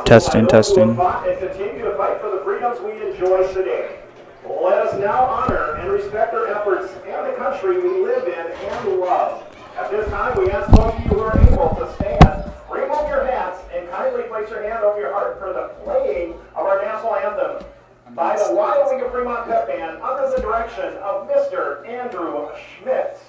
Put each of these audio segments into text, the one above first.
Testing. And continue to fight for the freedoms we enjoy today. Let us now honor and respect their efforts and the country we live in and love. At this time, we ask those of you who are able to stand, remove your hats, and kindly place your hand over your heart for the playing of our national anthem by the Wyoming Fremont Pep Band under the direction of Mr. Andrew Schmidt.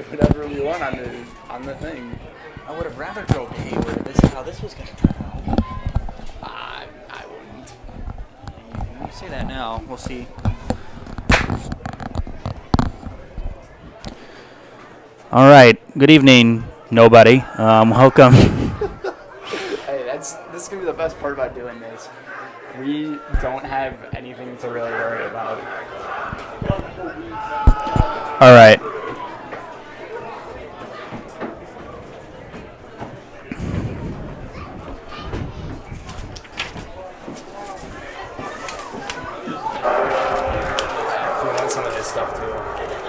Whatever we want on the thing. I would have rather drove to Hayward. This is how this was going to turn out. I wouldn't. You say that now. We'll see. All right. Good evening, nobody. Welcome. Hey, this is gonna be the best part about doing this. We don't have anything to really worry about. All right. Some of this stuff too.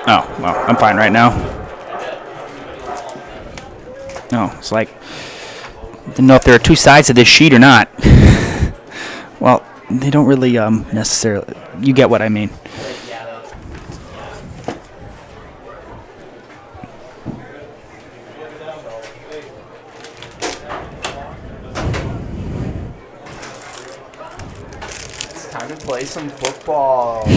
Oh, well, I'm fine right now. No, it's like, didn't know if there are two sides to this sheet or not. Well, they don't really necessarily, you get what I mean. It's time to play some football.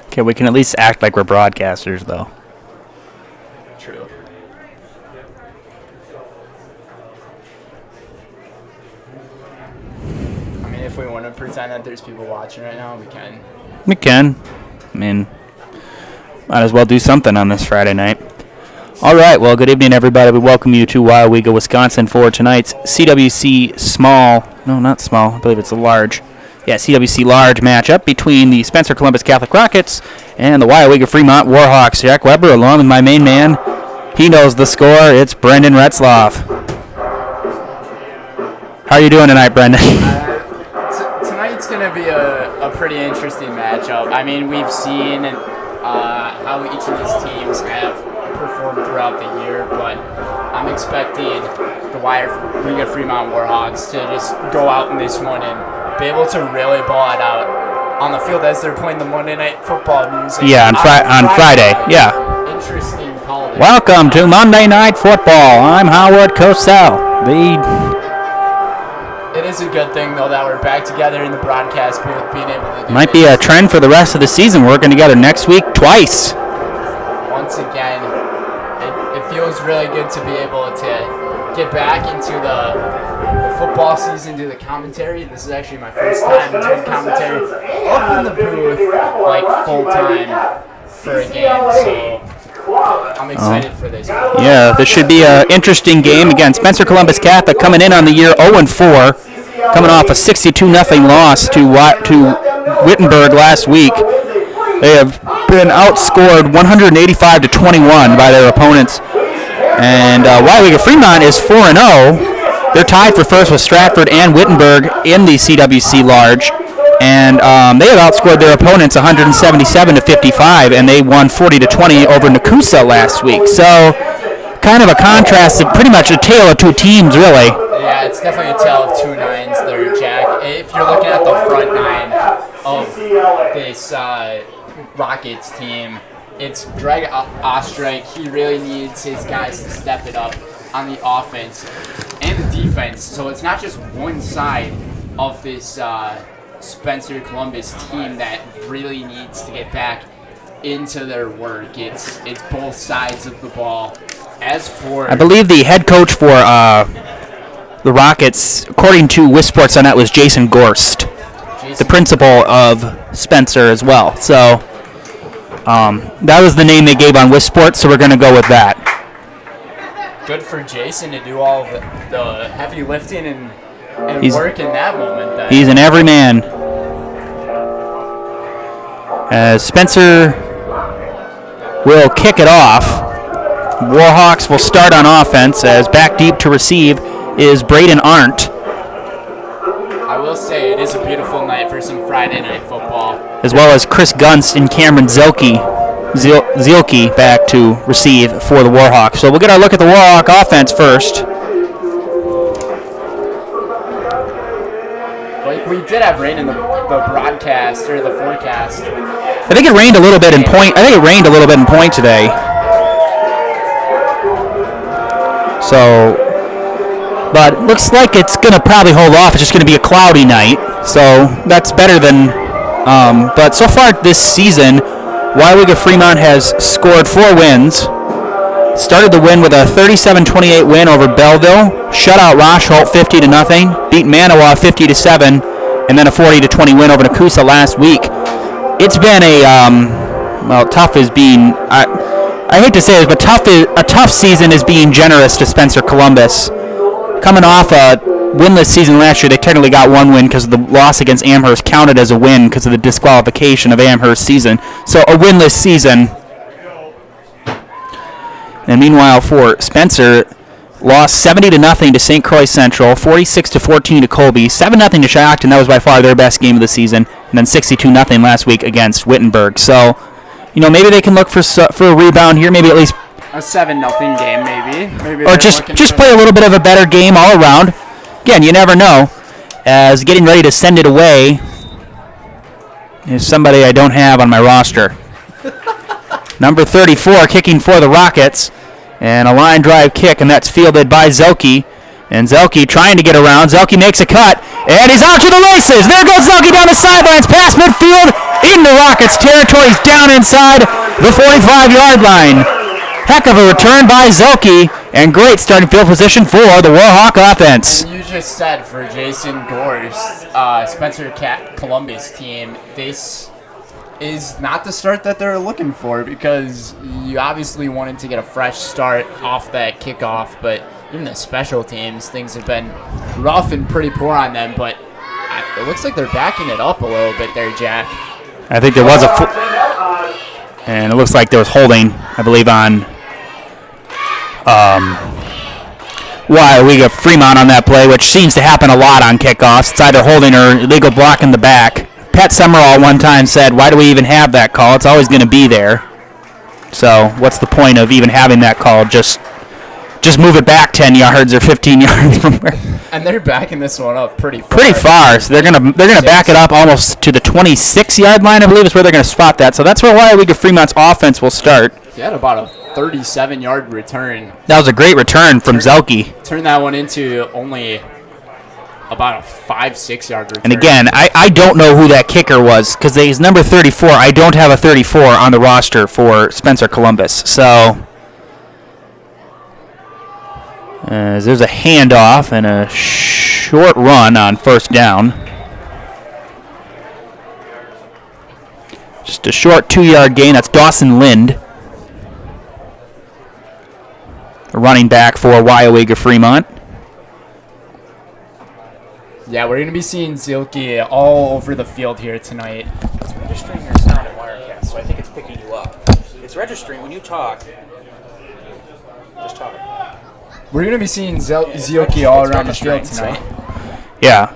Okay, we can at least act like we're broadcasters, though. True. I mean, if we want to pretend that there's people watching right now, we can. We can. I mean, might as well do something on this Friday night. All right, well, good evening, everybody. We welcome you to Wyoweega, Wisconsin for tonight's CWC small, no, not small, I believe it's a large. Yeah, CWC large matchup between the Spencer Columbus Catholic Rockets and the Wyoweega Fremont Warhawks. Jack Weber, along with my main man, he knows the score. It's Brendan Retzloff. How are you doing tonight, Brendan? Tonight's going to be a pretty interesting matchup. I mean, we've seen how each of these teams have performed throughout the year, but I'm expecting the Wyoweega Fremont Warhawks to just go out in this one and be able to really ball it out on the field as they're playing the Monday Night Football music. Yeah, on Friday. Yeah. Interesting call there. Welcome to Monday Night Football. I'm Howard Cosell. It is a good thing, though, that we're back together in the broadcast booth, being able to do Might this. be a trend for the rest of the season. We're working together next week twice. Once again, it feels really good to be able to get back into the football season, do the commentary. This is actually my first time doing commentary up in the booth, like full time for a game. So I'm excited for this. Yeah, this should be an interesting game. Again, Spencer Columbus Catholic coming in on the year 0-4, coming off a 62-0 loss to Wittenberg last week. They have been outscored 185-21 by their opponents. And Wyoweega Fremont is 4-0. They're tied for first with Stratford and Wittenberg in the CWC Large. and they have outscored their opponents 177 to 55, and they won 40 to 20 over Nakusa last week. So, kind of a contrast, pretty much a tale of two teams, really. Yeah, it's definitely a tale of two nines there, Jack. If you're looking at the front nine of this Rockets team, it's Greg Ostrike. He really needs his guys to step it up on the offense and the defense. So it's not just one side of this Spencer Columbus team that really needs to get back into their work. It's both sides of the ball. As for, I believe the head coach for the Rockets, according to WisSports.net, was Jason Gorst, the principal of Spencer as well. So that was the name they gave on WisSports, so we're going to go with that. Good for Jason to do all the heavy lifting and work in that moment. Then. He's an everyman. Spencer will kick it off. Warhawks will start on offense as back deep to receive is Braden Arndt. I will say it is a beautiful night for some Friday night football. As well as Chris Gunst and Cameron Zielke back to receive for the Warhawks. So we'll get our look at the Warhawk offense first. Like we did have rain in the broadcast or the forecast. I think it rained a little bit in Point. I think it rained a little bit in Point today. So, but looks like it's going to probably hold off. It's just going to be a cloudy night. So that's better than, but so far this season, Weyauwega Fremont has scored 4 wins. Started the win with a 37-28 win over Belleville. Shut out Rochholt 50-0. Beat Manawa 50-7, and then a 40-20 win over Nakusa last week. It's been tough is being. I hate to say this, but a tough season is being generous to Spencer Columbus. Coming off a winless season last year, they technically got 1 win because the loss against Amherst counted as a win because of the disqualification of Amherst season. So a winless season. And meanwhile, for Spencer, lost 70-0 to St. Croix Central, 46-14 to Colby, 7-0 to Shiocton. That was by far their best game of the season, and then 62-0 last week against Wittenberg. So, maybe they can look for a rebound here, maybe at least a 7-0 game, maybe. Or just play a little bit of a better game all around. Again, you never know. As getting ready to send it away is somebody I don't have on my roster. Number 34 kicking for the Rockets. And a line drive kick, and that's fielded by Zelke. And Zelke trying to get around. Zelke makes a cut, and he's out to the races. There goes Zelke down the sidelines, past midfield, into Rockets territory. He's down inside the 45-yard line. Heck of a return by Zelke, and great starting field position for the Warhawk offense. And you just said for Jason Gorst, Spencer Columbus team, this is not the start that they're looking for, because you obviously wanted to get a fresh start off that kickoff, but even the special teams, things have been rough and pretty poor on them, but it looks like they're backing it up a little bit there, Jack. I think there was and it looks like there was holding, I believe, on Weyauwega Fremont on that play, which seems to happen a lot on kickoffs. It's either holding or illegal block in the back. Pat Summerall one time said, "Why do we even have that call? It's always going to be there. So what's the point of even having that call? Just move it back 10 yards or 15 yards from where." And they're backing this one up pretty far. Pretty far. So they're gonna back it up almost to the 26-yard line, I believe, is where they're going to spot that. So that's where Weyauwega Fremont's offense will start. He had about a 37-yard return. That was a great return from Zelke. Turned that one into only about a 5-6 yard return. And again, I don't know who that kicker was, because he's number 34. I don't have a 34 on the roster for Spencer Columbus. So there's a handoff and a short run on first down. Just a short 2-yard gain. That's Dawson Lind, the running back for Weyauwega Fremont. Yeah, we're going to be seeing Zielke all over the field here tonight. It's registering your sound in Wirecast, so I think it's picking you up. It's registering when you talk. Just talk. We're going to be seeing Zielke all around the field tonight. Yeah.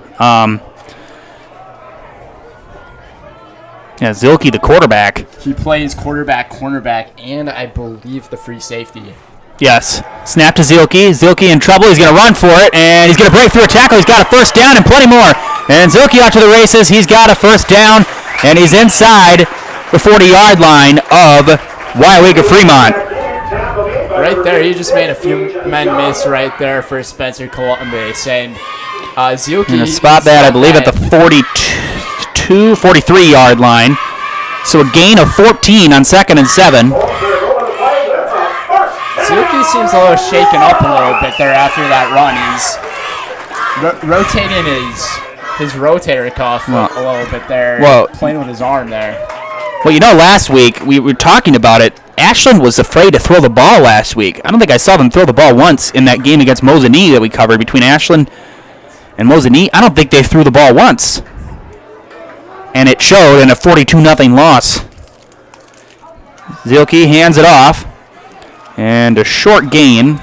Yeah, Zilke, the quarterback. He plays quarterback, cornerback, and I believe the free safety. Yes. Snap to Zilke. Zilke in trouble. He's going to run for it, and he's going to break through a tackle. He's got a first down and plenty more. And Zilke out to the races. He's got a first down, and he's inside the 40-yard line of Wyoega Fremont. Right there, he just made a few men miss right there for Spencer Columbus. And Zilke... Going to spot that, I believe, at the 43-yard line. So a gain of 14 on 2nd and 7. Zilke seems a little shaken up a little bit there after that run. He's rotating his rotator cuff a little bit there, playing with his arm there. Well, you know, last week we were talking about it. Ashland was afraid to throw the ball last week. I don't think I saw them throw the ball once in that game against Mosinee that we covered between Ashland and Mosinee. I don't think they threw the ball once. And it showed in a 42-0 loss. Zilke hands it off. And a short gain.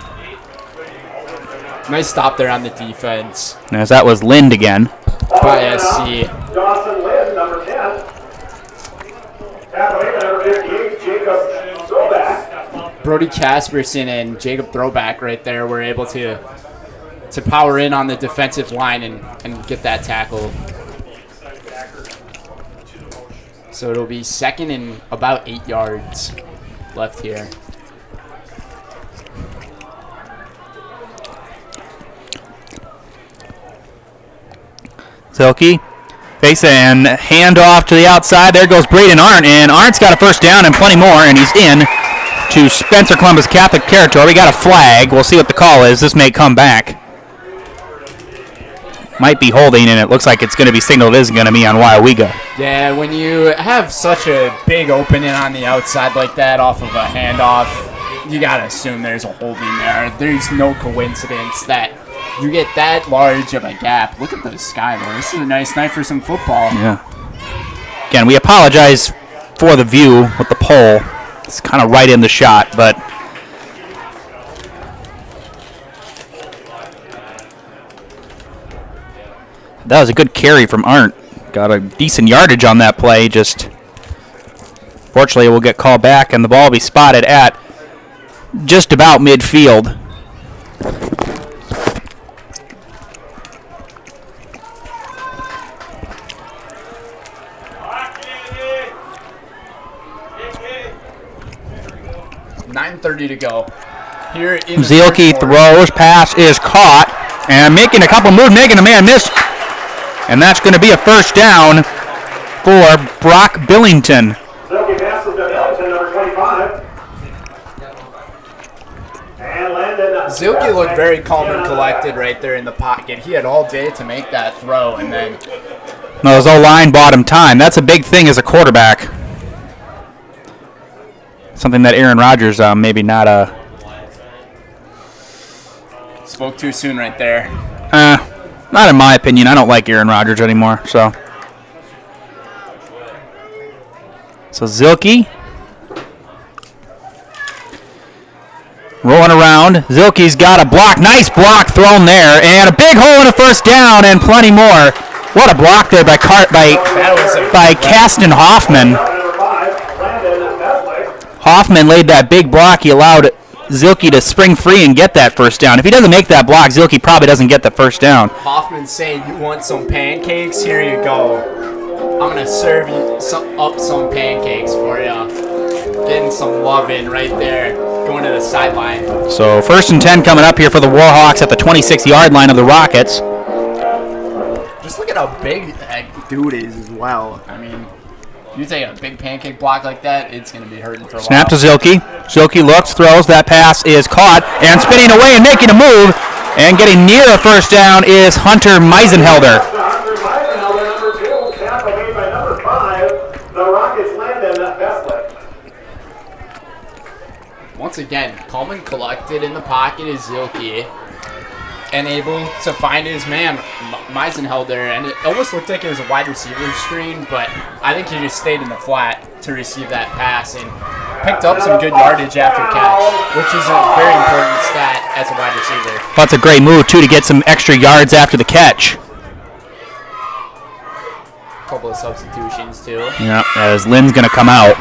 Nice stop there on the defense. As that was Lind again. By SC. Dawson Lind, number 10. Tapawega, number 58, Jacob Throwback. Brody Casperson and Jacob Throwback right there were able to power in on the defensive line and get that tackle. So it'll be 2nd and about 8 yards left here. Zilke face and hand off to the outside. There goes Braden Arndt, and Arndt's got a first down and plenty more, and he's in to Spencer Columbus Catholic territory. We got a flag. We'll see what the call is. This may come back. Might be holding, and it looks like it's going to be signaled is going to be on Wyoega. Yeah, when you have such a big opening on the outside like that off of a handoff, you got to assume there's a holding there. There's no coincidence that you get that large of a gap. Look at the sky, though. This is a nice night for some football. Yeah. Again, we apologize for the view with the pole. It's kind of right in the shot, but that was a good carry from Arndt. Got a decent yardage on that play. Just fortunately, it will get called back, and the ball will be spotted at just about midfield. .30 to go. Here in Zilke throws, pass is caught, and making a couple moves, making a man miss. And that's going to be a first down for Brock Billington. Zilke passes to Billington, number 25. And Landon. Zilke looked very calm and collected right there in the pocket. He had all day to make that throw, and then No, his O-line bought him time. That's a big thing as a quarterback. Something that Aaron Rodgers maybe not spoke too soon right there. Not in my opinion. I don't like Aaron Rodgers anymore. So Zilke rolling around. Zilke's got a block. Nice block thrown there, and a big hole and a first down, and plenty more. What a block there by Caston Hoffman. Hoffman laid that big block. He allowed Zilke to spring free and get that first down. If he doesn't make that block, Zilke probably doesn't get the first down. Hoffman saying, "You want some pancakes? Here you go. I'm going to serve you some pancakes for you." Getting some love in right there. Going to the sideline. So 1st and 10 coming up here for the Warhawks at the 26-yard line of the Rockets. Just look at how big that dude is as well. I mean, you take a big pancake block like that, it's going to be hurting for a while. Snap to Zilke. Zilke looks, throws. That pass is caught. And spinning away and making a move. And getting near a first down is Hunter Meisenhelder. Hunter Meisenhelder, number 2. Tampa Bay by number 5. The Rockets Landon Veslick. Once again, calm and collected in the pocket is Zilke. And able to find his man, Meisenhelder, and it almost looked like it was a wide receiver screen, but I think he just stayed in the flat to receive that pass and picked up some good yardage after catch, which is a very important stat as a wide receiver. That's a great move, too, to get some extra yards after the catch. Couple of substitutions too. Yeah, as Lynn's going to come out.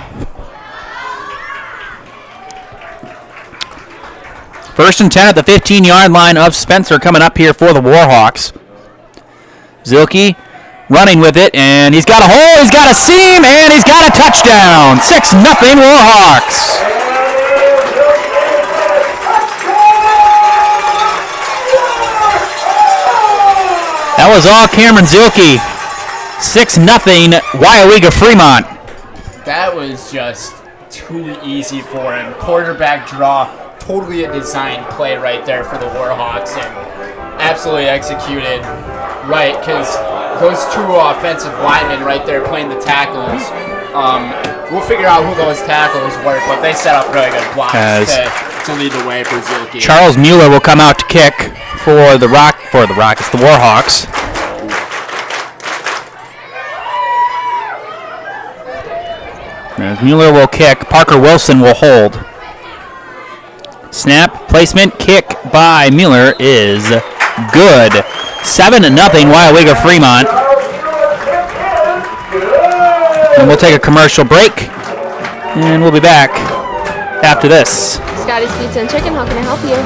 First and 10 at the 15-yard line of Spencer coming up here for the Warhawks. Zilke running with it, and he's got a hole, he's got a seam, and he's got a touchdown. 6-0 Warhawks. That was all Cameron Zilke. 6-0 Waiawega Fremont. That was just too easy for him. Quarterback draw, totally a design play right there for the Warhawks, and absolutely executed right, because those two offensive linemen right there playing the tackles, we'll figure out who those tackles were, but they set up really good blocks to lead the way for Zilke. Charles Mueller will come out to kick for the Rockets, the Warhawks. As Mueller will kick, Parker Wilson will hold. Snap, placement, kick by Mueller is good. 7-0 Waiawega Fremont. And we'll take a commercial break, and we'll be back after this. Scotty's Pizza and Chicken, how can I help you?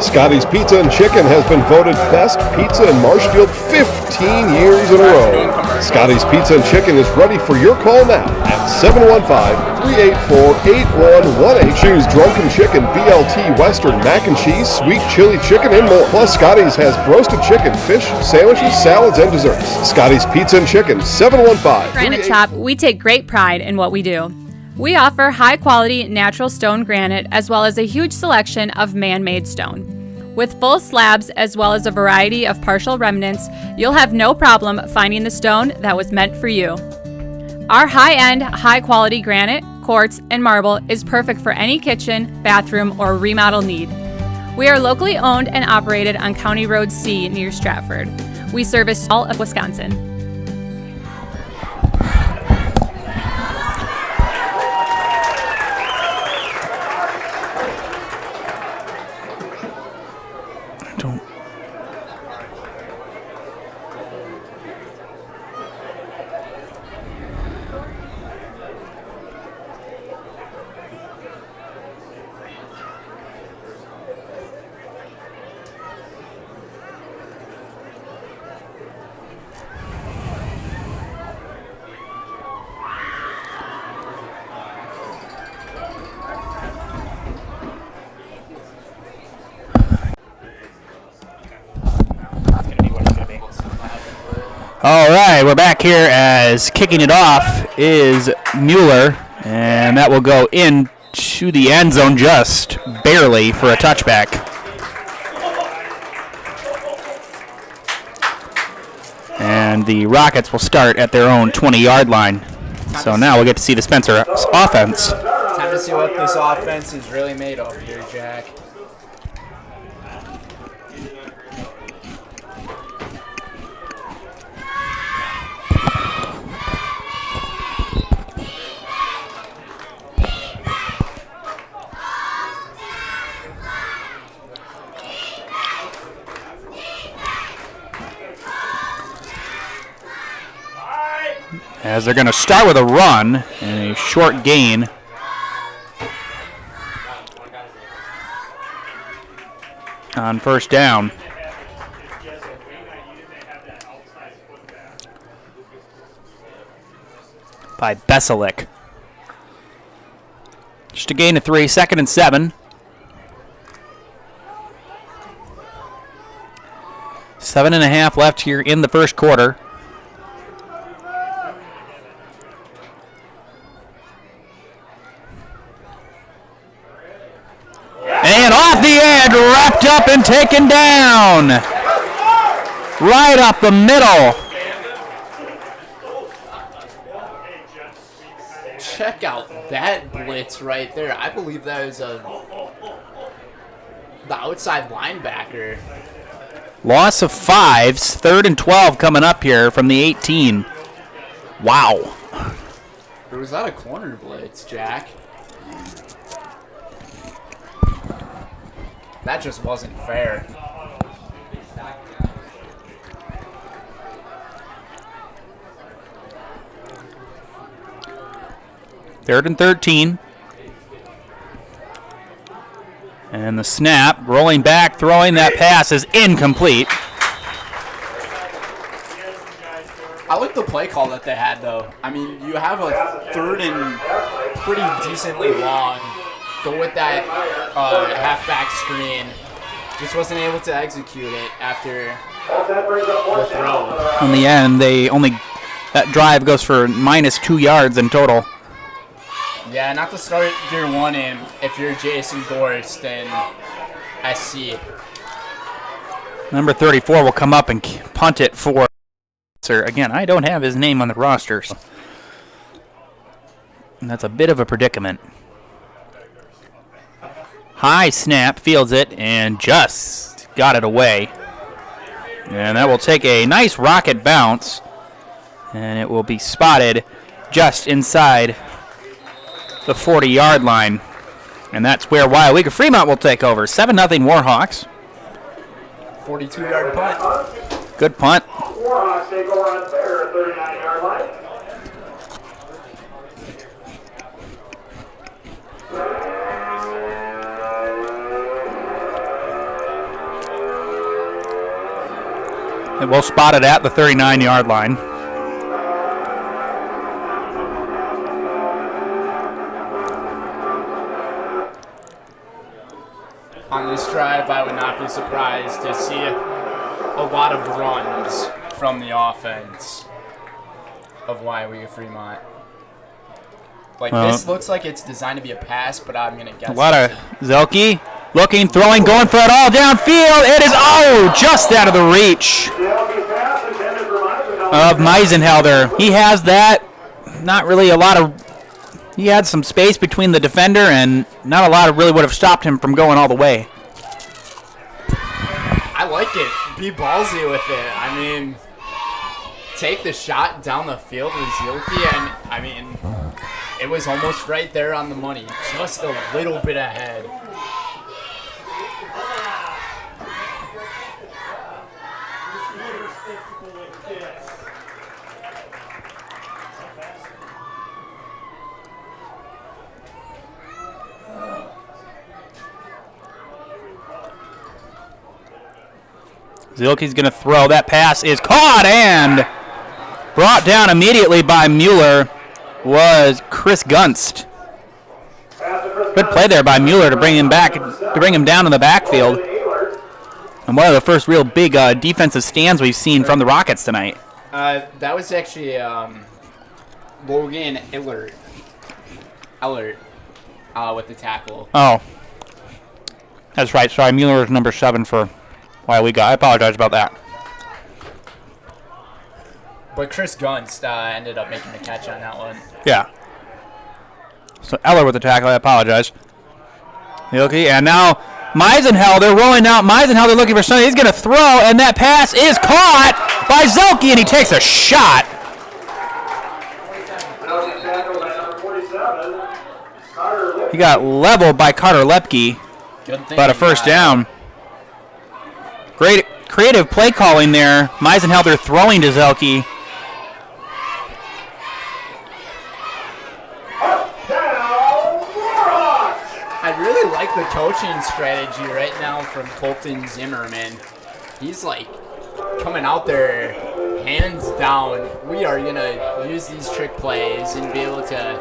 Scotty's Pizza and Chicken has been voted best pizza in Marshfield 15 years in a row. Scotty's Pizza and Chicken is ready for your call now at 715-384-8118. Choose drunken chicken, BLT, Western, mac and cheese, sweet chili chicken, and more. Plus, Scotty's has roasted chicken, fish, sandwiches, salads, and desserts. Scotty's Pizza and Chicken, 715. Granite Shop, we take great pride in what we do. We offer high-quality natural stone granite as well as a huge selection of man-made stone. With full slabs as well as a variety of partial remnants, you'll have no problem finding the stone that was meant for you. Our high-end, high-quality granite, quartz, and marble is perfect for any kitchen, bathroom, or remodel need. We are locally owned and operated on County Road C near Stratford. We service all of Wisconsin. All right, we're back here as kicking it off is Mueller, and that will go into the end zone just barely for a touchback. And the Rockets will start at their own 20-yard line. So now we'll get to see the Spencer offense. Time to see what this offense is really made of here, Jack. As they're going to start with a run and a short gain. On first down. By Beselic. Just a gain of 3, 2nd and 7. 7.5 left here in the first quarter. And off the edge, wrapped up and taken down. Right up the middle. Check out that blitz right there. I believe that was the outside linebacker. Loss of 5s, 3rd and 12 coming up here from the 18. Wow. Or was that a corner blitz, Jack? That just wasn't fair. 3rd and 13. And the snap, rolling back, throwing. That pass is incomplete. I like the play call that they had, though. I mean, you have a 3rd and pretty decently long. Go with that halfback screen. Just wasn't able to execute it after the throw. In the end, that drive goes for -2 yards in total. Yeah, not to start year 1 in if you're Jason Gorst and SC. Number 34 will come up and punt it for. Again, I don't have his name on the roster. So. And that's a bit of a predicament. High snap, fields it, and just got it away. And that will take a nice rocket bounce. And it will be spotted just inside the 40-yard line. And that's where Wyoweega Fremont will take over. 7-0 Warhawks. 42-yard punt. Good punt. Warhawks take over on their 39-yard line. And we'll spot it at the 39-yard line. On this drive, I would not be surprised to see a lot of runs from the offense of Wyoweega Fremont. Like, this looks like it's designed to be a pass, but I'm going to guess. A lot of Zelke looking, throwing, going for it all downfield. It is, just out of the reach of Meisenhelder. He has that. Not really a lot of. He had some space between the defender, and not a lot of really would have stopped him from going all the way. I like it. Be ballsy with it. I mean, take the shot down the field with Zielke, and I mean, it was almost right there on the money. Just a little bit ahead. Zielke's going to throw. That pass is caught and brought down immediately by Mueller was Chris Gunst. Good play there by Mueller to bring him back, to bring him down in the backfield. And one of the first real big defensive stands we've seen from the Rockets tonight. That was actually Logan Ellert with the tackle. Oh, that's right. Sorry, Mueller is number 7 for Wyoweega. I apologize about that. But Chris Gunst ended up making the catch on that one. Yeah. So Eller with the tackle. I apologize. Okay, and now Meisenhelder rolling out. Meisenhelder looking for something. He's going to throw, and that pass is caught by Zelke, and he takes a shot. He got leveled by Carter Lepke, but a first down. Great creative play calling there. Meisenhelder throwing to Zelke. I really like the coaching strategy right now from Colton Zimmerman. He's like coming out there hands down. We are going to use these trick plays and be able to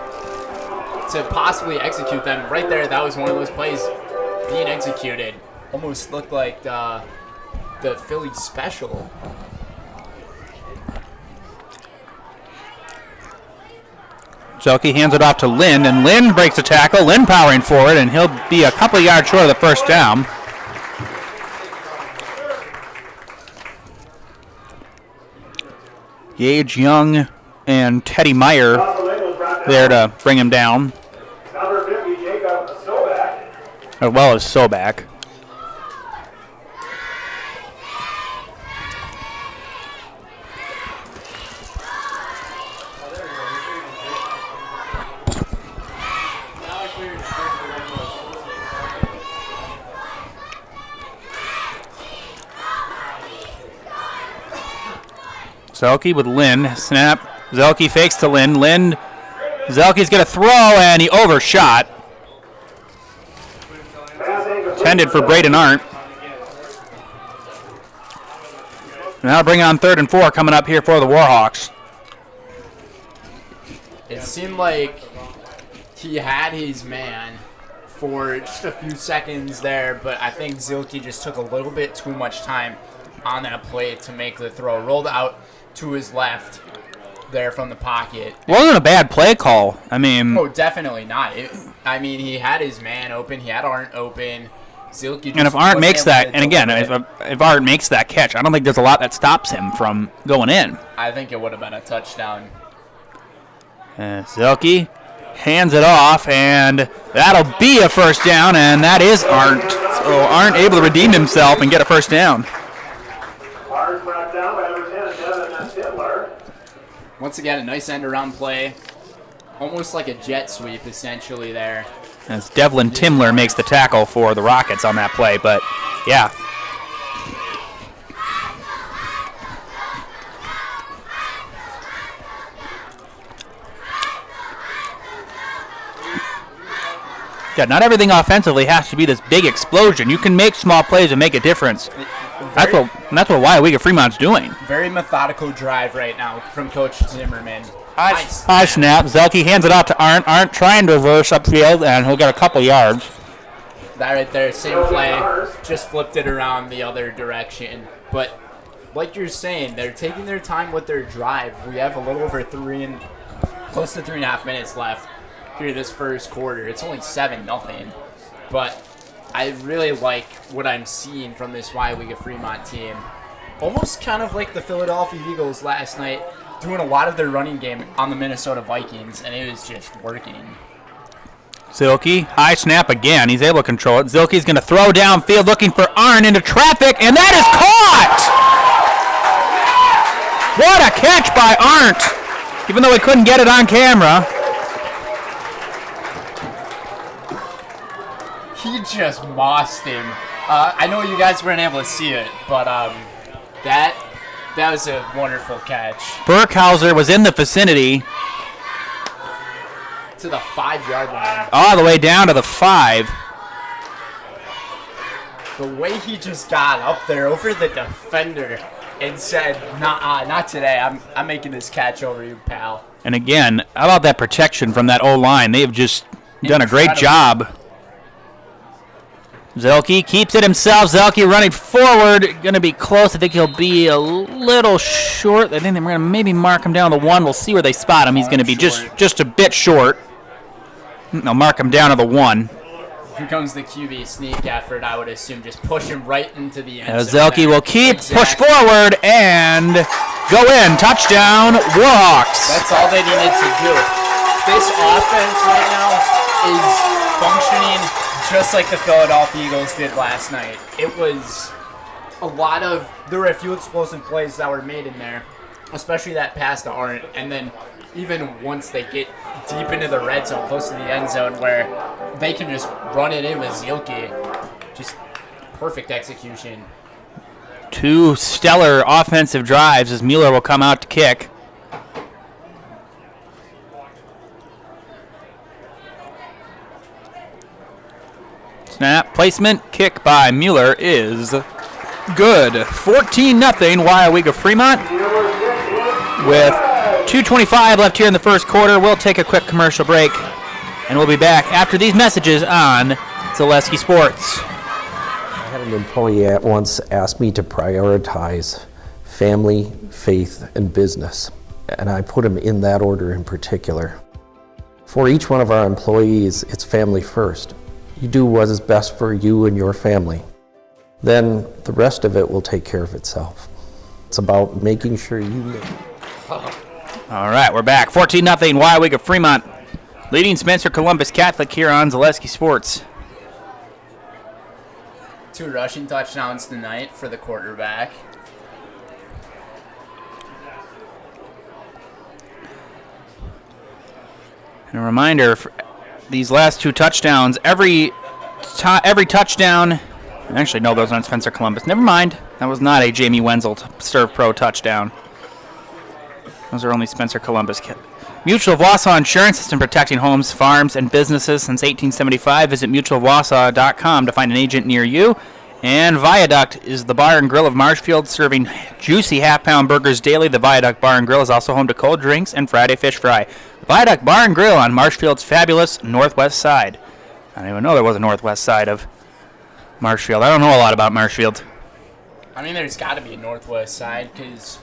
possibly execute them. Right there, that was one of those plays being executed. Almost looked like the Philly special. Zelke hands it off to Lynn, and Lynn breaks the tackle. Lynn powering forward, and he'll be a couple of yards short of the first down. Gage Young and Teddy Meyer there to bring him down, Number 50, Jacob Sobak. as well as Sobak. Zelke with Lynn. Snap. Zelke fakes to Lynn. Lynn Zelke's going to throw, and he overshot. Intended for Braden Arndt. Now bring on 3rd and 4 coming up here for the Warhawks. It seemed like he had his man for just a few seconds there, but I think Zielke just took a little bit too much time on that play to make the throw. Rolled out to his left there from the pocket. Wasn't a bad play call. I mean... Oh, definitely not. He had his man open. He had Arndt open. Zielke just and if Arndt makes that, and again, deliver if Arndt makes that catch, I don't think there's a lot that stops him from going in. I think it would have been a touchdown. Zielke hands it off, and that'll be a first down, and that is Arndt. So Arndt able to redeem himself and get a first down. Arndt brought down by number 10, Devin Titler. Once again, a nice end-around play. Almost like a jet sweep, essentially, there. As Devlin Timler makes the tackle for the Rockets on that play, but yeah. Yeah, not everything offensively has to be this big explosion. You can make small plays and make a difference. That's what Waiawega Fremont's doing. Very methodical drive right now from Coach Zimmerman. High snap. Zelke hands it out to Arndt. Arndt trying to reverse upfield, and he'll get a couple yards. That right there, same play, just flipped it around the other direction. But like you're saying, they're taking their time with their drive. We have a little over close to 3.5 minutes left here this first quarter. It's only 7-0, but I really like what I'm seeing from this Waiawega Fremont team. Almost kind of like the Philadelphia Eagles last night, doing a lot of their running game on the Minnesota Vikings, and it was just working. Zielke, high snap again. He's able to control it. Zielke's going to throw downfield looking for Arndt into traffic, and that is caught! What a catch by Arndt, even though he couldn't get it on camera. He just mossed him. I know you guys weren't able to see it, but that was a wonderful catch. Burkhauser was in the vicinity. To the 5-yard line. All the way down to the 5. The way he just got up there over the defender and said, "Nah, not today. I'm making this catch over you, pal." And again, how about that protection from that O-line? They've just done a great job. Zelke keeps it himself. Zelke running forward. Going to be close. I think he'll be a little short. I think they're going to maybe mark him down to the 1. We'll see where they spot him. He's going to be just a bit short. They'll mark him down to the 1. Here comes the QB sneak effort, I would assume. Just push him right into the end zone. Zelke will push forward and go in. Touchdown, Warhawks. That's all they needed to do. This offense right now is functioning just like the Philadelphia Eagles did last night. It was there were a few explosive plays that were made in there, especially that pass to Arndt, and then even once they get deep into the red zone, close to the end zone, where they can just run it in with Zielke. Just perfect execution. 2 stellar offensive drives as Mueller will come out to kick. Snap, placement, kick by Mueller is good. 14-0 Waiawega Fremont. With 2:25 left here in the first quarter, we'll take a quick commercial break, and we'll be back after these messages on Zaleski Sports. I had an employee at once ask me to prioritize family, faith, and business, and I put them in that order in particular. For each one of our employees, it's family first. You do what is best for you and your family. Then the rest of it will take care of itself. It's about making sure you live. All right, we're back. 14-0 Waiawega Fremont, leading Spencer Columbus Catholic here on Zaleski Sports. 2 rushing touchdowns tonight for the quarterback. And a reminder, for these last 2 touchdowns, every touchdown. Actually, no, those aren't Spencer Columbus. Never mind. That was not a Jamie Wenzel Serve Pro touchdown. Those are only Spencer Columbus Mutual of Wausau Insurance has been protecting homes, farms, and businesses since 1875. Visit mutualofwausau.com to find an agent near you. And Viaduct is the bar and grill of Marshfield, serving juicy half-pound burgers daily. The Viaduct Bar and Grill is also home to cold drinks and Friday fish fry. Viaduct Bar and Grill on Marshfield's fabulous northwest side. I didn't even know there was a northwest side of Marshfield. I don't know a lot about Marshfield. I mean, there's got to be a northwest side because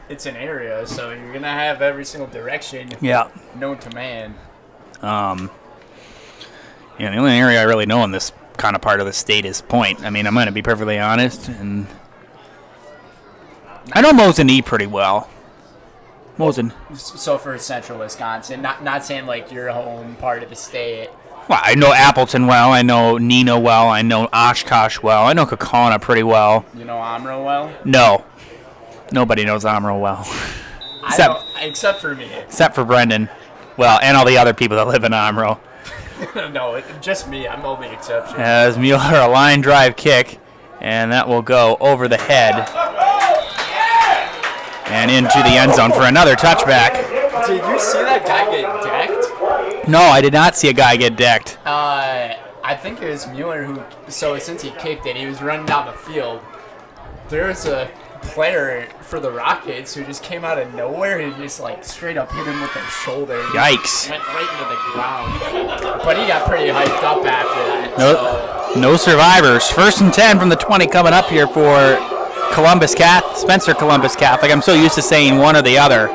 it's an area, so you're going to have every single direction known to man. The only area I really know in this kind of part of the state is Point. I mean, I'm going to be perfectly honest, and I know Mosinee pretty well. So for central Wisconsin, not saying like your home part of the state. Well, I know Appleton well. I know Neenah well. I know Oshkosh well. I know Kaukauna pretty well. You know Omro well? No. Nobody knows Omro well. Except for me. Except for Brendan. Well, and all the other people that live in Omro. No, just me. I'm the only exception. As Mueller, a line drive kick, and that will go over the head and into the end zone for another touchback. Did you see that guy get decked? No, I did not see a guy get decked. I think it was Mueller who, so since he kicked it, he was running down the field. There was a player for the Rockets who just came out of nowhere and just like straight up hit him with his shoulder. Yikes. Went right into the ground. But he got pretty hyped up after that. No survivors. 1st and 10 from the 20 coming up here for Spencer Columbus Catholic. I'm so used to saying one or the other.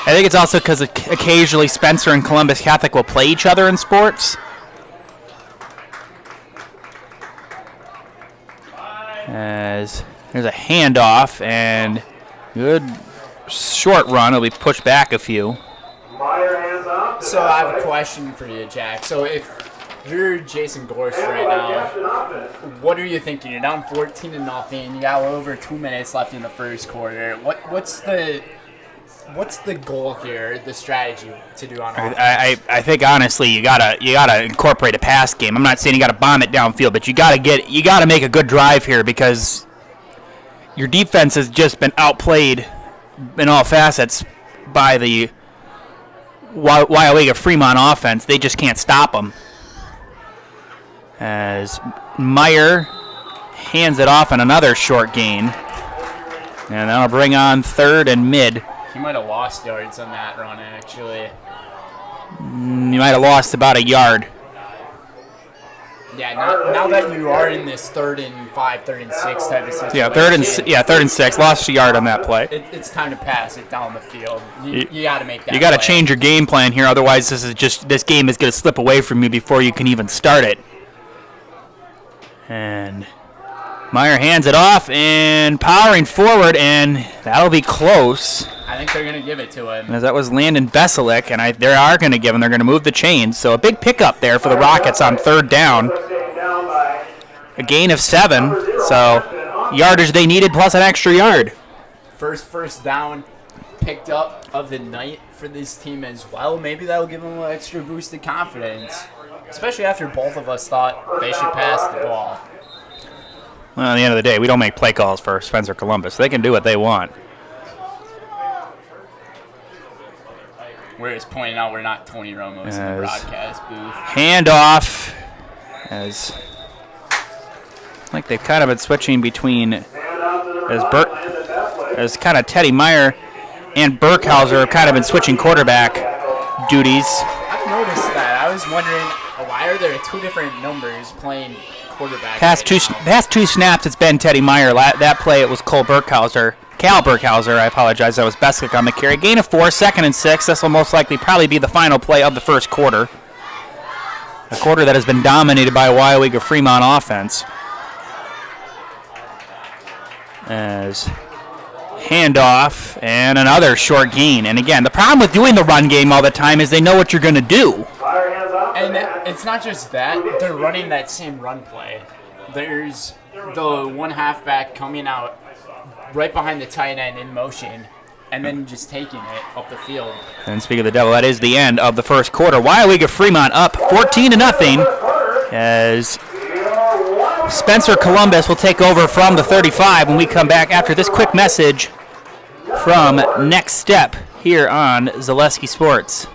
I think it's also because occasionally Spencer and Columbus Catholic will play each other in sports. As there's a handoff and good short run. It'll be pushed back a few. So I have a question for you, Jack. So if you're Jason Gorst right now, what are you thinking? You're down 14-0. You got over 2 minutes left in the first quarter. What's the goal here? The strategy to do on offense? I think honestly you gotta incorporate a pass game. I'm not saying you gotta bomb it downfield, but you gotta make a good drive here because your defense has just been outplayed in all facets by the Wyoega Fremont offense. They just can't stop them. As Meyer hands it off on another short gain, and that'll bring on 3rd and mid. He might have lost yards on that run, actually. You might have lost about a yard. Yeah, now that you are in this 3rd and 5, 3rd and 6 type of situation. Yeah, 3rd and 6. Lost a yard on that play. It's time to pass it down the field. You got to make that. You got to play. change your game plan here, otherwise this game is going to slip away from you before you can even start it. And Meyer hands it off and powering forward, and that'll be close. I think they're going to give it to him. As that was Landon Beselick, and they are going to give him. They're going to move the chains. So a big pickup there for the Rockets on 3rd down. A gain of 7. So yardage they needed plus an extra yard. First down picked up of the night for this team as well. Maybe that'll give them an extra boost of confidence, especially after both of us thought they should pass the ball. Well, at the end of the day, we don't make play calls for Spencer Columbus. They can do what they want. We're just pointing out we're not Tony Romo's in the broadcast booth. Handoff as like they've kind of been switching between as kind of Teddy Meyer and Burkhauser have kind of been switching quarterback duties. I've noticed that. I was wondering why are there 2 different numbers playing quarterback? Past two snaps, it's been Teddy Meyer. That play, it was Cal Burkhauser. I apologize. That was Beslick on the carry. Gain of 4, 2nd and 6. This will most likely probably be the final play of the first quarter. A quarter that has been dominated by Wyoega Fremont offense. As handoff and another short gain. And again, the problem with doing the run game all the time is they know what you're going to do. And it's not just that. They're running that same run play. There's the one halfback coming out right behind the tight end in motion, and then just taking it up the field. And speaking of the devil, that is the end of the first quarter. Wyoega Fremont up 14-0 as Spencer Columbus will take over from the 35 when we come back after this quick message from Next Step here on Zaleski Sports.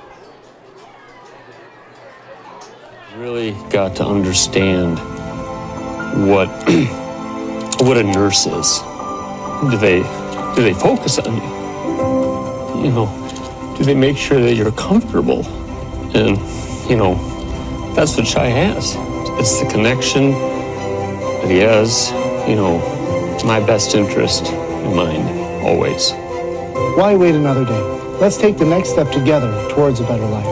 Really got to understand what what a nurse is. Do they focus on you? You know, do they make sure that you're comfortable? And you know, that's what Shai has. It's the connection that he has. You know, my best interest in mind always. Why wait another day? Let's take the next step together towards a better life.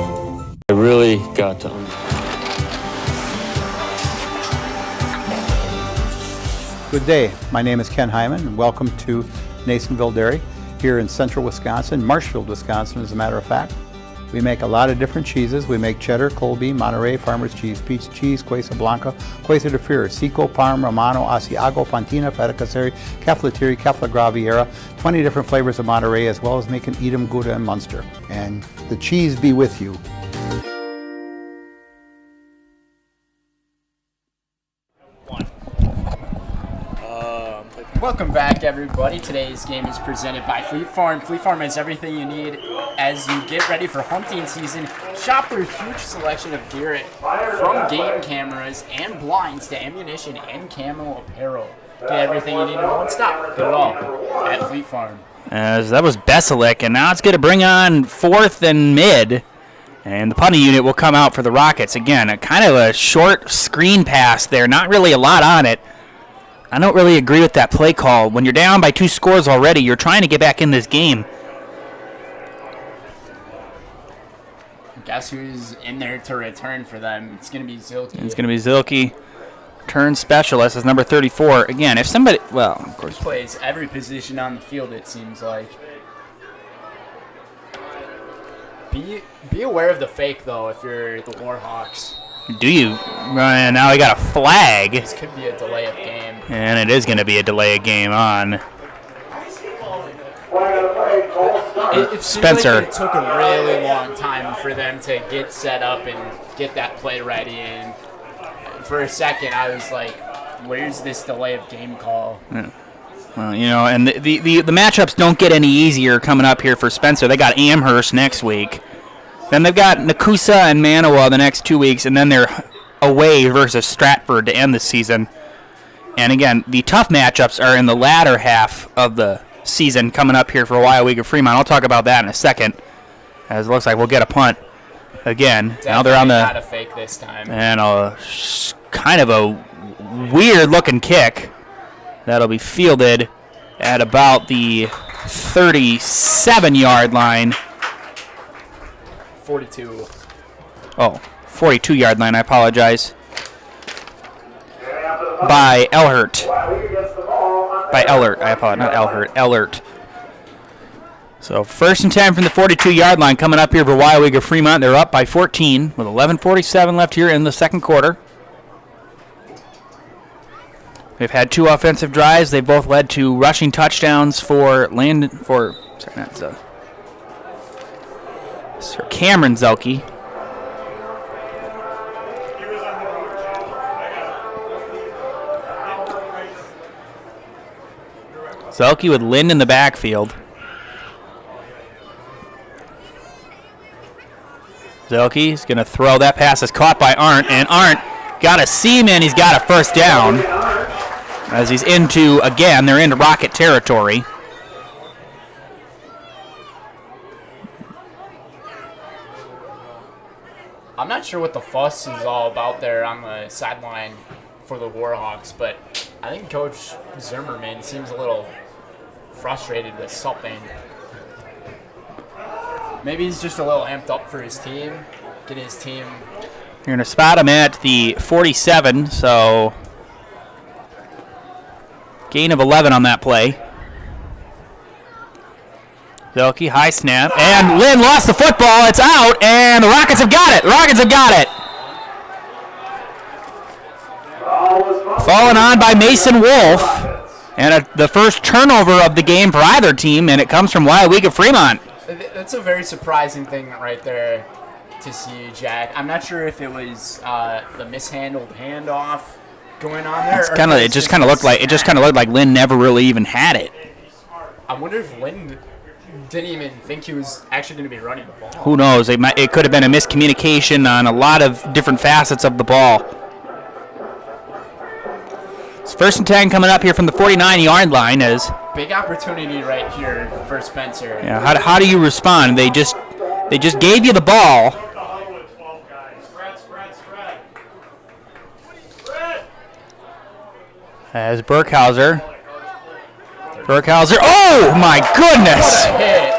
I really got to understand. Good day. My name is Ken Hyman, and welcome to Nasonville Dairy here in central Wisconsin, Marshfield, Wisconsin, as a matter of fact. We make a lot of different cheeses. We make cheddar, Colby, Monterey, Farmer's Cheese, Pizza Cheese, Quesa Blanca, Quesa de Fear, Seco, Parm, Romano, Asiago, Fontina, Feta Caseri, Cafflatiri, Caffla Graviera, 20 different flavors of Monterey, as well as making Edam, Gouda, and Munster. And the cheese be with you. Welcome back, everybody. Today's game is presented by Fleet Farm. Fleet Farm has everything you need as you get ready for hunting season. Shop their huge selection of gear from game cameras and blinds to ammunition and camo apparel. Get everything you need in one stop. Get it all at Fleet Farm. As that was Beselic, and now it's going to bring on fourth and mid. And the punting unit will come out for the Rockets. Again, a kind of a short screen pass there. Not really a lot on it. I don't really agree with that play call. When you're down by 2 scores already, you're trying to get back in this game. Guess who's in there to return for them? It's going to be Zilke. It's going to be Zilke. Turn specialist is number 34. Again, if somebody, well, of course. He plays every position on the field, it seems like. Be aware of the fake, though, if you're the Warhawks. Do you? Now we got a flag. This could be a delay of game. And it is going to be a delay of game on. It Spencer. Like it took a really long time for them to get set up and get that play ready. And for a second, I was like, where's this delay of game call? Yeah. Well, you know, and the matchups don't get any easier coming up here for Spencer. They got Amherst next week. Then they've got Nakusa and Manawa the next 2 weeks, and then they're away versus Stratford to end the season. And again, the tough matchups are in the latter half of the season coming up here for Wyoweega Fremont. I'll talk about that in a second, as it looks like we'll get a punt again. Definitely now they're on the not a fake this time. And kind of a weird-looking kick that'll be fielded at about the 37-yard line. 42. Oh, 42-yard line, I apologize. By Elhert. By Ellert, I apologize, not Elhert, Ellert. So 1st and 10 from the 42-yard line coming up here for Wyoweega Fremont. They're up by 14 with 11:47 left here in the second quarter. They've had 2 offensive drives. They both led to rushing touchdowns for Sir Cameron Zelke. Zelke with Lind in the backfield. Zelke is going to throw. That pass is caught by Arndt, and Arndt got a seam in. He's got a first down. As he's into, again, they're into Rocket territory. I'm not sure what the fuss is all about there on the sideline for the Warhawks, but I think Coach Zimmerman seems a little frustrated with something. Maybe he's just a little amped up for his team, get his team. You're going to spot him at the 47, so gain of 11 on that play. Zelke, high snap, and Lynn lost the football. It's out, and the Rockets have got it. Rockets have got it. Fallen on by Mason Wolf, and the first turnover of the game for either team, and it comes from Wyoweega Fremont. That's a very surprising thing right there to see, Jack. I'm not sure if it was the mishandled handoff going on there. It just kind of looked like Lynn never really even had it. I wonder if Lynn didn't even think he was actually going to be running the ball. Who knows? It could have been a miscommunication on a lot of different facets of the ball. It's 1st and 10 coming up here from the 49-yard line. As big opportunity right here for Spencer. Yeah. How do you respond? They just gave you the ball. As Burkhauser. Oh my goodness! What a hit.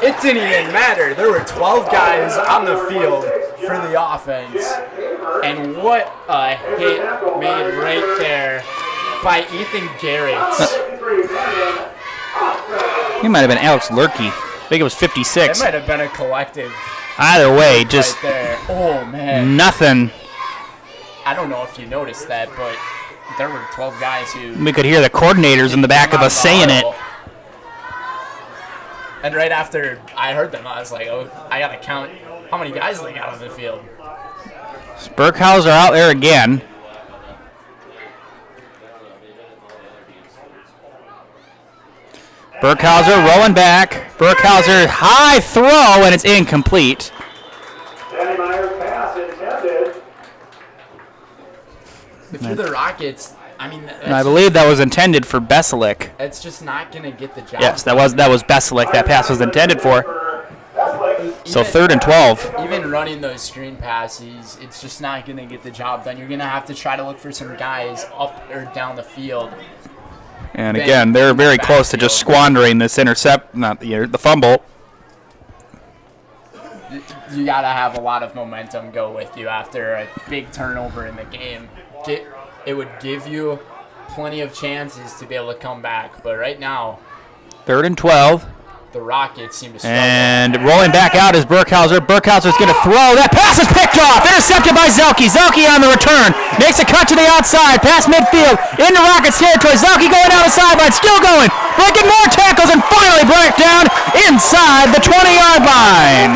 It didn't even matter. There were 12 guys on the field for the offense. And what a hit made right there by Ethan Garrett. He might have been Alex Lurkey. I think it was 56. It might have been a collective. Either way, just right there. Oh, man. nothing. I don't know if you noticed that, but there were 12 guys who... We could hear the coordinators in the back of us saying it. And right after I heard them, I was like, oh, I got to count how many guys they got on the field. Burkhauser out there again. Burkhauser rolling back. Burkhauser high throw, and it's incomplete. Danny Myers pass intended. If you're the Rockets, I mean, And I believe that was intended for Beselic. it's just not going to get the job. Yes, that was Beselic. That pass was intended for. So 3rd and 12. Even running those screen passes, it's just not going to get the job done. You're going to have to try to look for some guys up or down the field. And again, they're very close to just squandering this the fumble. You got to have a lot of momentum go with you after a big turnover in the game. It would give you plenty of chances to be able to come back. But right now, 3rd and 12. the Rockets seem to struggle. And rolling back out is Burkhauser. Burkhauser's going to throw. That pass is picked off. Intercepted by Zelke. Zelke on the return. Makes a cut to the outside. Past midfield. Into Rockets territory. Zelke going down the sideline. Still going. Breaking more tackles and finally brought down inside the 20-yard line.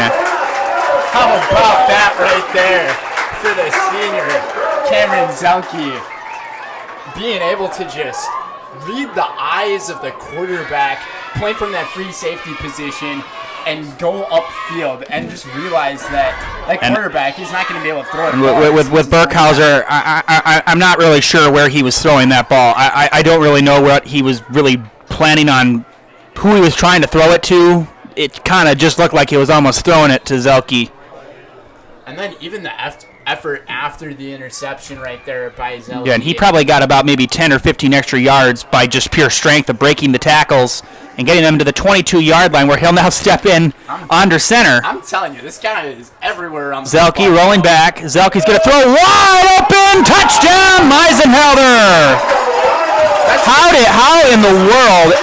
How about that right there for the senior, Cameron Zelke, being able to just read the eyes of the quarterback, playing from that free safety position, and go upfield and just realize that quarterback is not going to be able to throw it. With Burkhauser, I'm not really sure where he was throwing that ball. I don't really know what he was really planning on, who he was trying to throw it to. It kind of just looked like he was almost throwing it to Zelke. And then even the effort after the interception right there by Zelke. Yeah, and he probably got about maybe 10 or 15 extra yards by just pure strength of breaking the tackles and getting them to the 22-yard line where he'll now step in under center. I'm telling you, this guy is everywhere on the Zelke football. rolling back. Zelke's going to throw wide open. Touchdown, Meisenhelder. How in the world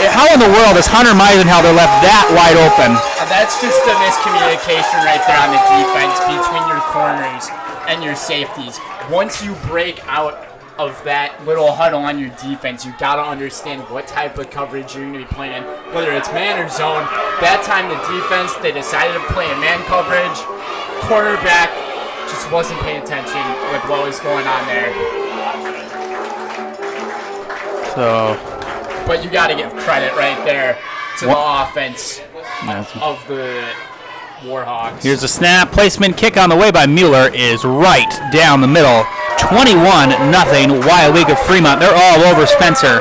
has Hunter Meisenhelder left that wide open? That's just a miscommunication right there on the defense between your corners and your safeties. Once you break out of that little huddle on your defense, you got to understand what type of coverage you're going to be playing, whether it's man or zone. That time the defense, they decided to play in man coverage. Quarterback just wasn't paying attention with what was going on there. But you got to give credit right there to the offense of the Warhawks. Here's a snap. Placement kick on the way by Mueller is right down the middle. 21-0 Wyoweega Fremont. They're all over Spencer.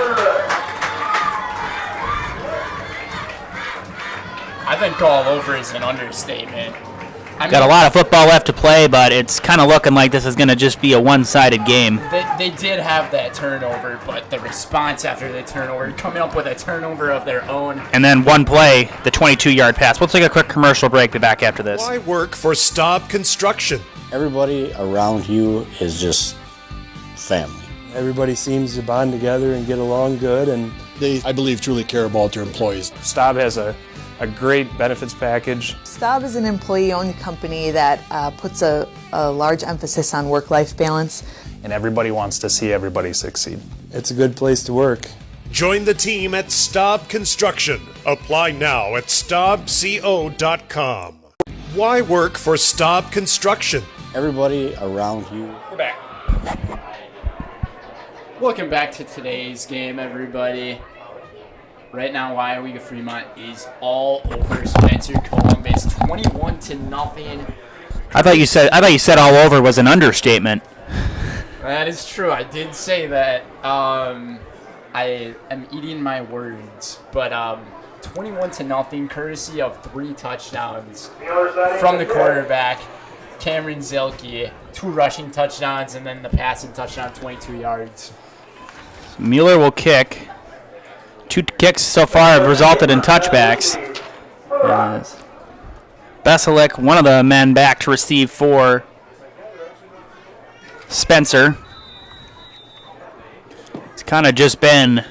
I think all over is an understatement. Got a lot of football left to play, but it's kind of looking like this is going to just be a one-sided game. They did have that turnover, but the response after the turnover, coming up with a turnover of their own. And then one play, the 22-yard pass. We'll take a quick commercial break. Be back after this. Why work for Staub Construction? Everybody around you is just family. Everybody seems to bond together and get along good, and they, I believe, truly care about their employees. Staub has a great benefits package. Staub is an employee-owned company that puts a large emphasis on work-life balance. And everybody wants to see everybody succeed. It's a good place to work. Join the team at Staub Construction. Apply now at staubco.com. Why work for Staub Construction? Everybody around you. We're back. Welcome back to today's game, everybody. right now Wyominga Fremont is all over Spencer Columbus, 21-0. I thought you said all over was an understatement. That is true. I did say that. I am eating my words, but 21-0, courtesy of 3 touchdowns from the quarterback, Cameron Zielke, 2 rushing touchdowns, and then the passing touchdown, 22 yards. Mueller will kick. 2 kicks so far have resulted in touchbacks. Besilek, one of the men back to receive for Spencer. It's kind of just been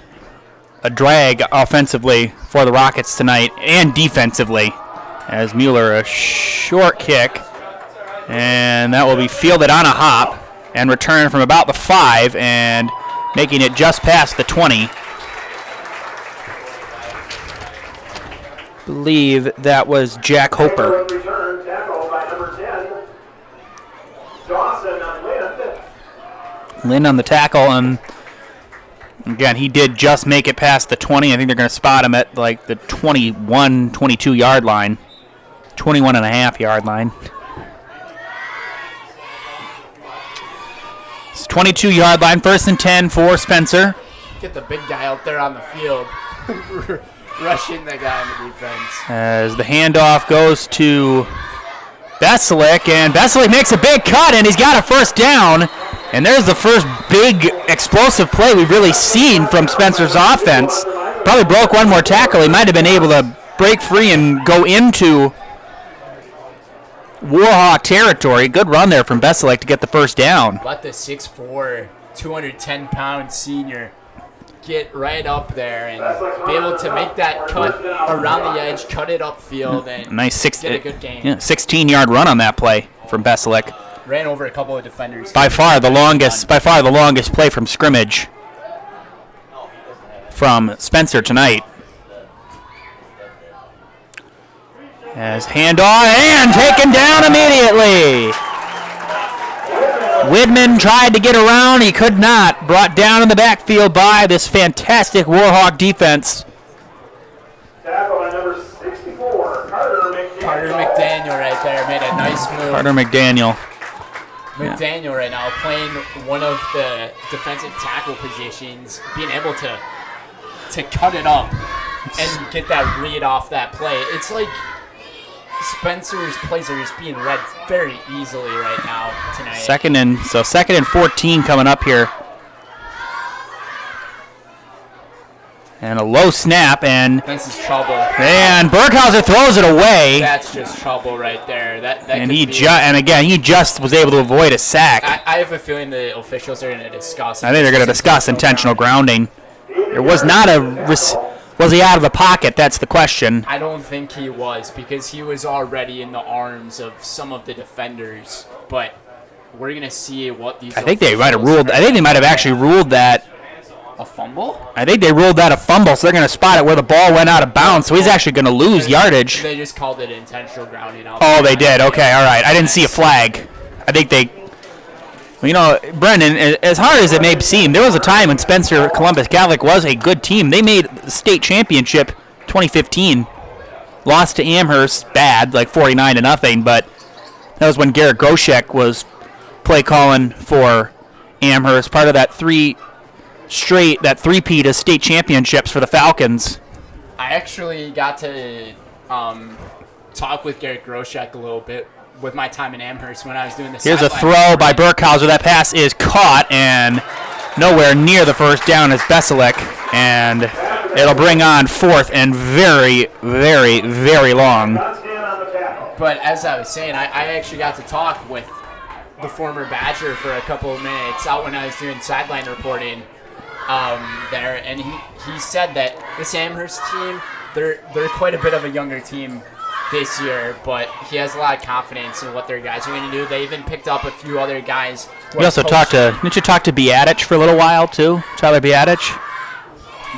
a drag offensively for the Rockets tonight and defensively, as Mueller, a short kick, and that will be fielded on a hop and returned from about the 5 and making it just past the 20. I believe that was Jack Hoper. Lynn on the tackle, and again, he did just make it past the 20. I think they're going to spot him at like the 21, 22 yard line, 21 and a half yard line. It's 22 yard line, 1st and 10 for Spencer. Get the big guy out there on the field, rushing the guy in the defense. As the handoff goes to Besilek, and Besilek makes a big cut, and he's got a 1st down. And there's the first big explosive play we've really seen from Spencer's offense. Probably broke one more tackle. He might have been able to break free and go into Warhawk territory. Good run there from Besilek to get the 1st down. Let the 6'4", 210-pound senior get right up there and be able to make that cut around the edge, cut it upfield, and nice get a good game. 16-yard run on that play from Besilek. Ran over a couple of defenders. By far the longest play from scrimmage from Spencer tonight. As handoff and taken down immediately. Widman tried to get around, he could not. Brought down in the backfield by this fantastic Warhawk defense. Tackle by number 64, Carter McDaniel right there made a nice move. Carter McDaniel. McDaniel right now playing one of the defensive tackle positions, being able to cut it up and get that read off that play. It's like Spencer's plays are just being read very easily right now tonight. 2nd and 14 coming up here. And a low snap, and this is trouble. And Burkhauser throws it away. That's just trouble right there. And he just was able to avoid a sack. I have a feeling the officials are going to discuss. I think they're going to discuss intentional grounding. There was not was he out of the pocket? That's the question. I don't think he was, because he was already in the arms of some of the defenders. But we're going to see what these. I think they might have actually ruled that. A fumble? I think they ruled that a fumble, so they're going to spot it where the ball went out of bounds, so he's actually going to lose yardage. They just called it intentional grounding out. Oh, they did? Okay, all right. I didn't see a flag. I think they... Well, you know, Brendan, as hard as it may seem, there was a time when Spencer Columbus Catholic was a good team. They made the state championship 2015. Lost to Amherst, bad, like 49-0, but that was when Garrett Groshek was play calling for Amherst, part of that three-peat of state championships for the Falcons. I actually got to talk with Garrett Groshek a little bit with my time in Amherst when I was doing this. Here's a throw by Burkhauser. That pass is caught and nowhere near the 1st down as Besilek, and it'll bring on 4th and very, very, very long. But as I was saying, I actually got to talk with the former Badger for a couple of minutes out when I was doing sideline reporting there, and he said that this Amherst team, they're quite a bit of a younger team this year, but he has a lot of confidence in what their guys are going to do. They even picked up a few other guys. You also didn't you talk to Biadich for a little while too? Tyler Biadich?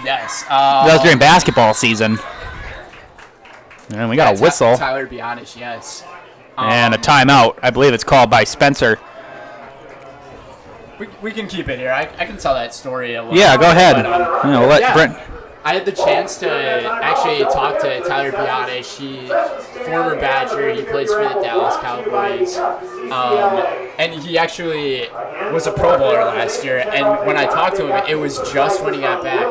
Yes. That was during basketball season. And we got a whistle. Tyler Biadich, yes. And a timeout. I believe it's called by Spencer. We can keep it here. I can tell that story a little. Yeah, go ahead. But, let Brent. I had the chance to actually talk to Tyler Biadasz. He, former Badger, he plays for the Dallas Cowboys, and he actually was a Pro Bowler last year. And when I talked to him, it was just when he got back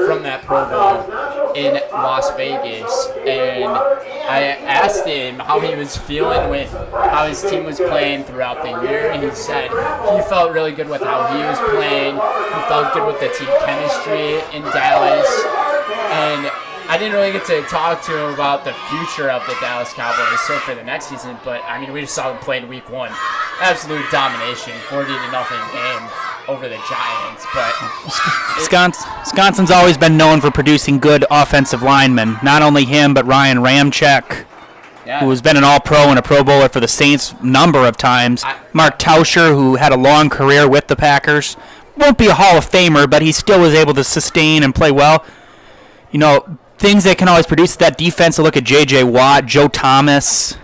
from that Pro Bowl in Las Vegas, and I asked him how he was feeling with how his team was playing throughout the year, and he said he felt really good with how he was playing. He felt good with the team chemistry in Dallas. And I didn't really get to talk to him about the future of the Dallas Cowboys so for the next season, but I mean, we just saw them play in week 1. Absolute domination, 40-0 game over the Giants. But Wisconsin's always been known for producing good offensive linemen. Not only him, but Ryan Ramczyk, who has been an All-Pro and a Pro Bowler for the Saints a number of times. Mark Tauscher, who had a long career with the Packers. Won't be a Hall of Famer, but he still was able to sustain and play well. You know, things that can always produce that defense. Look at J.J. Watt, Joe Thomas.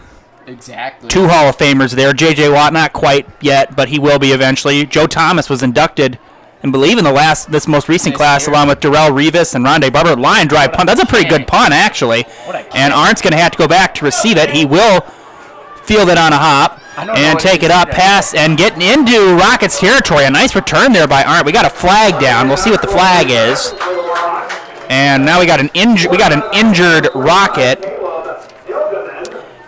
Exactly. 2 Hall of Famers there. J.J. Watt, not quite yet, but he will be eventually. Joe Thomas was inducted, I believe, in this most recent class, along with Darrelle Revis and Rondé Barber. Line drive punt. That's a pretty good punt, actually. And Arndt's going to have to go back to receive it. He will field it on a hop and take it up, pass, and get into Rockets territory. A nice return there by Arndt. We got a flag down. We'll see what the flag is. And now we got an injured Rocket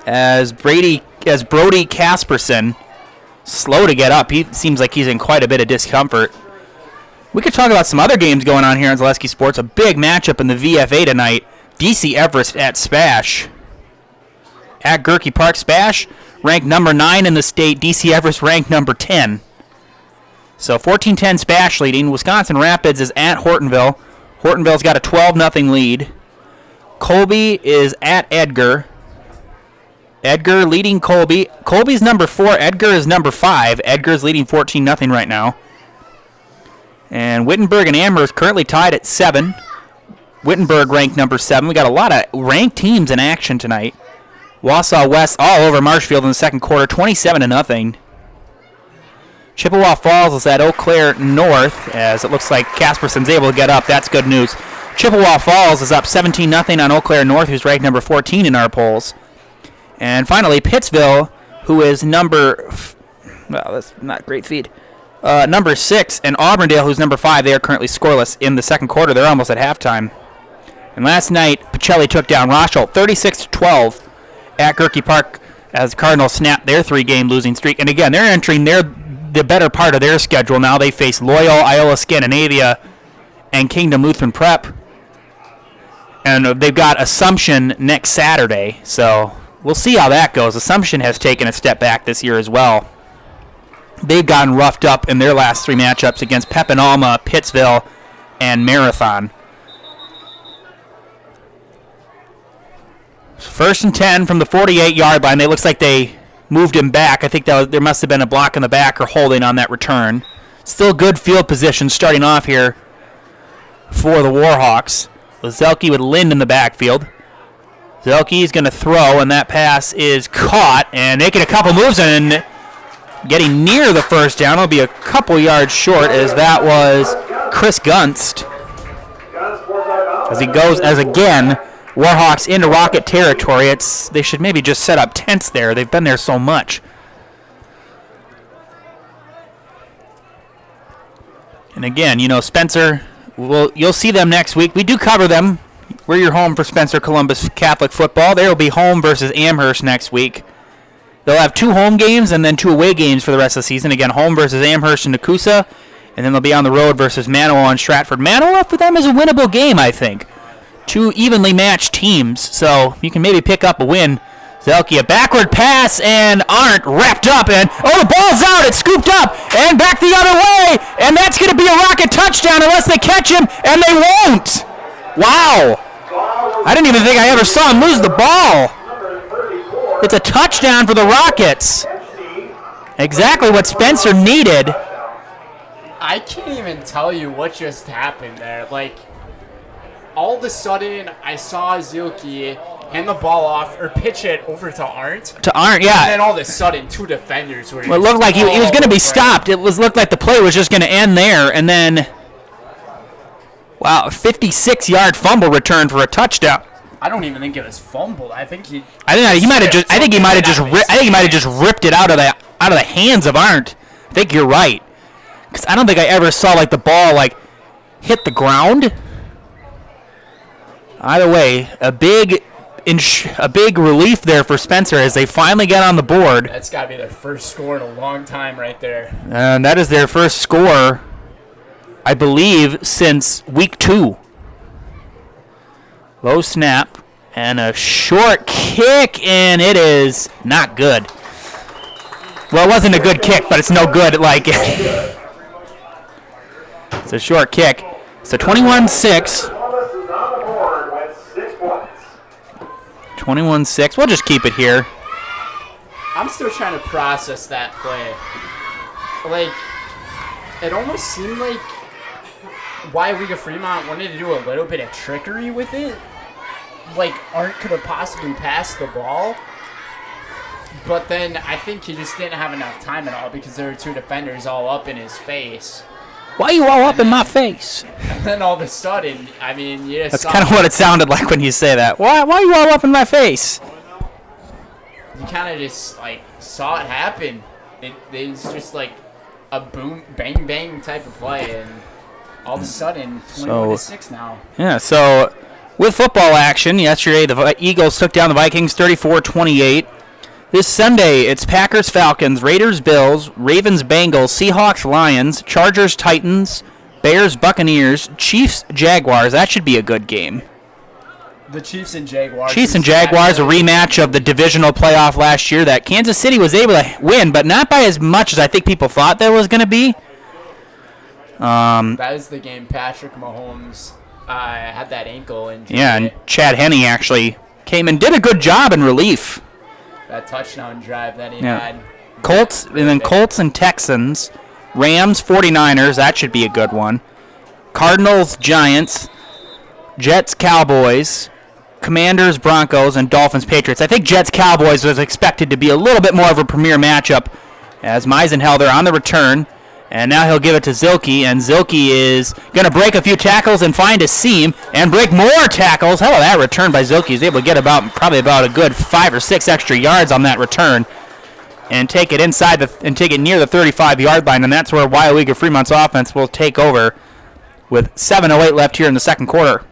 as Brody Casperson, slow to get up. He seems like he's in quite a bit of discomfort. We could talk about some other games going on here on Zaleski Sports. A big matchup in the VFA tonight. DC Everest at Spash. At Gerke Park. Spash ranked number 9 in the state. DC Everest ranked number 10. So 14-10 Spash leading. Wisconsin Rapids is at Hortonville. Hortonville's got a 12-0 lead. Colby is at Edgar. Edgar leading Colby. Colby's number 4. Edgar is number 5. Edgar's leading 14-0 right now. And Wittenberg and Amherst currently tied at 7. Wittenberg ranked number 7. We got a lot of ranked teams in action tonight. Wausau West all over Marshfield in the second quarter, 27-0. Chippewa Falls is at Eau Claire North, as it looks like Casperson's able to get up. That's good news. Chippewa Falls is up 17-0 on Eau Claire North, who's ranked number 14 in our polls. And finally, Pittsville, who is number... well, that's not a great feed. Number 6, and Auburndale, who's number 5. They are currently scoreless in the second quarter. They're almost at halftime. And last night, Pacelli took down Rochelle 36-12 at Gerke Park as the Cardinals snapped their 3-game losing streak. And again, they're entering the better part of their schedule now. They face Loyal, Iowa Scandinavia, and Kingdom Lutheran Prep. And they've got Assumption next Saturday. So we'll see how that goes. Assumption has taken a step back this year as well. They've gotten roughed up in their last 3 matchups against Pep and Alma, Pittsville, and Marathon. First and 10 from the 48-yard line. It looks like they moved him back. I think there must have been a block in the back or holding on that return. Still good field position starting off here for the Warhawks. Zelke with Lind in the backfield. Zelke is going to throw, and that pass is caught, and making a couple moves and getting near the first down. It'll be a couple yards short, as that was Chris Gunst. As he goes, as again, Warhawks into Rocket territory. They should maybe just set up tents there. They've been there so much. And again, Spencer, you'll see them next week. We do cover them. We're your home for Spencer Columbus Catholic football. They will be home versus Amherst next week. They'll have 2 home games and then 2 away games for the rest of the season. Again, home versus Amherst and Nakusa, and then they'll be on the road versus Manawa and Stratford. Manawa for them is a winnable game, I think. 2 evenly matched teams, so you can maybe pick up a win. Zelke, a backward pass, and Arndt wrapped up, and the ball's out. It's scooped up, and back the other way, and that's going to be a Rocket touchdown unless they catch him, and they won't. Wow. I didn't even think I ever saw him lose the ball. It's a touchdown for the Rockets. Exactly what Spencer needed. I can't even tell you what just happened there. All of a sudden, I saw Zelke hand the ball off or pitch it over to Arndt. Yeah. And then all of a sudden, 2 defenders were. Well, it looked like he was going to be stopped. It looked like the play was just going to end there, and then Wow, 56-yard fumble return for a touchdown. I don't even think it was fumbled. I think he might have just. I think he might have just ripped it out of the hands of Arndt. I think you're right, because I don't think I ever saw like the ball like hit the ground. Either way, a big relief there for Spencer as they finally get on the board. That's got to be their first score in a long time right there. And that is their first score, I believe, since week 2. Low snap and a short kick, and it is not good. Well, it wasn't a good kick, but it's no good. Like it's a short kick. So 21-6. 21-6. We'll just keep it here. I'm still trying to process that play. Like, it almost seemed like Waiwega Fremont wanted to do a little bit of trickery with it. Like, Arndt could have possibly passed the ball. But then I think he just didn't have enough time at all because there were 2 defenders all up in his face. Why are you all up in my face? And then all of a sudden, I mean, you just That's kind of what it sounded like when you say that. Why are you all up in my face? You kind of just, like, saw it happen. It's just like a boom, bang, bang type of play. And all of a sudden, 21-6 now. Yeah, so with football action, yesterday the Eagles took down the Vikings 34-28. This Sunday, it's Packers-Falcons, Raiders-Bills, Ravens-Bengals, Seahawks-Lions, Chargers-Titans, Bears-Buccaneers, Chiefs-Jaguars. That should be a good game. The Chiefs and Jaguars. Chiefs and Jaguars, a rematch of the divisional playoff last year that Kansas City was able to win, but not by as much as I think people thought there was going to be. That is the game Patrick Mahomes had that ankle injury. Yeah, and Chad Henne actually came and did a good job in relief. That touchdown drive that he had. Colts and Texans, Rams, 49ers, that should be a good one. Cardinals, Giants, Jets, Cowboys, Commanders, Broncos, and Dolphins, Patriots. I think Jets, Cowboys was expected to be a little bit more of a premier matchup as Meisenhelder on the return. And now he'll give it to Zilke, and Zilke is going to break a few tackles and find a seam and break more tackles. Hell, that return by Zilke is able to get probably about a good 5 or 6 extra yards on that return and take it near the 35-yard line, and that's where Waiwega Fremont's offense will take over with 7:08 left here in the second quarter.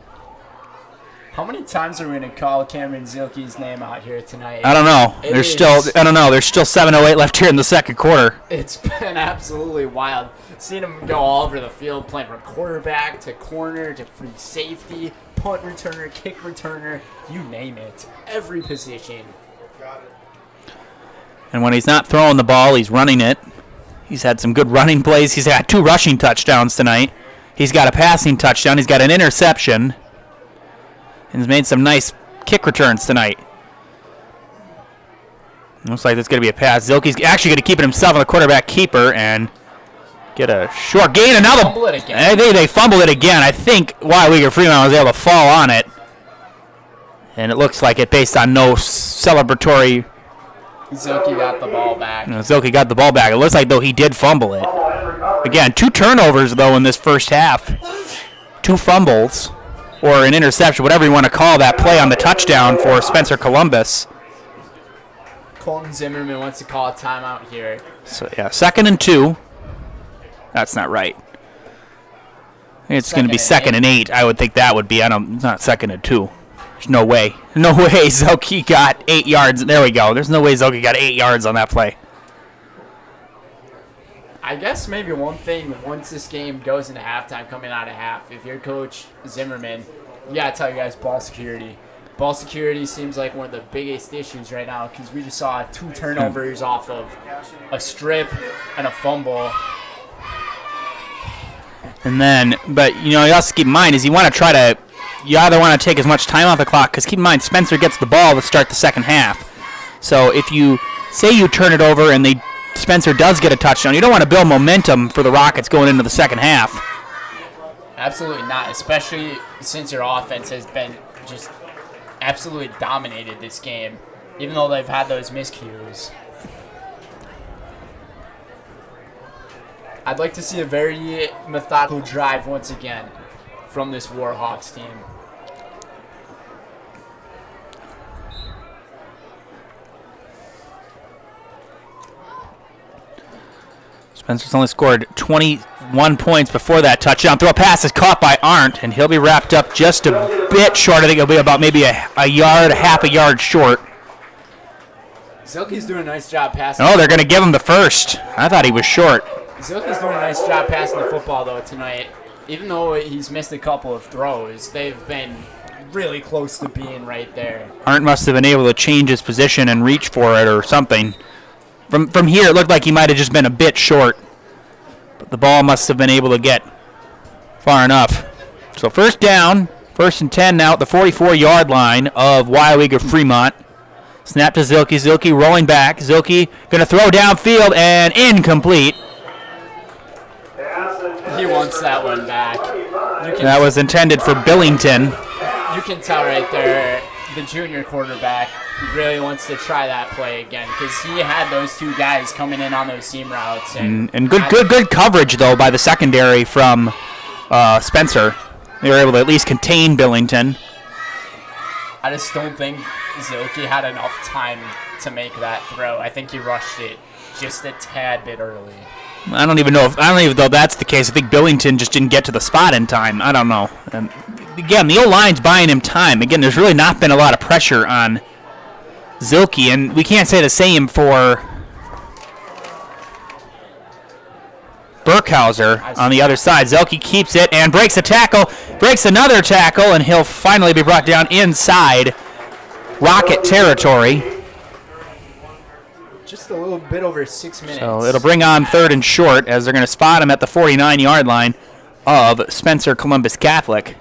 How many times are we going to call Cameron Zilke's name out here tonight? I don't know. There's still 7:08 left here in the second quarter. It's been absolutely wild. Seeing him go all over the field, playing from quarterback to corner to free safety, punt returner, kick returner, you name it. Every position. And when he's not throwing the ball, he's running it. He's had some good running plays. He's had 2 rushing touchdowns tonight. He's got a passing touchdown. He's got an interception. And he's made some nice kick returns tonight. Looks like there's going to be a pass. Zilke's actually going to keep it himself on the quarterback keeper and get a short gain. Another. Fumble it again. They fumbled it again. I think Waiwega Fremont was able to fall on it. And it looks like it based on no celebratory. Zilke got the ball back. Zilke got the ball back. It looks like, though, he did fumble it. Again, 2 turnovers, though, in this first half. 2 fumbles. Or an interception, whatever you want to call that play on the touchdown for Spencer Columbus. Colton Zimmerman wants to call a timeout here. So, yeah, 2nd and 2. That's not right. It's going to be 2nd and 8. I would think that would be. It's not 2nd and 2. There's no way. No way Zilke got 8 yards. There we go. There's no way Zilke got 8 yards on that play. I guess maybe one thing, once this game goes into halftime, coming out of half, if you're Coach Zimmerman, you got to tell you guys ball security. Ball security seems like one of the biggest issues right now because we just saw 2 turnovers off of a strip and a fumble. And then, but, you also keep in mind is you either want to take as much time off the clock because keep in mind Spencer gets the ball to start the second half. So if you say you turn it over and Spencer does get a touchdown, you don't want to build momentum for the Rockets going into the second half. Absolutely not, especially since your offense has been just absolutely dominated this game, even though they've had those miscues. I'd like to see a very methodical drive once again. from this Warhawks team. Spencer's only scored 21 points before that touchdown. Throw pass is caught by Arndt, and he'll be wrapped up just a bit short. I think it'll be about maybe a yard, half a yard short. Zilke's doing a nice job passing. Oh, they're going to give him the first. I thought he was short. Zilke's doing a nice job passing the football, though, tonight. Even though he's missed a couple of throws, they've been really close to being right there. Arndt must have been able to change his position and reach for it or something. From here, it looked like he might have just been a bit short. But the ball must have been able to get far enough. So first down, 1st and 10 now at the 44-yard line of Weyerweger Fremont. Snap to Zilke. Zilke rolling back. Zilke going to throw downfield and incomplete. He wants that one back. That was intended for Billington. You can tell right there the junior quarterback really wants to try that play again because he had those two guys coming in on those seam routes. And good coverage, though, by the secondary from Spencer. They were able to at least contain Billington. I just don't think Zilke had enough time to make that throw. I think he rushed it just a tad bit early. I don't even know if that's the case. I think Billington just didn't get to the spot in time. I don't know. Again, the O-line's buying him time. Again, there's really not been a lot of pressure on Zilke, and we can't say the same for Burkhauser on the other side. Zilke keeps it and breaks a tackle, breaks another tackle, and he'll finally be brought down inside Rocket territory. Just a little bit over 6 minutes. So it'll bring on 3rd and short as they're going to spot him at the 49-yard line of Spencer Columbus Catholic.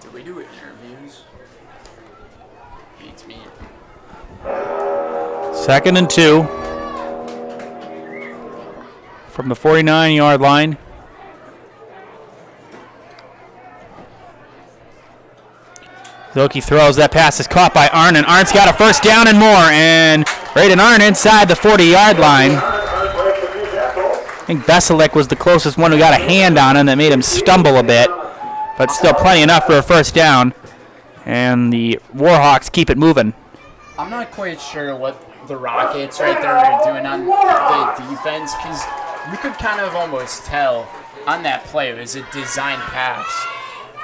Did we do interviews? Beats me. 2nd and 2. From the 49-yard line. Zilke throws. That pass is caught by Arndt, and Arndt's got a first down and more. And Braden Arndt inside the 40-yard line. I think Beselik was the closest one who got a hand on him that made him stumble a bit. But still plenty enough for a first down. And the Warhawks keep it moving. I'm not quite sure what the Rockets right there are doing on the defense because you could kind of almost tell on that play it was a design pass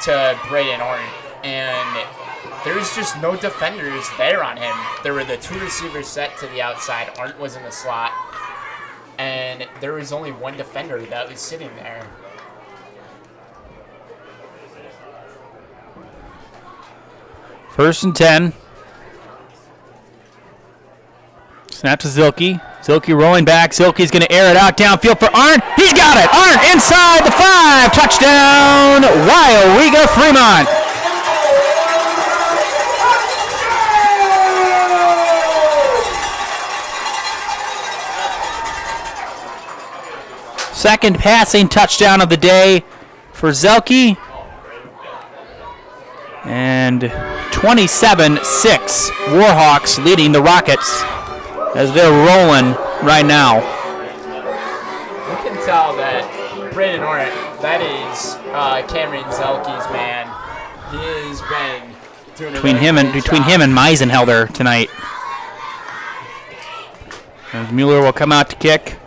to Braden Arndt, and there was just no defenders there on him. There were the 2 receivers set to the outside. Arndt was in the slot, and there was only one defender that was sitting there. First and 10. Snap to Zilke. Zilke rolling back. Zilke's going to air it out downfield for Arndt. He's got it. Arndt inside the 5. Touchdown, Weyerweger Fremont. Second passing touchdown of the day for Zilke. And 27-6. Warhawks leading the Rockets as they're rolling right now. You can tell that Braden Arndt, that is Cameron Zilke's man. He has been doing Between him and Meisenhelder tonight. As Mueller will come out to kick.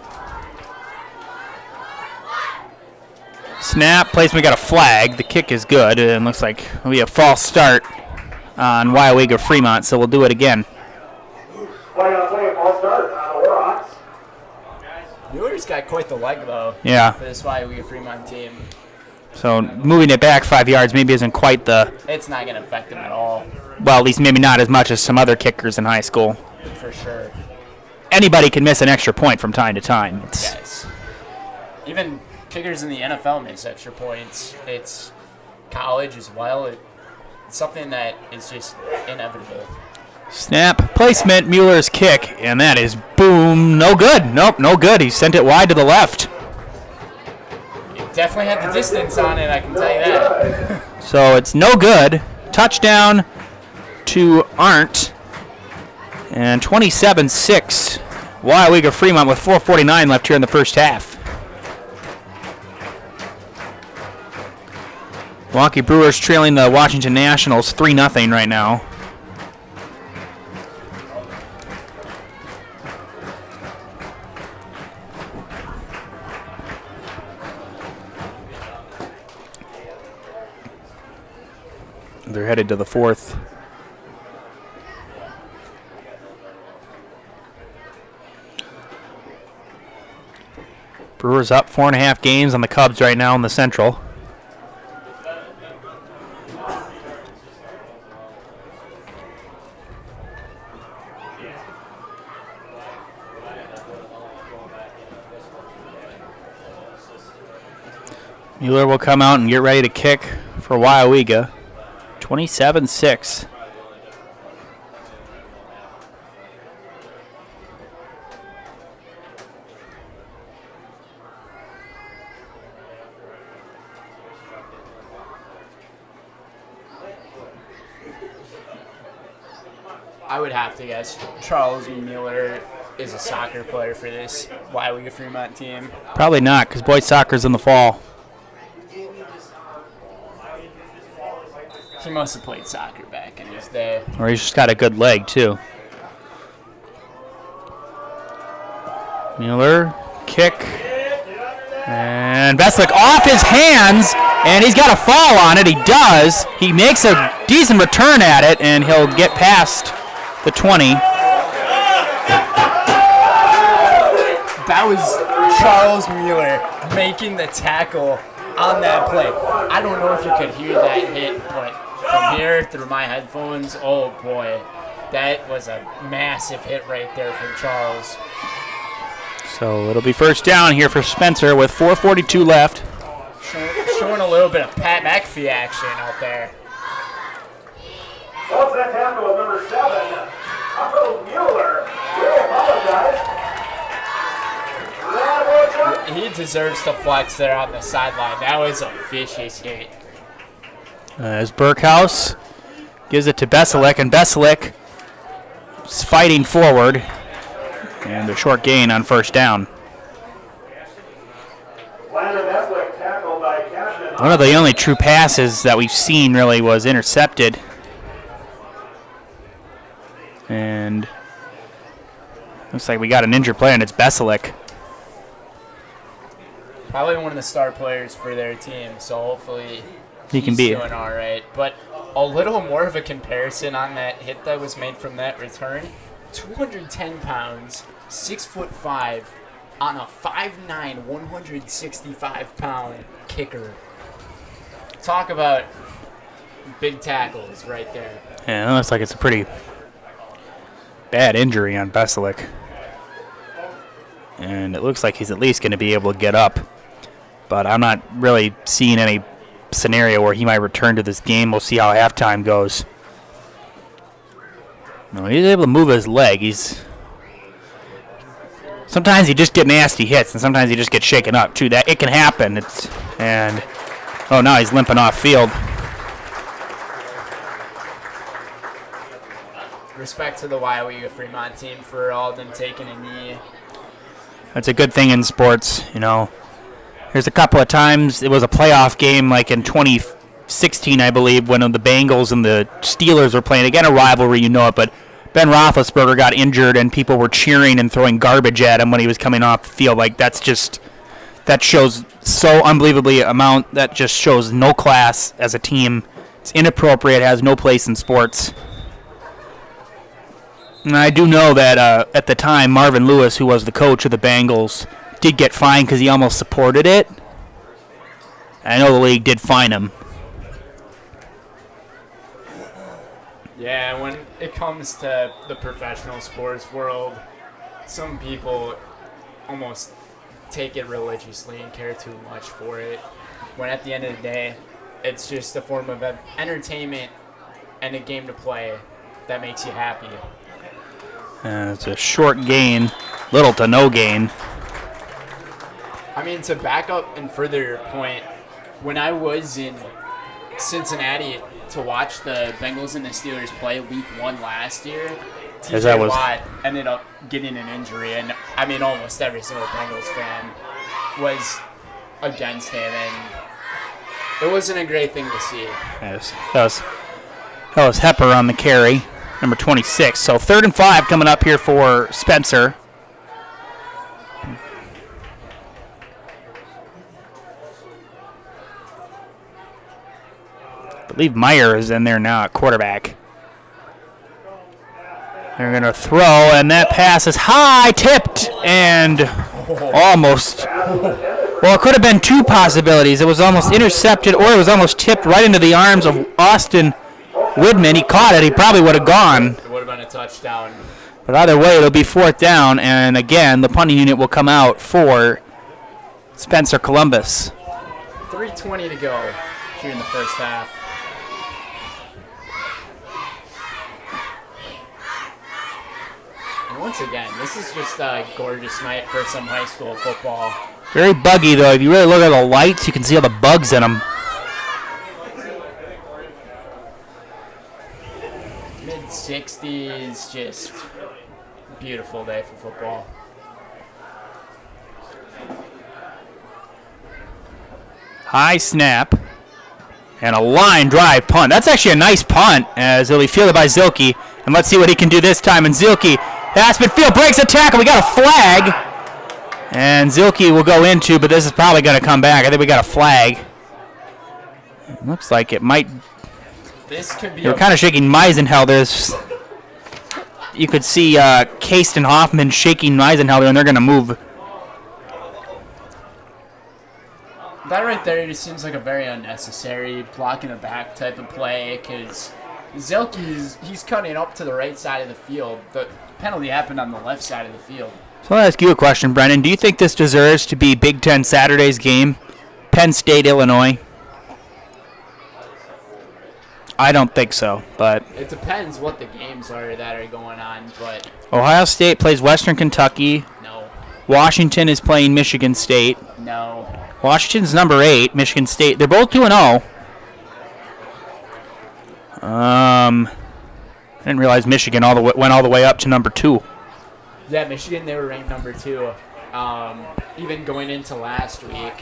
Snap, placement, got a flag. The kick is good, and looks like it'll be a false start on Weyerweger Fremont, so we'll do it again. Mueller's got quite the leg, though. Yeah. For this Weyerweger Fremont team. So moving it back 5 yards maybe isn't quite the... It's not going to affect him at all. Well, at least maybe not as much as some other kickers in high school. For sure. Anybody can miss an extra point from time to time. Yes. Even kickers in the NFL miss extra points. It's college as well. It's something that is just inevitable. Snap, placement, Mueller's kick, and that is boom, no good. Nope, no good. He sent it wide to the left. It definitely had the distance on it, I can tell you that. So it's no good. Touchdown to Arndt. And 27-6. Weyauwega Fremont with 4:49 left here in the first half. Milwaukee Brewers trailing the Washington Nationals 3-0 right now. They're headed to the fourth. Brewers up 4.5 games on the Cubs right now in the Central. Mueller will come out and get ready to kick for Weyauwega. 27-6. I would have to guess Charles Mueller is a soccer player for this Weyauwega Fremont team. Probably not, because boys soccer's in the fall. He must have played soccer back in his day. Or he's just got a good leg, too. Mueller, kick. And Veslick off his hands, and he's got a fall on it. He does. He makes a decent return at it, and he'll get past the 20. That was Charles Mueller making the tackle on that play. I don't know if you could hear that hit, but from here through my headphones, oh boy, that was a massive hit right there from Charles. So it'll be first down here for Spencer with 4:42 left. Showing a little bit of Pat McAfee action out there. What's that tackle with number 7? Uncle Mueller. We apologize. He deserves to flex there on the sideline. That was a vicious hit. As Burkhouse gives it to Beselick, and Beselick is fighting forward. And a short gain on first down. One of the only true passes that we've seen really was intercepted. And looks like we got an injured player, and it's Beselick. Probably one of the star players for their team, so hopefully He can he's be doing all right. But a little more of a comparison on that hit that was made from that return. 210 pounds, 6'5", on a 5'9", 165-pound kicker. Talk about big tackles right there. Yeah, it looks like it's a pretty bad injury on Beselick. And it looks like he's at least going to be able to get up. But I'm not really seeing any scenario where he might return to this game. We'll see how halftime goes. No, he's able to move his leg. Sometimes he just get nasty hits, and sometimes he just gets shaken up too. That it can happen. Oh, now he's limping off field. Respect to the Weyauwega Fremont team for all of them taking a knee. That's a good thing in sports, you know. There's a couple of times it was a playoff game, like in 2016, I believe, when the Bengals and the Steelers were playing. Again, a rivalry, you know it, but Ben Roethlisberger got injured, and people were cheering and throwing garbage at him when he was coming off the field. Like, that shows so unbelievably that just shows no class as a team. It's inappropriate, has no place in sports. And I do know that at the time, Marvin Lewis, who was the coach of the Bengals, did get fined because he almost supported it. I know the league did fine him. Yeah, when it comes to the professional sports world, some people almost take it religiously and care too much for it, when at the end of the day, it's just a form of entertainment and a game to play that makes you happy. It's a short gain, little to no gain. I mean, to back up and further your point, when I was in Cincinnati to watch the Bengals and the Steelers play Week 1 last year. As that TJ was- Watt ended up getting an injury, and I mean almost every single Bengals fan was against him, and it wasn't a great thing to see. Yes, that was Hepper on the carry, number 26. So 3rd and 5 coming up here for Spencer. I believe Meyer is in there now at quarterback. They're going to throw, and that pass is high, tipped, and almost. Well, it could have been two possibilities. It was almost intercepted, or it was almost tipped right into the arms of Austin Widman. He caught it. He probably would have gone. It would have been a touchdown. But either way, it'll be 4th down, and again, the punting unit will come out for Spencer Columbus. 3:20 to go here in the first half. And once again, this is just a gorgeous night for some high school football. Very buggy, though. If you really look at the lights, you can see all the bugs in them. Mid-60s, just beautiful day for football. High snap. And a line drive punt. That's actually a nice punt, as it'll be fielded by Zilke. And let's see what he can do this time. And Zilke, Aspen Field breaks a tackle. We got a flag. And Zilke will go into, but this is probably going to come back. I think we got a flag. It looks like it might. This could be. They were kind of shaking Meisenhelder. You could see Case and Hoffman shaking Meisenhelder, and they're going to move. That right there just seems like a very unnecessary blocking the back type of play, because Zilke he's cutting up to the right side of the field. The penalty happened on the left side of the field. So I'll ask you a question, Brennan. Do you think this deserves to be Big Ten Saturday's game? Penn State, Illinois? I don't think so, but It depends what the games are that are going on, but Ohio State plays Western Kentucky. no. Washington is playing Michigan State. No. Washington's number 8. Michigan State. They're both 2-0. I didn't realize Michigan went all the way up to number 2. Yeah, Michigan, they were ranked number 2, even going into last week.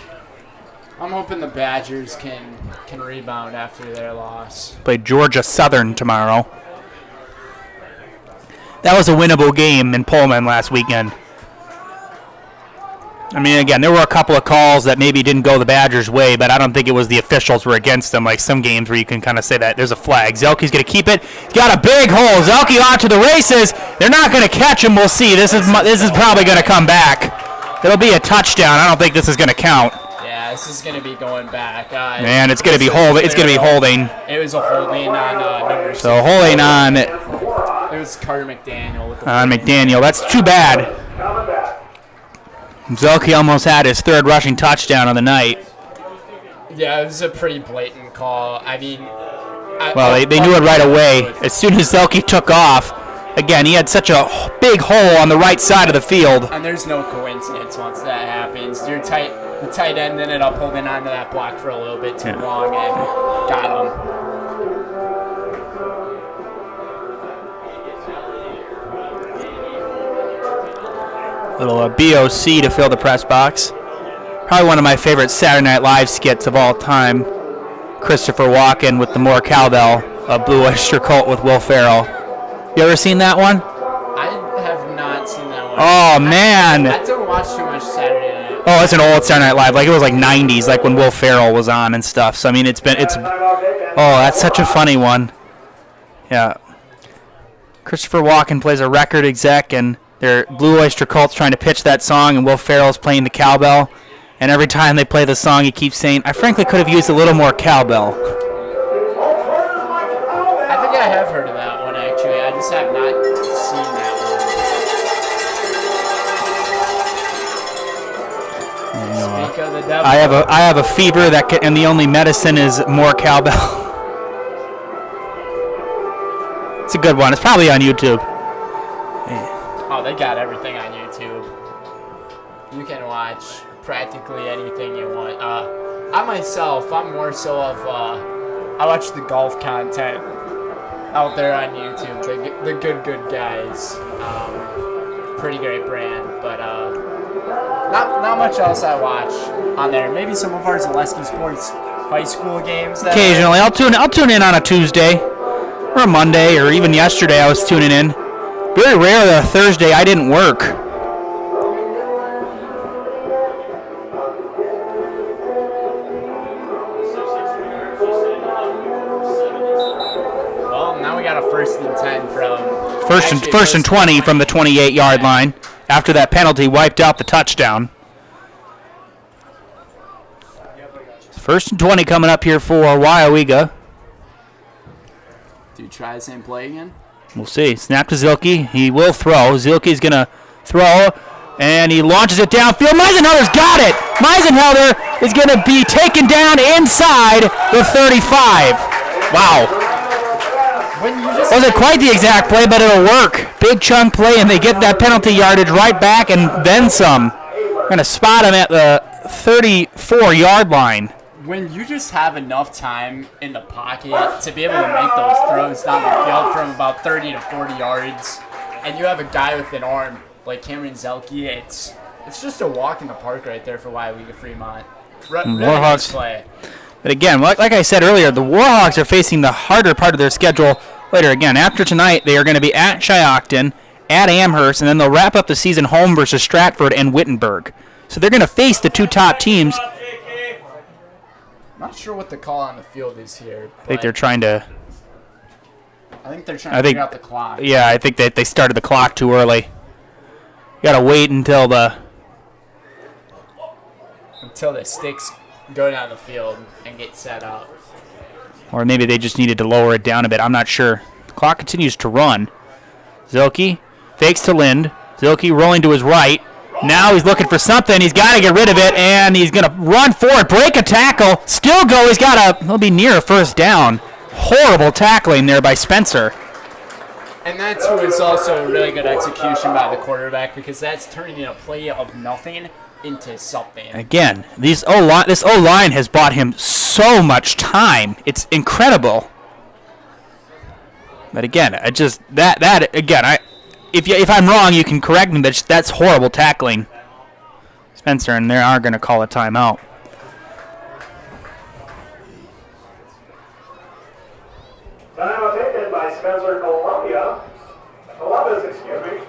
I'm hoping the Badgers can rebound after their loss. Play Georgia Southern tomorrow. That was a winnable game in Pullman last weekend. I mean, again, there were a couple of calls that maybe didn't go the Badgers' way, but I don't think it was the officials were against them, like some games where you can kind of say that there's a flag. Zelke's going to keep it. He's got a big hole. Zelke on to the races. They're not going to catch him. We'll see. This is probably going to come back. It'll be a touchdown. I don't think this is going to count. Yeah, this is going to be going back. Man, it's going to be holding. It's going to be holding. It was a holding on number 6. So holding on. It was Carter McDaniel. With the McDaniel. That's too bad. Zelke almost had his 3rd rushing touchdown of the night. Yeah, it was a pretty blatant call. I mean, Well, they knew it right away. As soon as Zelke took off, again, he had such a big hole on the right side of the field. And there's no coincidence once that happens. The tight end ended up holding on to that block for a little bit too long and got him. Little BOC to fill the press box. Probably one of my favorite Saturday Night Live skits of all time. Christopher Walken with the More Cowbell, a Blue Oyster Cult with Will Ferrell. You ever seen that one? I have not seen that one. Oh, man. I don't watch too much Saturday Night. Oh, it's an old Saturday Night Live. Like, it was like 90s, like when Will Ferrell was on and stuff. So, I mean, oh, that's such a funny one. Yeah. Christopher Walken plays a record exec, and they're Blue Oyster Cult's trying to pitch that song, and Will Ferrell's playing the cowbell. And every time they play the song, he keeps saying, I frankly could have used a little more cowbell. I think I have heard of that one, actually. I just have not seen that one. Speak of the devil. I have a fever and the only medicine is more cowbell. It's a good one. It's probably on YouTube. Oh, they got everything on YouTube. You can watch practically anything you want. I myself, I'm more so of I watch the golf content out there on YouTube. The good guys. Pretty great brand, but not much else I watch on there. Maybe some of our Zaleski Sports high school games. Occasionally, I'll tune in on a Tuesday or a Monday, or even yesterday I was tuning in. Very rare that a Thursday I didn't work. Well, now we got a 1st and 10 from First and 20 from the 28-yard line after that penalty wiped out the touchdown. 1st and 20 coming up here for Waiawega. Do you try the same play again? We'll see. Snap to Zilke. He will throw. Zilke's going to throw, and he launches it downfield. Meisenhelder's got it. Meisenhelder is going to be taken down inside the 35. Wow. Wasn't quite the exact play, but it'll work. Big chunk play, and they get that penalty yardage right back and then some. We're going to spot him at the 34-yard line. When you just have enough time in the pocket to be able to make those throws down the field from about 30 to 40 yards, and you have a guy with an arm like Cameron Zelke, it's just a walk in the park right there for Waiawega Fremont. Really nice play. But again, like I said earlier, the Warhawks are facing the harder part of their schedule later. Again, after tonight, they are going to be at Shiocton, at Amherst, and then they'll wrap up the season home versus Stratford and Wittenberg. So they're going to face the two top teams. I'm not sure what the call on the field is here. I think they're trying to... I think they're trying to figure out the clock. Yeah, I think that they started the clock too early. You got to wait until the sticks go down the field and get set up. Or maybe they just needed to lower it down a bit. I'm not sure. The clock continues to run. Zilke fakes to Lind. Zilke rolling to his right. Now he's looking for something. He's got to get rid of it, and he's going to run forward, break a tackle, still go. He'll be near a 1st down. Horrible tackling there by Spencer. And that's was also really good execution by the quarterback, because that's turning a play of nothing into something. Again, this O-line has bought him so much time. It's incredible. But again, if I'm wrong, you can correct me, but that's horrible tackling, Spencer, and they are going to call a timeout. Timeout taken by Spencer Columbus, excuse me.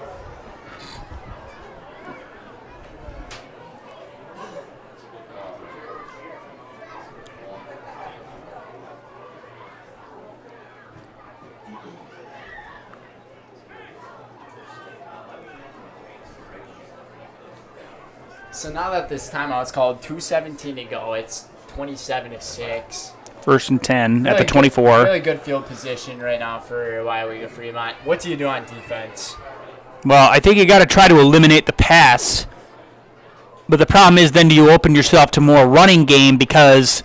So now that this timeout's called, 2:17 to go, it's 27-6. 1st and 10 really at the 24. Really good field position right now for Waiawega Fremont. What do you do on defense? Well, I think you got to try to eliminate the pass. But the problem is then do you open yourself to more running game, because,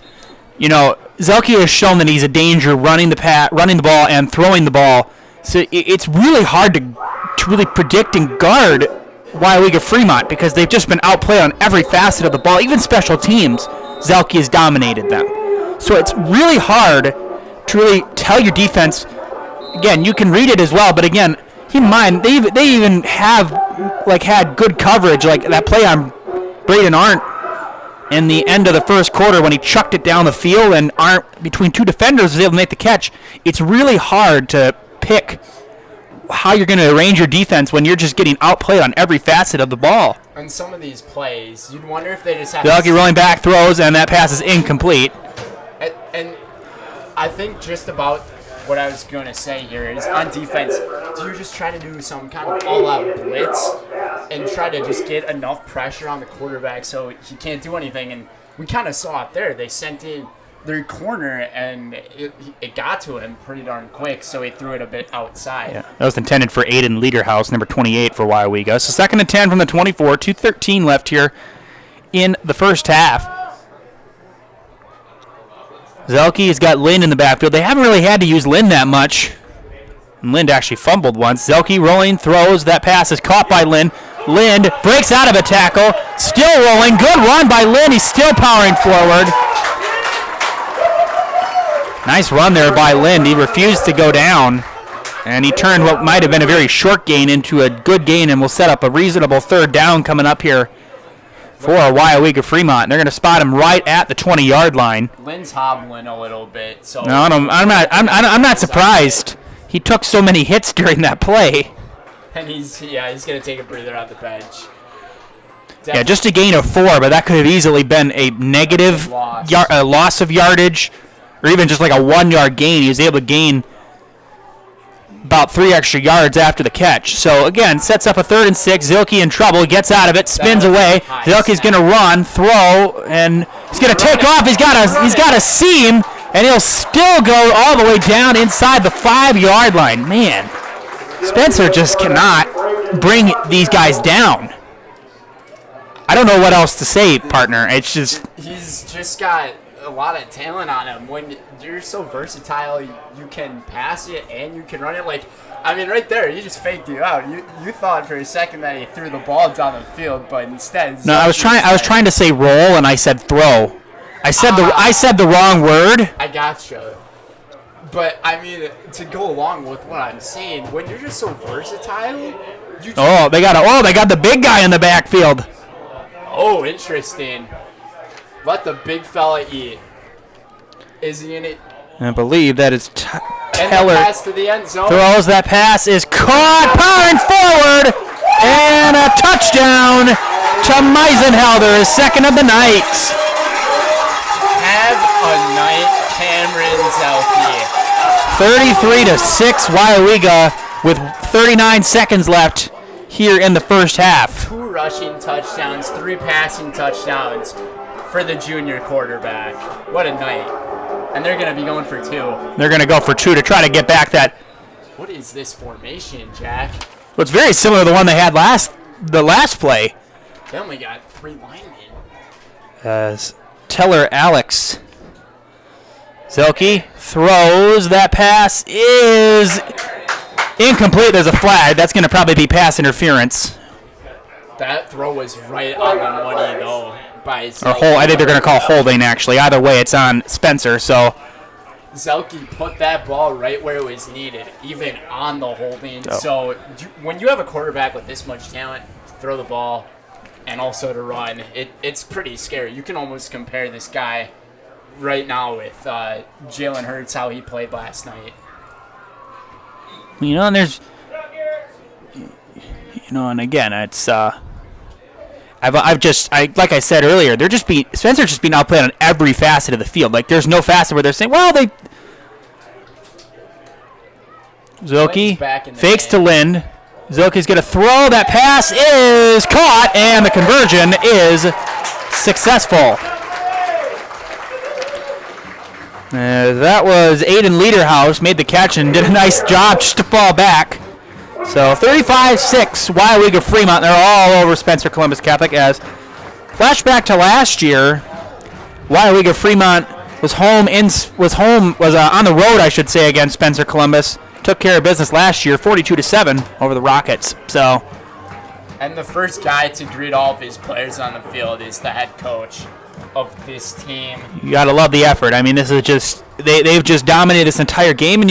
Zelke has shown that he's a danger running the ball and throwing the ball. So it's really hard to really predict and guard Waiawega Fremont, because they've just been outplayed on every facet of the ball. Even special teams, Zelke has dominated them. So it's really hard to really tell your defense. Again, you can read it as well, but again, keep in mind, they even have had good coverage, like that play on Braden Arndt in the end of the first quarter when he chucked it down the field and Arndt, between two defenders, was able to make the catch. It's really hard to pick how you're going to arrange your defense when you're just getting outplayed on every facet of the ball. On some of these plays, you'd wonder if they just have Zelke rolling back, throws, and that pass is incomplete. And I think just about what I was going to say here is, on defense, do you just try to do some kind of all-out blitz and try to just get enough pressure on the quarterback so he can't do anything? And we kind of saw it there. They sent in their corner, and it got to him pretty darn quick, so he threw it a bit outside. Yeah, that was intended for Aiden Lederhouse, number 28 for Waiawega. So 2nd and 10 from the 24, 2:13 left here in the first half. Zelke has got Lind in the backfield. They haven't really had to use Lind that much. And Lind actually fumbled once. Zelke rolling, throws. That pass is caught by Lind. Lind breaks out of a tackle. Still rolling. Good run by Lind. He's still powering forward. Nice run there by Lind. He refused to go down, and he turned what might have been a very short gain into a good gain, and will set up a reasonable third down coming up here for Waiawega Fremont. They're going to spot him right at the 20-yard line. Lynn's hobbling a little bit, so No, I'm not surprised. He took so many hits during that play. and he's gonna take a breather on the bench. Yeah, just a gain of 4, but that could have easily been a negative loss of yardage, or even just like a 1-yard gain. He was able to gain about 3 extra yards after the catch. So again, sets up a 3rd and 6. Zilke in trouble, gets out of it, spins away. Zilke's going to run, throw, and he's going to take off. He's got a seam, and he'll still go all the way down inside the 5-yard line. Man, Spencer just cannot bring these guys down. I don't know what else to say, partner. It's just He's just got a lot of talent on him. When you're so versatile, you can pass it and you can run it. Like, I mean, right there, he just faked you out. You thought for a second that he threw the ball down the field, but instead. No, I was trying to say roll, and I said throw. I said the wrong word. I gotcha. But I mean, to go along with what I'm saying, when you're just so versatile, They got the big guy in the backfield. Oh, interesting. Let the big fella eat. Is he in it? I believe that is And Teller. the pass to the end zone. Throws that pass is caught, powering forward, and a touchdown to Meisenhelder, his 2nd of the night. Have a night, Cameron Zelke. 33-6, Waiawega with 39 seconds left here in the first half. 2 rushing touchdowns, 3 passing touchdowns for the junior quarterback. What a night. And they're going to be going for 2. They're going to go for 2 to try to get back that. What is this formation, Jack? Well, it's very similar to the one they had the last play. They only got 3 linemen. As Teller Alex. Zelke throws. That pass is incomplete. There's a flag. That's going to probably be pass interference. That throw was right on the money, though. By Zelke. I think they're going to call holding, actually. Either way, it's on Spencer, so. Zelke put that ball right where it was needed, even on the holding. So when you have a quarterback with this much talent to throw the ball and also to run, it's pretty scary. You can almost compare this guy right now with Jalen Hurts, how he played last night. And there's, and again, it's, like I said earlier, Spencer's just being outplayed on every facet of the field. Like, there's no facet where they're saying, Zilke fakes to Lind. Zilke's going to throw. That pass is caught, and the conversion is successful. That was Aiden Lederhouse, made the catch and did a nice job just to fall back. So 35-6, Waiawega Fremont. They're all over Spencer Columbus Catholic. As flashback to last year, Waiawega Fremont was on the road, I should say, against Spencer Columbus. Took care of business last year, 42-7 over the Rockets. So. And the first guy to greet all of his players on the field is the head coach of this team. You gotta love the effort. I mean, this is just they've just dominated this entire game, and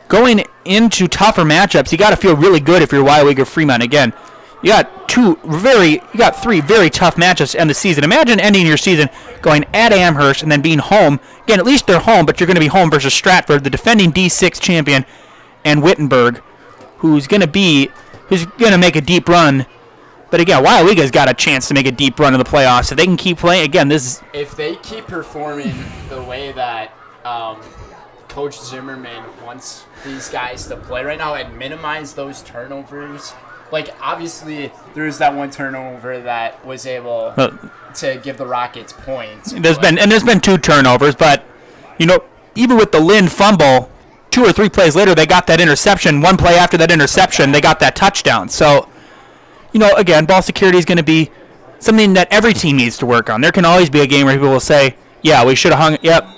going into tougher matchups, you got to feel really good if you're Waiawega Fremont. Again, you got 3 very tough matchups to end the season. Imagine ending your season going at Amherst and then being home. Again, at least they're home, but you're going to be home versus Stratford, the defending D6 champion, and Wittenberg, who's going to make a deep run. But again, Waiawega's got a chance to make a deep run in the playoffs. If they can keep playing, again, if they keep performing the way that Coach Zimmerman wants these guys to play right now and minimize those turnovers. Like, obviously, there's that one turnover that was able to give the Rockets points. There's been 2 turnovers, but even with the Lind fumble, 2 or 3 plays later, they got that interception. 1 play after that interception, they got that touchdown. So, again, ball security is going to be something that every team needs to work on. There can always be a game where people will say, "Yeah, we should have hung." Yep.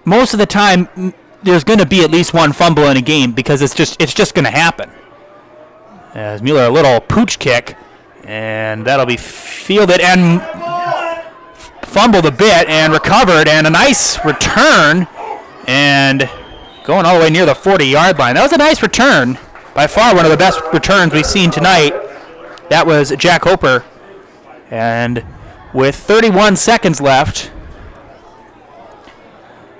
Most of the time, there's going to be at least 1 fumble in a game because it's just going to happen. As Mueller, a little pooch kick, and that'll be fielded and fumbled a bit and recovered, and a nice return, and going all the way near the 40-yard line. That was a nice return. By far one of the best returns we've seen tonight. That was Jack Hoper. And with 31 seconds left,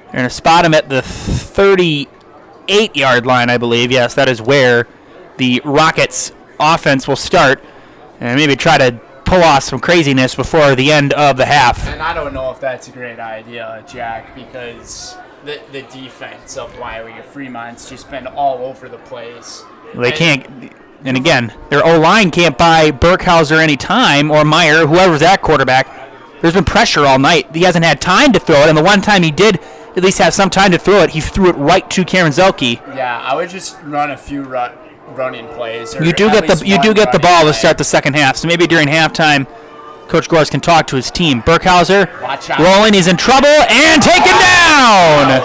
they're going to spot him at the 38-yard line, I believe. Yes, that is where the Rockets offense will start, and maybe try to pull off some craziness before the end of the half. And I don't know if that's a great idea, Jack, because the defense of Wyoming Fremont's just been all over the place. They can't, and again, their O-line can't buy Burkhauser any time, or Meyer, whoever's that quarterback. There's been pressure all night. He hasn't had time to throw it, and the one time he did at least have some time to throw it, he threw it right to Karen Zelke. Yeah, I would just run a few running plays. You do get the ball to start the second half, so maybe during halftime, Coach Gores can talk to his team. Burkhauser rolling, he's in trouble, and taken down!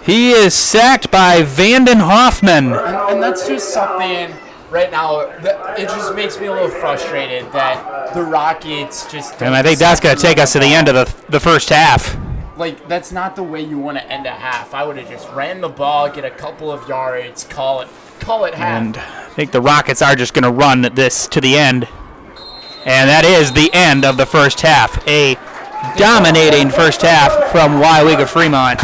He is sacked by Vanden Hoffman. And that's just something right now, it just makes me a little frustrated that the Rockets just... And I think that's going to take us to the end of the first half. Like, that's not the way you want to end a half. I would have just ran the ball, get a couple of yards, call it half. And I think the Rockets are just going to run this to the end. And that is the end of the first half. A dominating first half from Wyoming Fremont.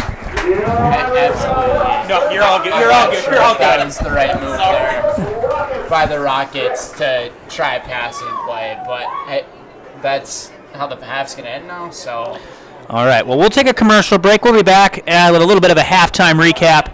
Absolutely. No, you're all good. You're all good. You're all good. That was the right move there by the Rockets to try a passing play, but that's how the half's going to end now, so... All right, well, we'll take a commercial break. We'll be back with a little bit of a halftime recap,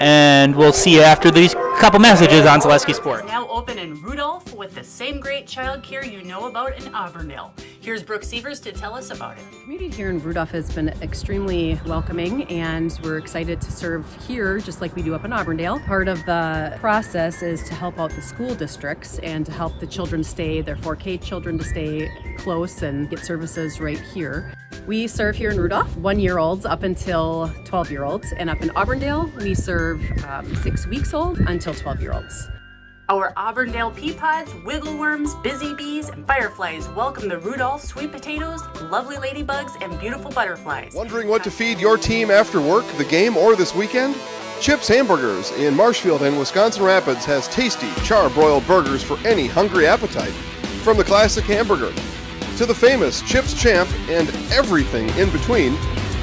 and we'll see you after these couple messages on Zaleski Sports. Now open in Rudolph with the same great childcare you know about in Auburndale. Here's Brooke Sievers to tell us about it. The community here in Rudolph has been extremely welcoming, and we're excited to serve here just like we do up in Auburndale. Part of the process is to help out the school districts and to help the children their 4K children to stay close and get services right here. We serve here in Rudolph 1-year-olds up until 12-year-olds, and up in Auburndale we serve 6 weeks old until 12-year-olds. Our Auburndale pea pods, wiggleworms, busy bees, and fireflies welcome the Rudolph sweet potatoes, lovely ladybugs, and beautiful butterflies. Wondering what to feed your team after work, the game, or this weekend? Chips Hamburgers in Marshfield and Wisconsin Rapids has tasty char-broiled burgers for any hungry appetite. From the classic hamburger to the famous Chips Champ and everything in between,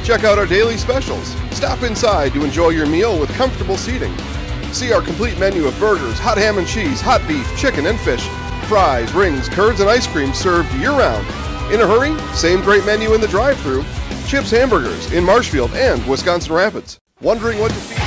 check out our daily specials. Stop inside to enjoy your meal with comfortable seating. See our complete menu of burgers, hot ham and cheese, hot beef, chicken and fish, fries, rings, curds, and ice cream served year-round. In a hurry? Same great menu in the drive-thru. Chips Hamburgers in Marshfield and Wisconsin Rapids. Wondering what to feed?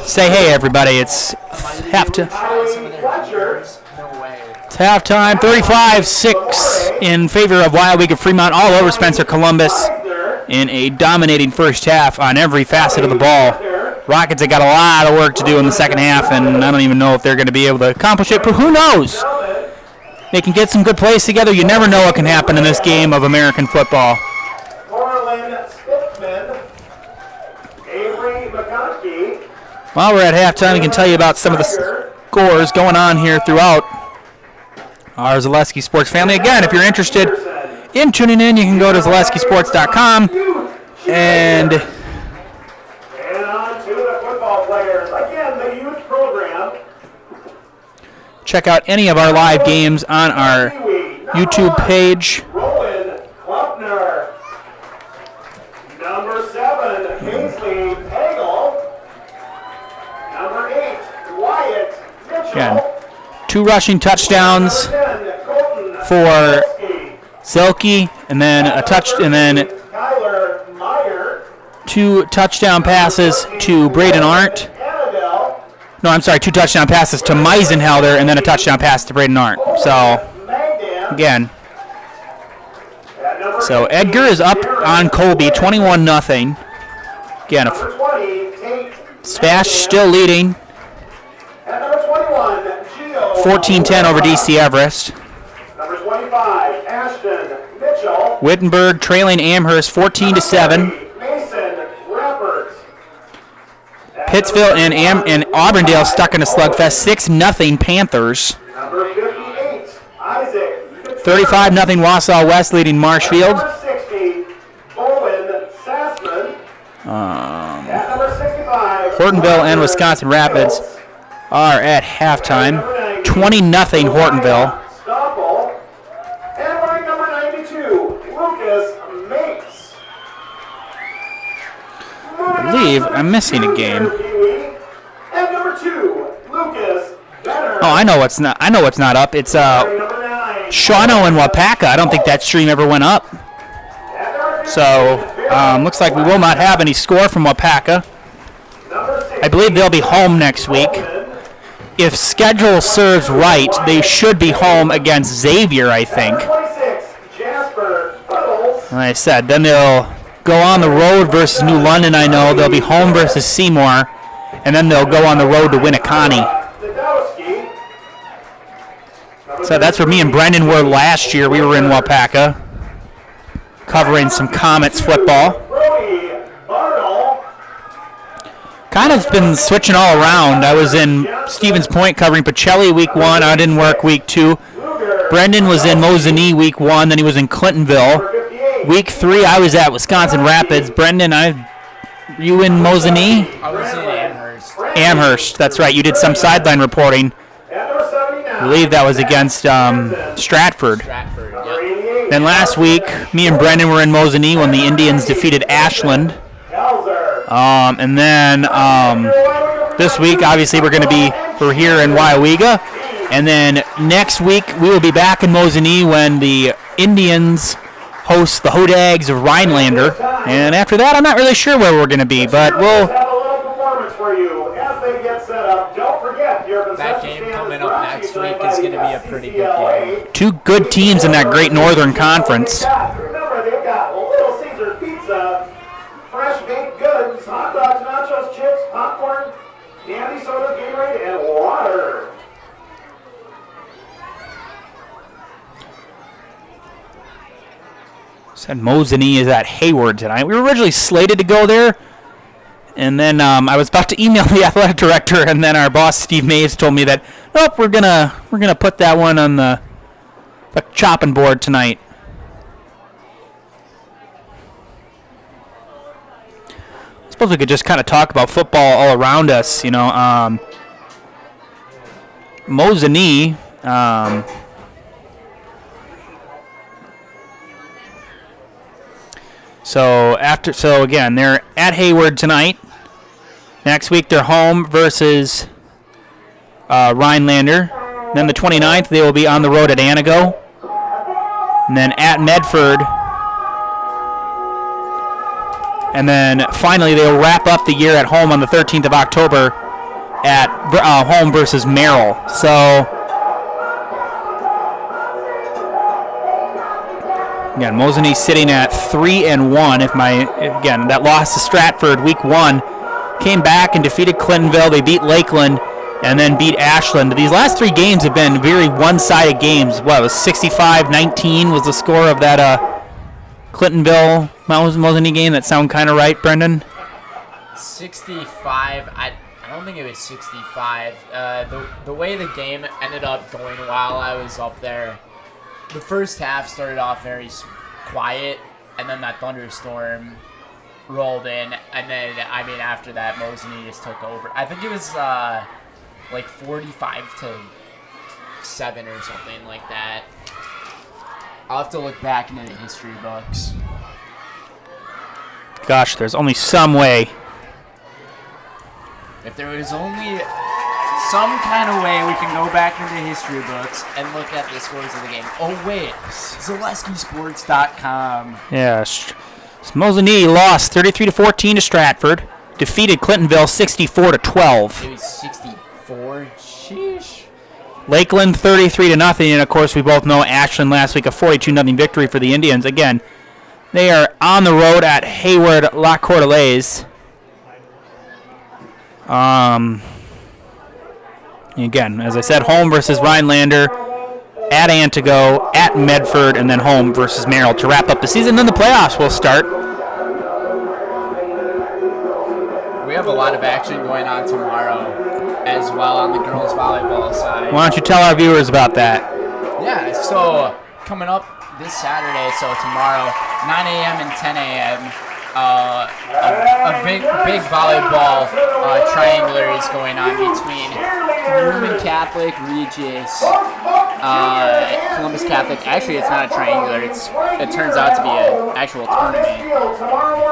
Say hey, everybody. It's halftime. It's halftime, 35-6 in favor of Wyoming Fremont all over Spencer Columbus in a dominating first half on every facet of the ball. Rockets have got a lot of work to do in the second half, and I don't even know if they're going to be able to accomplish it, but who knows? They can get some good plays together. You never know what can happen in this game of American football. While we're at halftime, we can tell you about some of the scores going on here throughout our Zaleski Sports family. Again, if you're interested in tuning in, you can go to ZaleskiSports.com and on to the football players. Again, the youth program. check out any of our live games on our YouTube page. Rowan Klopner. Number 7, Kingsley Pagel. Number 8, Wyatt Mitchell. Again, 2 rushing touchdowns for Zelke, and then a 2 touchdown passes to Braden Arndt. No, I'm sorry, 2 touchdown passes to Meisenhelder and then a touchdown pass to Braden Arndt. So, again. So, Edgar is up on Colby, 21-0. Again, Spash still leading. 14-10 over DC Everest. Number 25, Ashton Mitchell. Wittenberg trailing Amherst 14-7. Mason Rappert. Pittsville and Auburndale stuck in a slugfest, 6-0 Panthers. Number 58, Isaac. 35-0 Wausau West leading Marshfield. Number 60, Owen Sassman. At number 65, Hortonville and Wisconsin Rapids are at halftime. 20-0 Hortonville. Stoppel. And wearing number 92, Lucas Mates. I believe I'm missing a game. And number 2, Lucas Benner. Oh, I know what's not up. It's Shawano and Wapaka. I don't think that stream ever went up. So looks like we will not have any score from Wapaka. I believe they'll be home next week. If schedule serves right, they should be home against Xavier, I think. Like I said, then they'll go on the road versus New London, I know. They'll be home versus Seymour, and then they'll go on the road to Winneconne. So that's where me and Brendan were last year. We were in Wapaka, covering some Comets football. Kind of been switching all around. I was in Stevens Point covering Pacelli week 1. I didn't work week 2. Brendan was in Mosinee week 1. Then he was in Clintonville. Week 3, I was at Wisconsin Rapids. Brendan, you in Mosinee? I was in Amherst. Amherst, that's right. You did some sideline reporting. I believe that was against Stratford. Then last week, me and Brendan were in Mosinee when the Indians defeated Ashland. And then this week, obviously, we're here in Wyawega. And then next week, we will be back in Mosinee when the Indians host the Hodags of Rhinelander. And after that, I'm not really sure where we're going to be, but we'll... That game coming up next week is going to be a pretty good game. 2 good teams in that great Northern Conference. Remember, they've got Little Caesar pizza, fresh baked goods, hot dogs, nachos, chips, popcorn, candy, soda, Gatorade, and water. Said Mosinee is at Hayward tonight. We were originally slated to go there, and then I was about to email the athletic director, and then our boss Steve Mays told me that nope, we're gonna put that one on the chopping board tonight. I suppose we could just kind of talk about football all around us, you know. Mosinee. So again, they're at Hayward tonight. Next week they're home versus Rhinelander. Then the 29th they will be on the road at Anago. And then at Medford. And then finally they'll wrap up the year at home on the 13th of October at home versus Merrill. So again, Mosinee sitting at 3-1. Again, that loss to Stratford week 1 came back and defeated Clintonville. They beat Lakeland and then beat Ashland. These last 3 games have been very one-sided games. What, it was 65-19 was the score of that Clintonville Mosinee game. That sound kind of right, Brendan? 65. I don't think it was 65. The way the game ended up going while I was up there, the first half started off very quiet, and then that thunderstorm rolled in, and then, after that, Mosinee just took over. I think it was, 45-7 or something like that. I'll have to look back into the history books. Gosh, there's only some way. If there was only some kind of way we can go back into history books and look at the scores of the game. Oh, wait. ZaleskiSports.com. Yeah. Mosinee lost 33-14 to Stratford. Defeated Clintonville 64-12. It was 64. 4. Sheesh. Lakeland 33-0, and of course we both know Ashland last week a 42-0 victory for the Indians. Again, they are on the road at Hayward La Cordelaise. Again, as I said, home versus Rhinelander, at Antigo, at Medford, and then home versus Merrill to wrap up the season. Then the playoffs will start. We have a lot of action going on tomorrow as well on the girls volleyball side. Why don't you tell our viewers about that? Yeah, so coming up this Saturday, so tomorrow, 9 a.m. and 10 a.m., a big volleyball triangular is going on between Newman Catholic, Regis, Columbus Catholic. Actually, it's not a triangular. It turns out to be an actual tournament.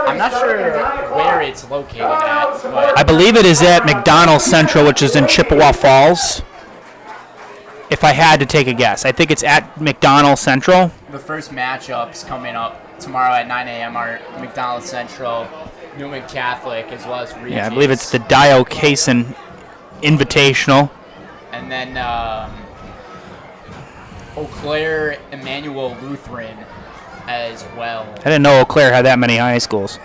I'm not sure where it's located at, but I believe it is at McDonald Central, which is in Chippewa Falls. If I had to take a guess, I think it's at McDonald Central. the first matchups coming up tomorrow at 9 a.m. are McDonald Central, Newman Catholic, as well as Regis. Yeah, I believe it's the Dio Cason Invitational. And then Eau Claire Emmanuel Lutheran as well. I didn't know Eau Claire had that many high schools.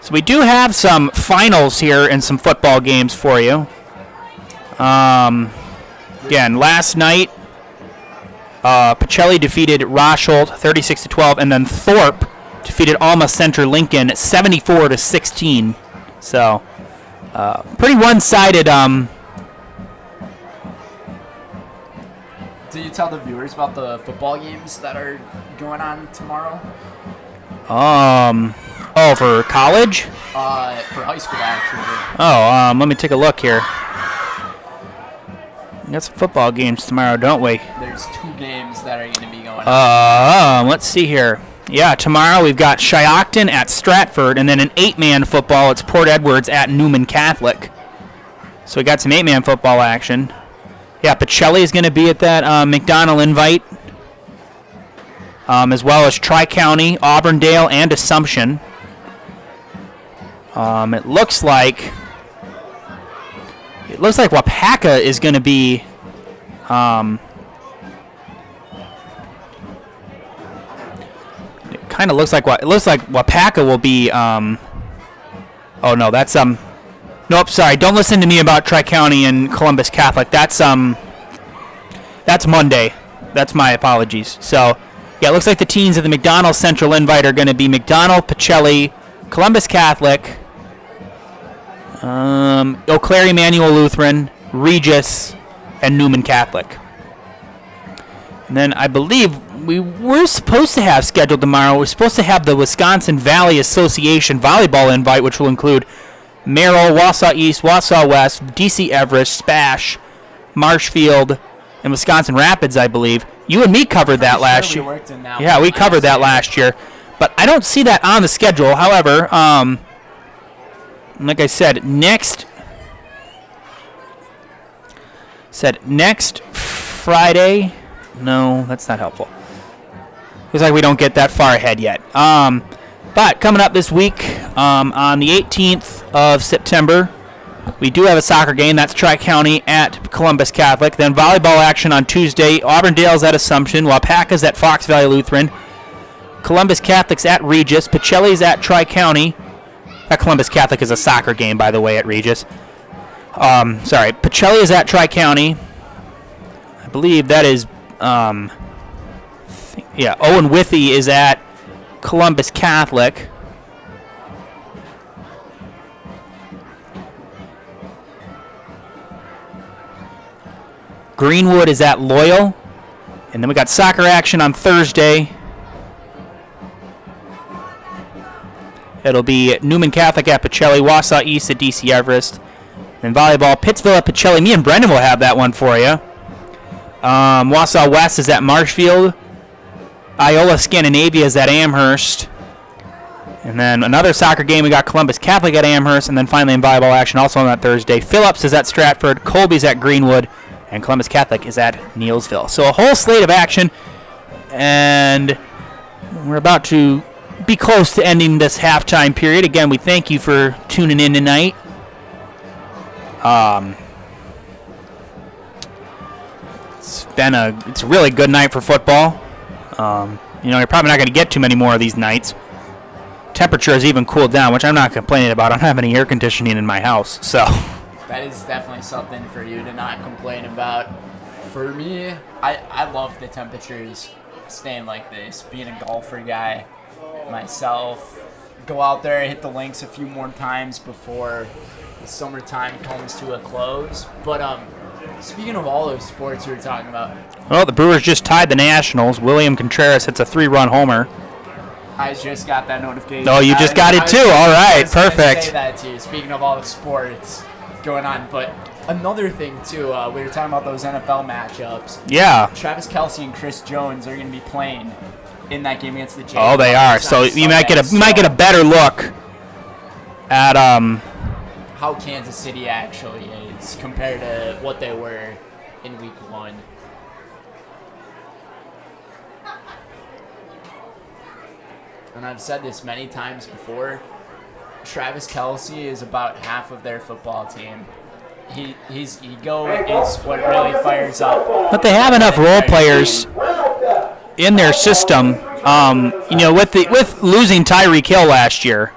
So we do have some finals here and some football games for you. Again, last night, Pacelli defeated Rosholt 36-12, and then Thorpe defeated Alma Center Lincoln 74-16. So, pretty one-sided. Do you tell the viewers about the football games that are going on tomorrow? For college? For high school, actually. Let me take a look here. We got some football games tomorrow, don't we? There's 2 games that are going to be going on. Let's see here. Yeah, tomorrow we've got Shiocton at Stratford, and then an 8-man football. It's Port Edwards at Newman Catholic. So we got some 8-man football action. Yeah, Pacelli is going to be at that McDonald Invite, as well as Tri-County, Auburndale, and Assumption. It looks like Wapaka is going to be it kind of looks like Wapaka will be nope, sorry, don't listen to me about Tri-County and Columbus Catholic. That's Monday. That's my apologies. So, yeah, it looks like the teams of the McDonald Central Invite are going to be McDonald, Pacelli, Columbus Catholic, Eau Claire Emmanuel Lutheran, Regis, and Newman Catholic. And then I believe we're supposed to have scheduled tomorrow, we're supposed to have the Wisconsin Valley Association Volleyball Invite, which will include Merrill, Wausau East, Wausau West, DC Everest, Spash, Marshfield, and Wisconsin Rapids, I believe. You and me covered that last year. Yeah, we covered that last year. But I don't see that on the schedule. However, like I said, next Friday. No, that's not helpful. Looks like we don't get that far ahead yet. But coming up this week, on the 18th of September, we do have a soccer game. That's Tri-County at Columbus Catholic. Then volleyball action on Tuesday. Auburndale's at Assumption. Wapaka's at Fox Valley Lutheran. Columbus Catholic's at Regis. Pacelli's at Tri-County. That Columbus Catholic is a soccer game, by the way, at Regis. Pacelli is at Tri-County. I believe that is, Owen Withy is at Columbus Catholic. Greenwood is at Loyal. And then we got soccer action on Thursday. It'll be Newman Catholic at Pacelli, Wausau East at DC Everest. And volleyball, Pittsville at Pacelli. Me and Brendan will have that one for you. Wausau West is at Marshfield. Iola Scandinavia is at Amherst. And then another soccer game, we got Columbus Catholic at Amherst. And then finally in volleyball action, also on that Thursday, Phillips is at Stratford, Colby's at Greenwood, and Columbus Catholic is at Neelsville. So a whole slate of action. And we're about to be close to ending this halftime period. Again, we thank you for tuning in tonight. It's a really good night for football. You're probably not going to get too many more of these nights. Temperature has even cooled down, which I'm not complaining about. I don't have any air conditioning in my house, so. That is definitely something for you to not complain about. For me, I love the temperatures staying like this. Being a golfer guy myself, go out there and hit the links a few more times before the summertime comes to a close. But speaking of all those sports we were talking about. Well, the Brewers just tied the Nationals. William Contreras hits a 3-run homer. I just got that notification. Oh, you just got it too? All right, perfect. Say that too. Speaking of all the sports going on, but another thing too, we were talking about those NFL matchups. Yeah. Travis Kelce and Chris Jones are going to be playing in that game against the Jaguars. Oh, they are. So you might get a better look at how Kansas City actually is compared to what they were in Week 1. And I've said this many times before, Travis Kelce is about half of their football team. His ego is what really fires up. But they have enough role players in their system. With losing Tyreek Hill last year,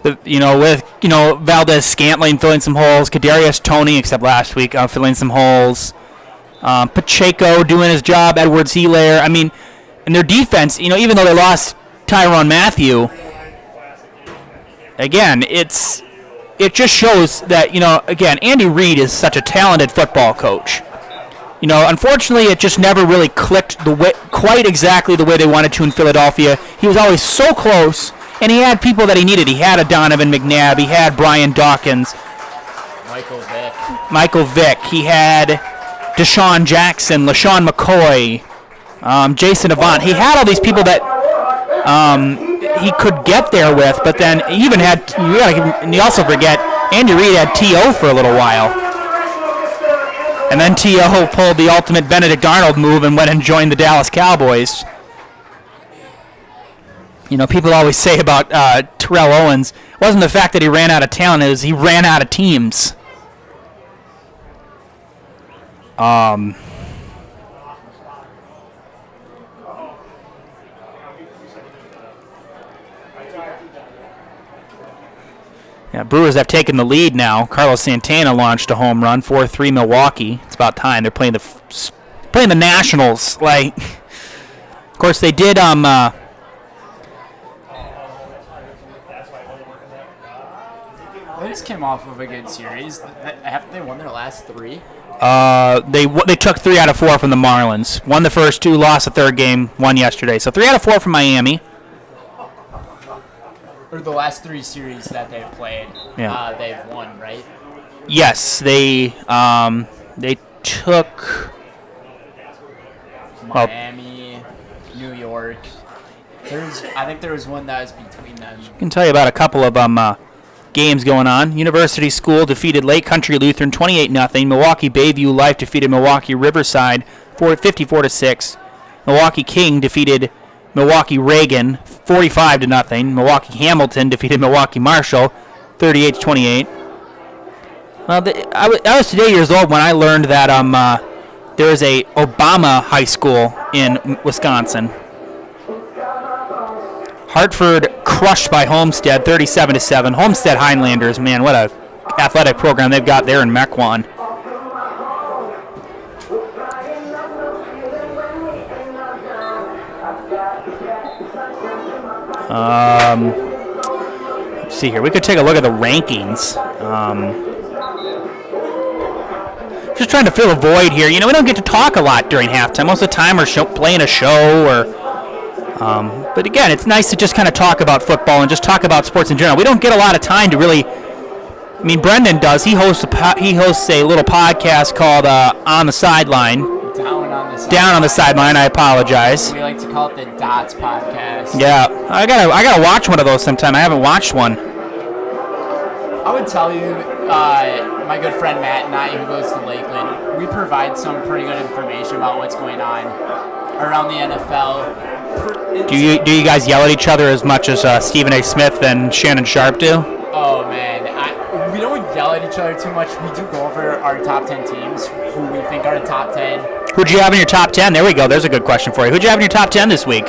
Valdez Scantling filling some holes, Kadarius Toney, except last week, filling some holes, Pacheco doing his job, Edwards-Helaire. I mean, and their defense, even though they lost Tyrann Mathieu, again, it just shows that, again, Andy Reid is such a talented football coach. Unfortunately, it just never really clicked quite exactly the way they wanted to in Philadelphia. He was always so close, and he had people that he needed. He had a Donovan McNabb. He had Brian Dawkins. Michael Vick. He had Deshaun Jackson, LaShawn McCoy, Jason Avant. He had all these people that he could get there with, but then he even had, you also forget, Andy Reid had T.O. for a little while. And then T.O. pulled the ultimate Benedict Arnold move and went and joined the Dallas Cowboys. People always say about Terrell Owens, it wasn't the fact that he ran out of talent, it was he ran out of teams. Yeah, Brewers have taken the lead now. Carlos Santana launched a home run, 4-3 Milwaukee. It's about time. They're playing the Nationals. Of course, they did. They just came off of a good series. Haven't they won their last 3? They took 3 out of 4 from the Marlins. Won the first 2, lost the third game, won yesterday. So 3 out of 4 from Miami. Or the last 3 series that they've played, they've won, right? Yes, they took Miami, New York. I think there was one that was between them. I can tell you about a couple of games going on. University School defeated Lake Country Lutheran 28-0. Milwaukee Bayview Life defeated Milwaukee Riverside 54-6. Milwaukee King defeated Milwaukee Reagan 45-0. Milwaukee Hamilton defeated Milwaukee Marshall 38-28. Well, I was today years old when I learned that there is a Obama High School in Wisconsin. Hartford crushed by Homestead 37-7. Homestead Highlanders, man, what a athletic program they've got there in Mequon. Let's see here. We could take a look at the rankings. Just trying to fill a void here. We don't get to talk a lot during halftime. Most of the time we're playing a show or... but again, it's nice to just kind of talk about football and just talk about sports in general. We don't get a lot of time to really... I mean, Brendan does. He hosts a little podcast called On the Sideline. Down on the Sideline. I apologize. We like to call it the Dots Podcast. Yeah, I gotta watch one of those sometime. I haven't watched one. I would tell you, my good friend Matt and I, who goes to Lakeland, we provide some pretty good information about what's going on around the NFL. Do you guys yell at each other as much as Stephen A. Smith and Shannon Sharp do? Oh man, we don't yell yell at each other too much, we do go over our top 10 teams, who we think are the top 10. Who'd you have in your top 10? There we go. There's a good question for you. Who'd you have in your top 10 this week?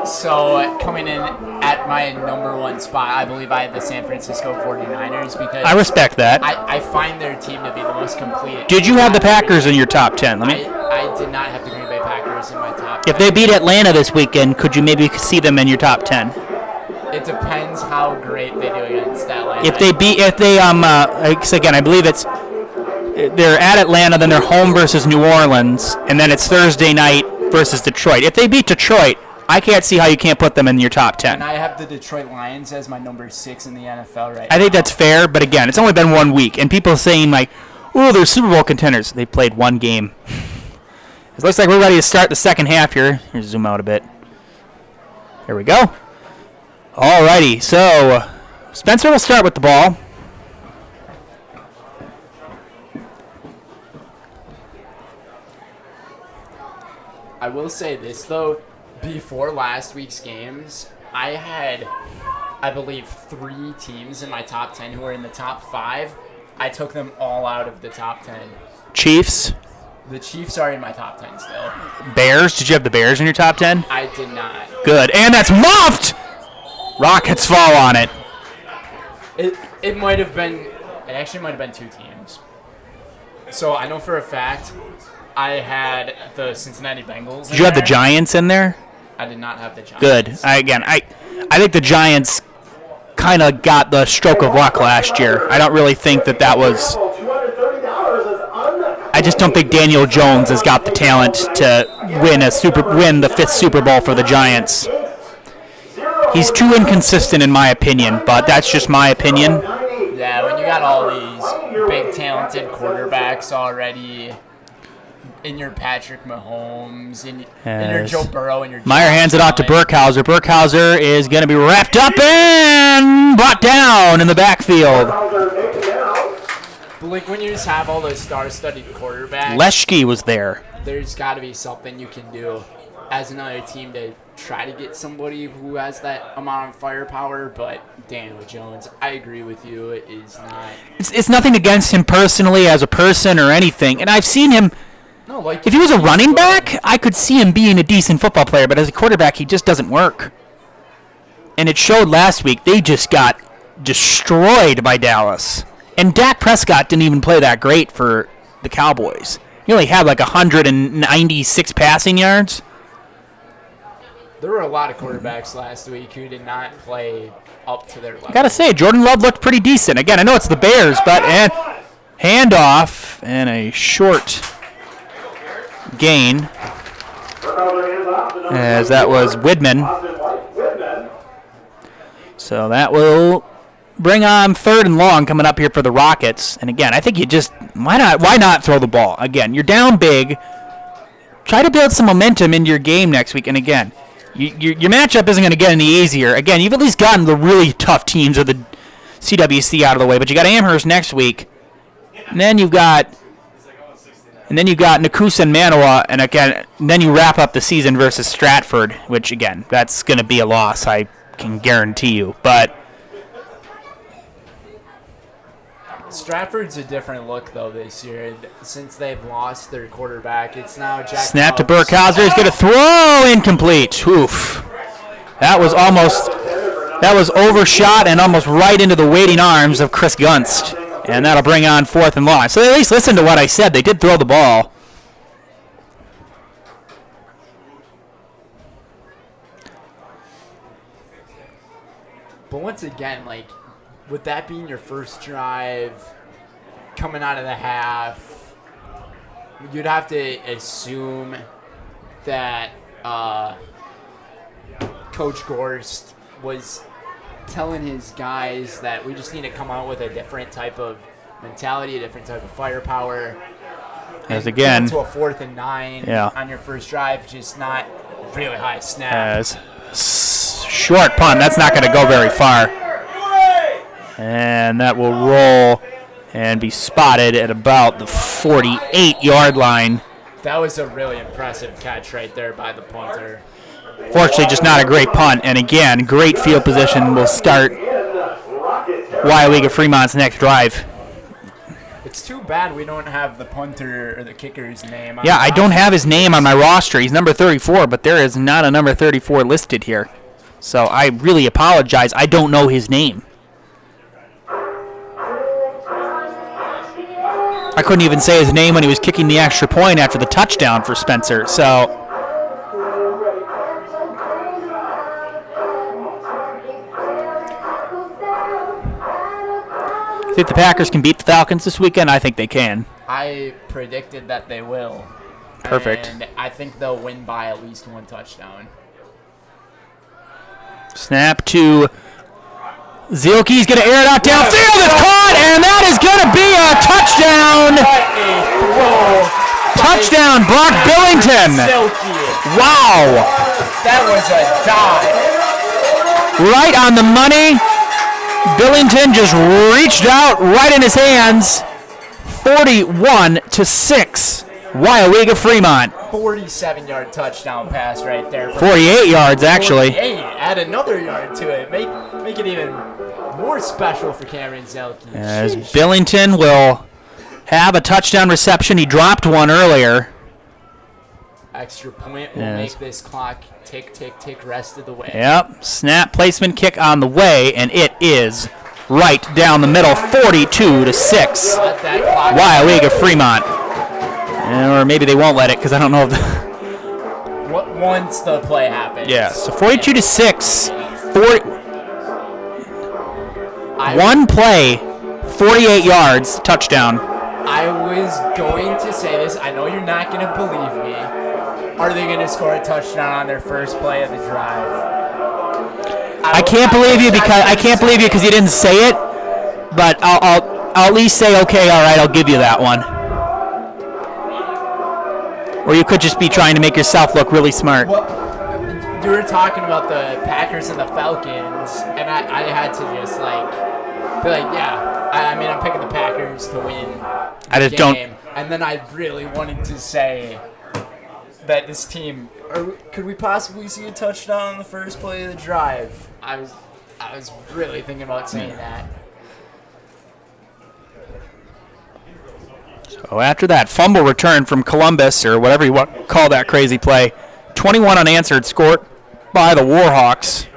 So coming in at my number one spot, I believe I have the San Francisco 49ers because I respect that. I find their team to be the most complete. Did you have the Packers in your top 10? I did not have the Green Bay Packers in my top 10. If they beat Atlanta this weekend, could you maybe see them in your top 10? It depends how great they do against Atlanta. Again, I believe they're at Atlanta, then they're home versus New Orleans, and then it's Thursday night versus Detroit. If they beat Detroit, I can't see how you can't put them in your top 10. And I have the Detroit Lions as my number 6 in the NFL right now. I think that's fair, but again, it's only been 1 week, and people saying like, "Oh, they're Super Bowl contenders." They played 1 game. It looks like we're ready to start the second half here. Here's zoom out a bit. Here we go. Alrighty, so Spencer will start with the ball. I will say this though, before last week's games, I had, I believe, 3 teams in my top 10 who were in the top 5. I took them all out of the top 10. Chiefs. The Chiefs are in my top 10 still. Bears. Did you have the Bears in your top 10? I did not. Good, and that's muffed. Rockets fall on it. It might have been. It actually might have been 2 teams. So I know for a fact I had the Cincinnati Bengals. Did you have the Giants in there? I did not have the Giants. Good. I think the Giants kind of got the stroke of luck last year. I don't really think that was. I just don't think Daniel Jones has got the talent to win the 5th Super Bowl for the Giants. He's too inconsistent in my opinion, but that's just my opinion. Yeah, when you got all these big talented quarterbacks already in your Patrick Mahomes, in your Joe Burrow, and your Meyer hands it off to Burkhauser. Burkhauser is going to be wrapped up and brought down in the backfield. But like when you just have all those star-studded quarterbacks, Leschke was there. There's got to be something you can do as another team to try to get somebody who has that amount of firepower, but Daniel Jones, I agree with you, is not. It's nothing against him personally as a person or anything, and I've seen him. No, like if he was a running back, I could see him being a decent football player, but as a quarterback, he just doesn't work. And it showed last week. They just got destroyed by Dallas. And Dak Prescott didn't even play that great for the Cowboys. He only had like 196 passing yards. There were a lot of quarterbacks last week who did not play up to their level. I gotta say, Jordan Love looked pretty decent. Again, I know it's the Bears, but handoff and a short gain, as that was Widman. So that will bring on 3rd and long coming up here for the Rockets. And again, I think you just why not throw the ball? Again, you're down big. Try to build some momentum into your game next week. And again, your matchup isn't going to get any easier. Again, you've at least gotten the really tough teams of the CWC out of the way, but you got Amherst next week. And then you've got Nakusa and Manawa, and then you wrap up the season versus Stratford, which again, that's going to be a loss, I can guarantee you. But Stratford's a different look though this year since they've lost their quarterback. It's now Jack. Snap to Burkhauser. He's going to throw incomplete. Oof. That was overshot and almost right into the waiting arms of Chris Gunst. And that'll bring on 4th and long. So at least listen to what I said. They did throw the ball. But once again, like, with that being your first drive, coming out of the half, you'd have to assume that Coach Gorst was telling his guys that we just need to come out with a different type of mentality, a different type of firepower. As again, to a 4th and 9 on your first drive, just not really high snap. As short punt, that's not going to go very far. And that will roll and be spotted at about the 48-yard line. That was a really impressive catch right there by the punter. Fortunately, just not a great punt. And again, great field position will start Wyoega Fremont's next drive. It's too bad we don't have the punter or the kicker's name. Yeah, I don't have his name on my roster. He's number 34, but there is not a number 34 listed here. So I really apologize. I don't know his name. I couldn't even say his name when he was kicking the extra point after the touchdown for Spencer. So think the Packers can beat the Falcons this weekend? I think they can. I predicted that they will. Perfect. And I think they'll win by at least 1 touchdown. Snap to Zielke's going to air it out downfield. It's caught, and that is going to be a touchdown. Touchdown, Brock Billington. Wow. That was a dive. Right on the money. Billington just reached out right in his hands. 41-6. Waiawega Fremont. 47-yard touchdown pass right there. 48 yards, actually. 48. Add another yard to it. Make it even more special for Cameron Zielke. As Billington will have a touchdown reception. He dropped one earlier. Extra point will make this clock tick, tick, tick rest of the way. Yep. Snap placement kick on the way, and it is right down the middle, 42-6. Waiawega Fremont. Or maybe they won't let it because I don't know if once the play happens. Yeah, so 42-6. One play, 48 yards, touchdown. I was going to say this. I know you're not going to believe me. Are they going to score a touchdown on their first play of the drive? I can't believe you because you didn't say it. But I'll at least say, okay, all right, I'll give you that one. Or you could just be trying to make yourself look really smart. Well, you were talking about the Packers and the Falcons, and I had to just be like, yeah. I mean, I'm picking the Packers to win the game. And then I really wanted to say that this team, could we possibly see a touchdown on the first play of the drive? I was really thinking about saying that. So after that fumble return from Columbus, or whatever you want to call that crazy play, 21 unanswered scored by the Warhawks.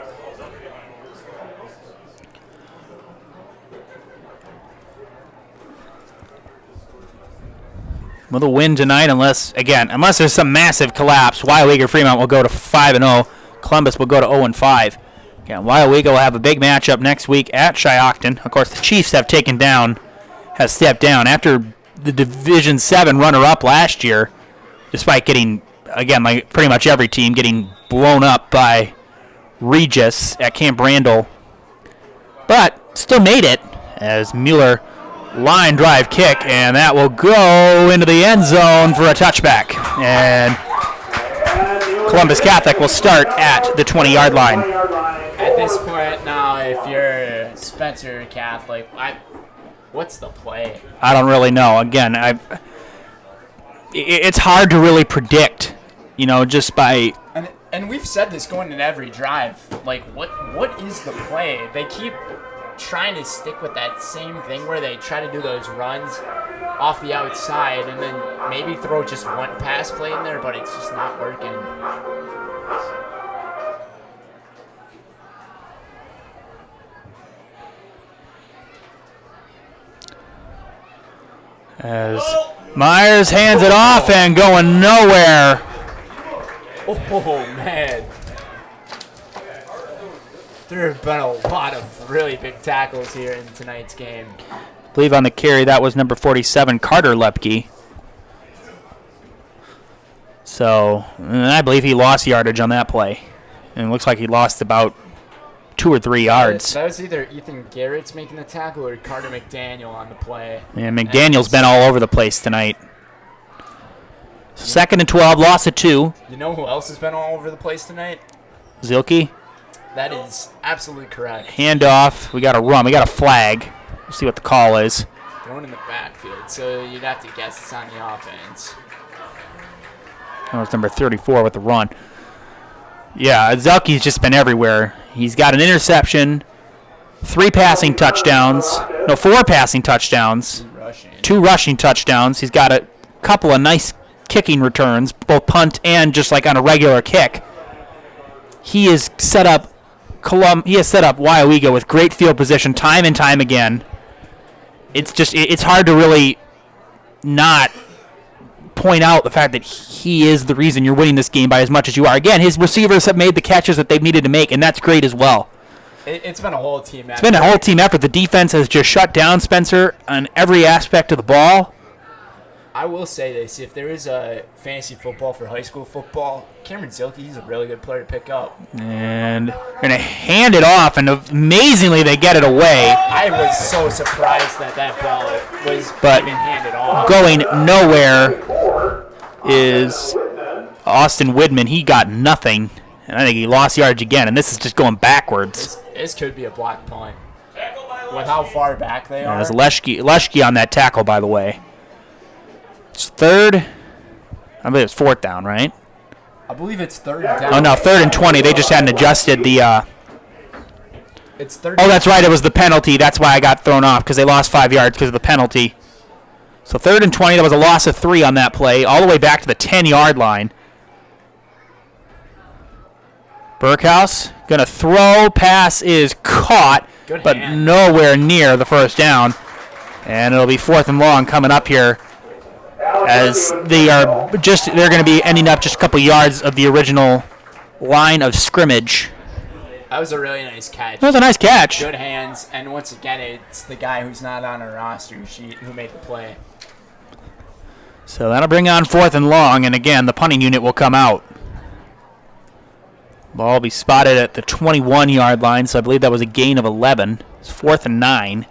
With a win tonight, unless there's some massive collapse, Waiawega Fremont will go to 5-0. Columbus will go to 0-5. Again, Waiawega will have a big matchup next week at Shiocton. Of course, the Chiefs have stepped down after the Division 7 runner-up last year, despite getting, again, like pretty much every team, getting blown up by Regis at Camp Randall. But still made it as Mueller line drive kick, and that will go into the end zone for a touchback. And Columbus Catholic will start at the 20-yard line. At this point now, if you're Spencer Catholic, what's the play? I don't really know. Again, it's hard to really predict, just by... And we've said this going in every drive. Like, what is the play? They keep trying to stick with that same thing where they try to do those runs off the outside and then maybe throw just one pass play in there, but it's just not working. As Myers hands it off and going nowhere. Oh, man. There have been a lot of really big tackles here in tonight's game. I believe on the carry that was number 47, Carter Lepke. So I believe he lost yardage on that play. And it looks like he lost about 2 or 3 yards. That was either Ethan Garrett's making the tackle or Carter McDaniel on the play. Yeah, McDaniel's been all over the place tonight. 2nd and 12, loss of 2. You know who else has been all over the place tonight? Zielke. That is absolutely correct. Handoff. We got a run. We got a flag. Let's see what the call is. Thrown in the backfield, so you'd have to guess it's on the offense. That was number 34 with the run. Yeah, Zielke's just been everywhere. He's got an interception, 4 passing touchdowns. 2 rushing touchdowns. He's got a couple of nice kicking returns, both punt and just like on a regular kick. He has set up Waiawega with great field position time and time again. It's hard to really not point out the fact that he is the reason you're winning this game by as much as you are. Again, his receivers have made the catches that they've needed to make, and that's great as well. It's been a whole team effort. It's been a whole team effort. The defense has just shut down Spencer on every aspect of the ball. I will say this, if there is a fantasy football for high school football, Cameron Zielke, he's a really good player to pick up. And they're going to hand it off, and amazingly they get it away. I was so surprised that ball was even handed off. Going nowhere is Austin Widman. He got nothing, and I think he lost yards again, and this is just going backwards. This could be a block punt. With how far back they are. There's Leshke on that tackle, by the way. It's third. I believe it's 4th down, right? I believe it's 3rd down. Oh, no, 3rd and 20. They just hadn't adjusted the... It's 3rd. Oh, that's right. It was the penalty. That's why I got thrown off, because they lost 5 yards because of the penalty. So 3rd and 20. There was a loss of 3 on that play, all the way back to the 10-yard line. Burkhouse going to throw. Pass is caught, but nowhere near the first down. And it'll be 4th and long coming up here, as they're going to be ending up just a couple yards of the original line of scrimmage. That was a really nice catch. That was a nice catch. Good hands, and once again, it's the guy who's not on our roster sheet who made the play. So that'll bring on 4th and long, and again, the punting unit will come out. Ball will be spotted at the 21-yard line, so I believe that was a gain of 11. It's 4th and 9.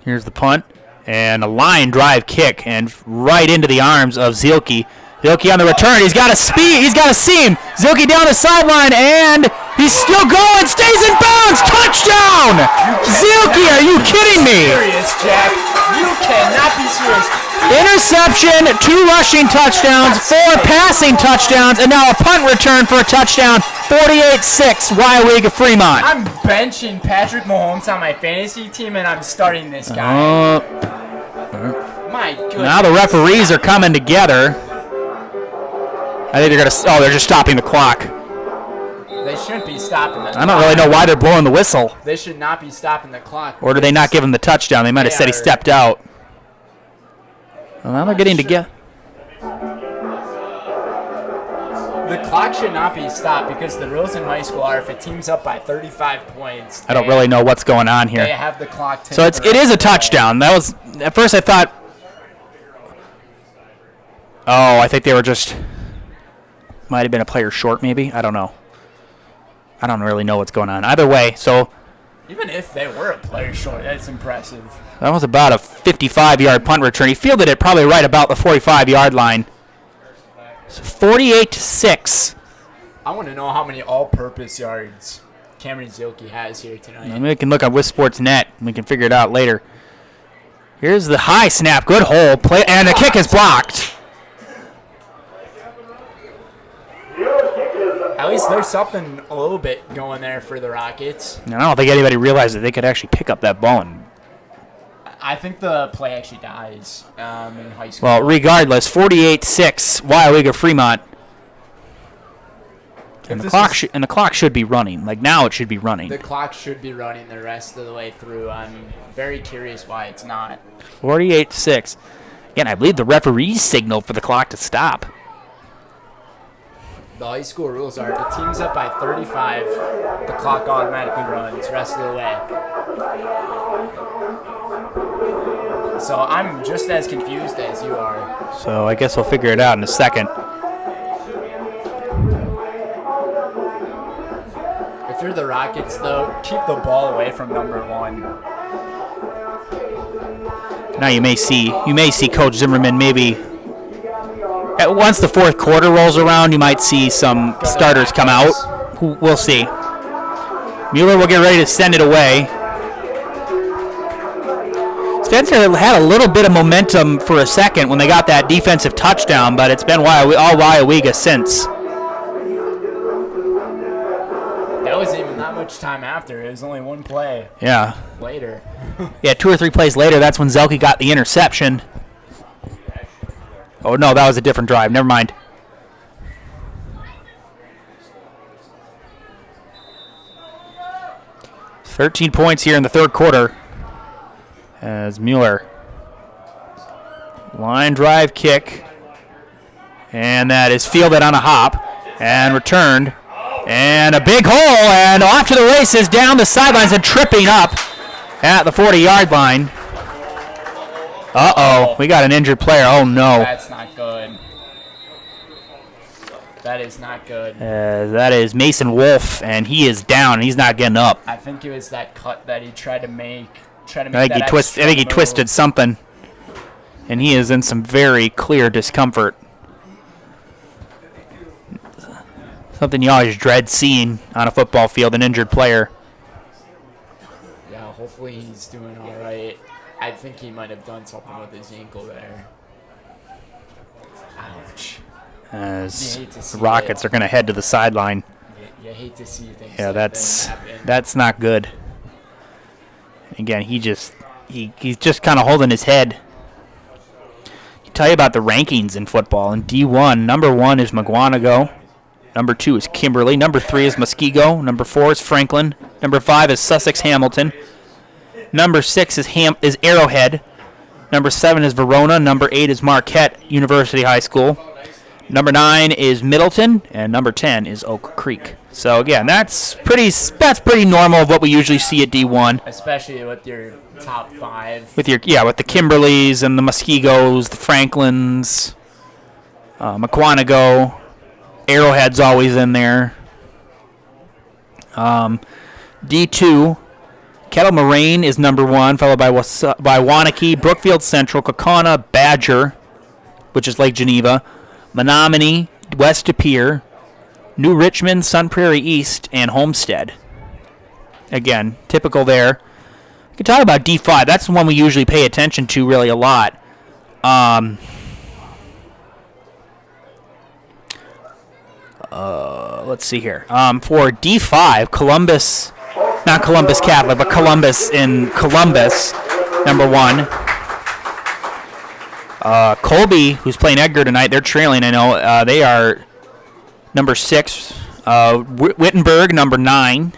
Here's the punt, and a line drive kick, and right into the arms of Zielke. Zielke on the return. He's got a speed. He's got a seam. Zielke down the sideline, and he's still going. Stays in bounds. Touchdown! Zielke, are you kidding me? Serious, Jack. You cannot be serious. Interception, 2 rushing touchdowns, 4 passing touchdowns, and now a punt return for a touchdown. 48-6, Waiawega Fremont. I'm benching Patrick Mahomes on my fantasy team, and I'm starting this guy. My goodness. Now the referees are coming together. I think they're going to... Oh, they're just stopping the clock. They shouldn't be stopping the clock. I don't really know why they're blowing the whistle. They should not be stopping the clock. Or did they not give him the touchdown? They might have said he stepped out. Well, now they're getting together. The clock should not be stopped because the rules in high school are if a team's up by 35 points. I don't really know what's going on here. They have the clock. So it is a touchdown. That was, at first I thought, oh, I think they were just, might have been a player short maybe. I don't know. I don't really know what's going on. Either way, so. Even if they were a player short, that's impressive. That was about a 55-yard punt return. He fielded it probably right about the 45-yard line. So 48-6. I want to know how many all-purpose yards Cameron Zielke has here tonight. Maybe we can look on WisSportsNet. We can figure it out later. Here's the high snap. Good hole. Play, and the kick is blocked. At least there's something a little bit going there for the Rockets. I don't think anybody realized that they could actually pick up that ball. And I think the play actually dies in high school. well, regardless, 48-6, Waiawega Fremont. And the clock should be running. Like now it should be running. The clock should be running the rest of the way through. I'm very curious why it's not. 48-6. Again, I believe the referees signaled for the clock to stop. The high school rules are if the team's up by 35, the clock automatically runs rest of the way. So I'm just as confused as you are. So I guess we'll figure it out in a second. If you're the Rockets, though, keep the ball away from number 1. Now you may see Coach Zimmerman maybe. Once the fourth quarter rolls around, you might see some starters come out. We'll see. Mueller will get ready to send it away. Spencer had a little bit of momentum for a second when they got that defensive touchdown, but it's been all Waiawega since. That wasn't even that much much time after. It was only one play. Yeah. Later. Yeah, 2 or 3 plays later, that's when Zelke got the interception. Oh, no, that was a different drive. Never mind. $13 points here in the third quarter as Mueller. Line drive kick. And that is fielded on a hop and returned. And a big hole and off to the races down the sidelines and tripping up at the 40-yard line. Uh-oh, we got an injured player. Oh, no. That's not good. That is not good. That is Mason Wolf, and he is down, and he's not getting up. I think it was that cut that he tried to make. I think he twisted something, and he is in some very clear discomfort. Something you always dread seeing on a football field, an injured player. Yeah, hopefully he's doing all right. I think he might have done something with his ankle there. Ouch. As the Rockets are going to head to the sideline. You hate to see things. Yeah, like that's not good. Again, he's just kind of holding his head. I'll tell you about the rankings in football. In D1, number 1 is McGuanago. Number 2 is Kimberly. Number 3 is Muskego. Number 4 is Franklin. Number 5 is Sussex Hamilton. Number 6 is Arrowhead. Number 7 is Verona. Number 8 is Marquette University High School. Number 9 is Middleton, and number 10 is Oak Creek. So again, that's pretty normal of what we usually see at D1. Especially with your top 5. With the Kimberleys and the Muskegos, the Franklins, McQuanago, Arrowhead's always in there. D2, Kettle Moraine is number 1, followed by Waunakee, Brookfield Central, Kaukauna, Badger, which is Lake Geneva, Menominee, West De Pere, New Richmond, Sun Prairie East, and Homestead. Again, typical there. We can talk about D5. That's the one we usually pay attention to really a lot. Let's see here. For D5, Columbus, not Columbus Catholic, but Columbus in Columbus, number 1. Colby, who's playing Edgar tonight, they're trailing, I know. They are number 6. Wittenberg, number 9.